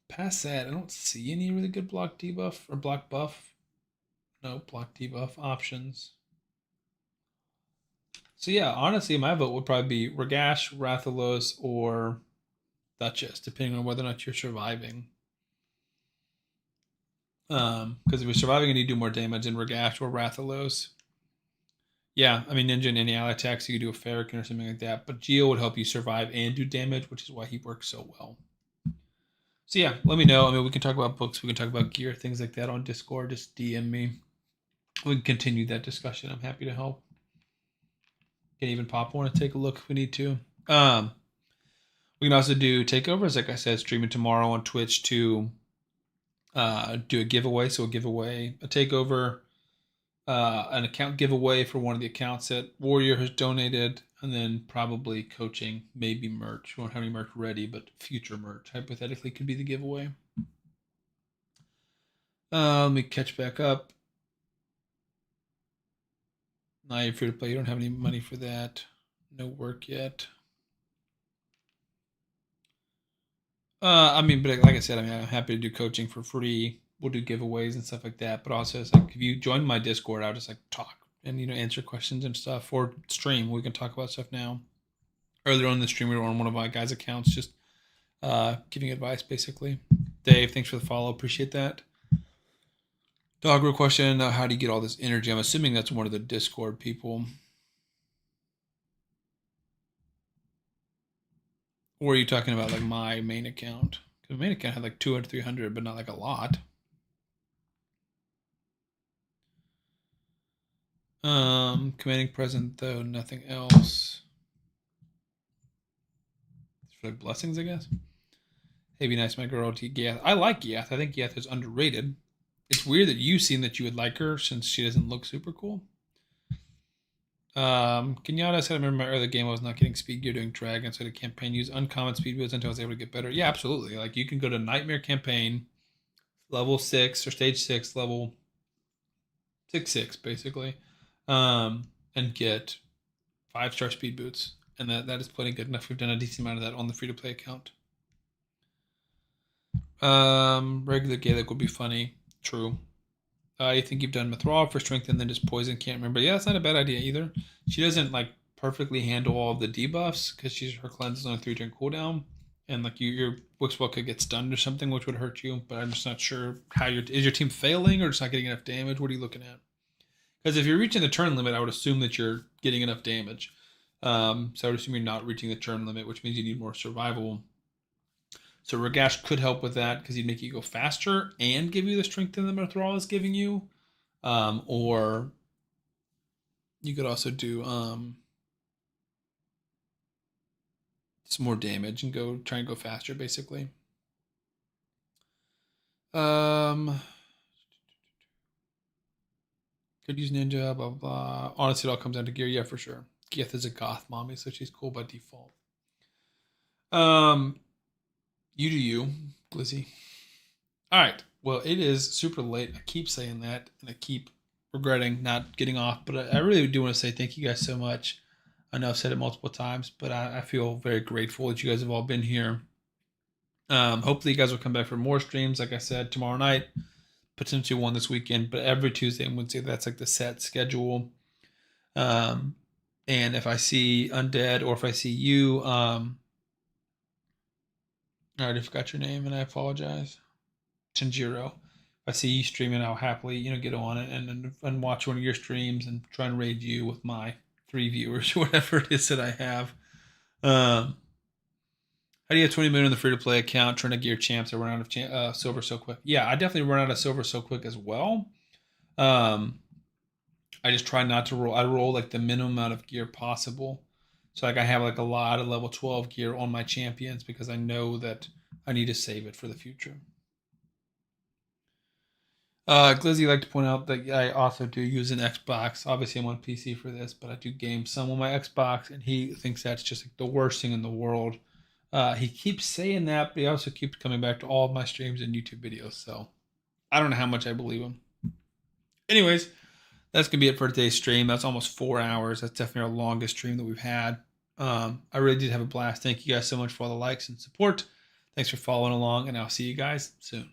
Past that, I don't see any really good block debuff or block buff. No block debuff options. So yeah, honestly, my vote would probably be Ragash, Rathalos, or Duchess, depending on whether or not you're surviving. Because if you're surviving and you do more damage in Ragash or Rathalos, yeah, I mean Ninja and any ally attacks, you could do a Farrakhan or something like that. But Geo would help you survive and do damage, which is why he works so well. So yeah, let me know. I mean, we can talk about books, we can talk about gear, things like that on Discord. Just DM me. We can continue that discussion. I'm happy to help. Can even pop one and take a look if we need to. We can also do takeovers, like I said, streaming tomorrow on Twitch to do a giveaway. So we'll give away a takeover, an account giveaway for one of the accounts that Warrior has donated, and then probably coaching, maybe merch. We won't have any merch ready, but future merch hypothetically could be the giveaway. Let me catch back up. Now you're free to play. You don't have any money for that. No work yet. I mean, but like I said, I mean, I'm happy to do coaching for free. We'll do giveaways and stuff like that. But also, it's like if you join my Discord, I'll just like talk and answer questions and stuff, or stream. We can talk about stuff now. Earlier on in the stream, we were on one of my guys' accounts, just giving advice basically. Dave, thanks for the follow. Appreciate that. Dogro question: how do you get all this energy? I'm assuming that's one of the Discord people. Or are you talking about like my main account? Because main account had like 200, 300, but not like a lot. Commanding present though, nothing else. It's for like blessings, I guess. Hey, be nice, my girl. To Gath. I like Gath. I think Gath is underrated. It's weird that you seem that you would like her since she doesn't look super cool. Kenyatta said, I remember my early game, I was not getting speed gear doing dragon, so the campaign use uncommon speed builds until I was able to get better. Yeah, absolutely. Like you can go to Nightmare campaign, level 6 or stage 6, level 6 basically, and get 5-star speed boots. And that is plenty good enough. We've done a decent amount of that on the free to play account. Regular Gaelic would be funny. True. I think you've done Mithral for strength and then just poison. Can't remember. Yeah, that's not a bad idea either. She doesn't like perfectly handle all of the debuffs because her cleanse is only 3-turn cooldown, and like your Wixwell could get stunned or something, which would hurt you. But I'm just not sure how is your team failing or just not getting enough damage. What are you looking at? Because if you're reaching the turn limit, I would assume that you're getting enough damage. So I would assume you're not reaching the turn limit, which means you need more survival. So Ragash could help with that because he'd make you go faster and give you the strength that the Mithral is giving you. Or you could also do some more damage and try and go faster, basically. Could use ninja, blah, blah, blah. Honestly, it all comes down to gear. Yeah, for sure. Gith is a goth mommy, so she's cool by default. You do you, Glizzy. All right. Well, it is super late. I keep saying that, and I keep regretting not getting off. But I really do want to say thank you guys so much. I know I've said it multiple times, but I feel very grateful that you guys have all been here. Hopefully, you guys will come back for more streams. Like I said, tomorrow night, potentially one this weekend, but every Tuesday and Wednesday, that's like the set schedule. And if I see Undead or if I see you, I already forgot your name, and I apologize. Tanjiro. If I see you streaming, I'll happily, get on it and watch one of your streams and try and raid you with my 3 viewers or whatever it is that I have. How do you have 20 million on the free to play account trying to gear champs or run out of silver so quick? Yeah, I definitely run out of silver so quick as well. I just try not to roll. I roll like the minimum amount of gear possible. So like I have like a lot of level 12 gear on my champions because I know that I need to save it for the future. Glizzy like to point out that I also do use an Xbox. Obviously, I'm on PC for this, but I do game some on my Xbox, and he thinks that's just like the worst thing in the world. He keeps saying that, but he also keeps coming back to all of my streams and YouTube videos. So I don't know how much I believe him. Anyways, that's gonna be it for today's stream. That's almost 4 hours. That's definitely our longest stream that we've had. I really did have a blast. Thank you guys so much for all the likes and support. Thanks for following along, and I'll see you guys soon.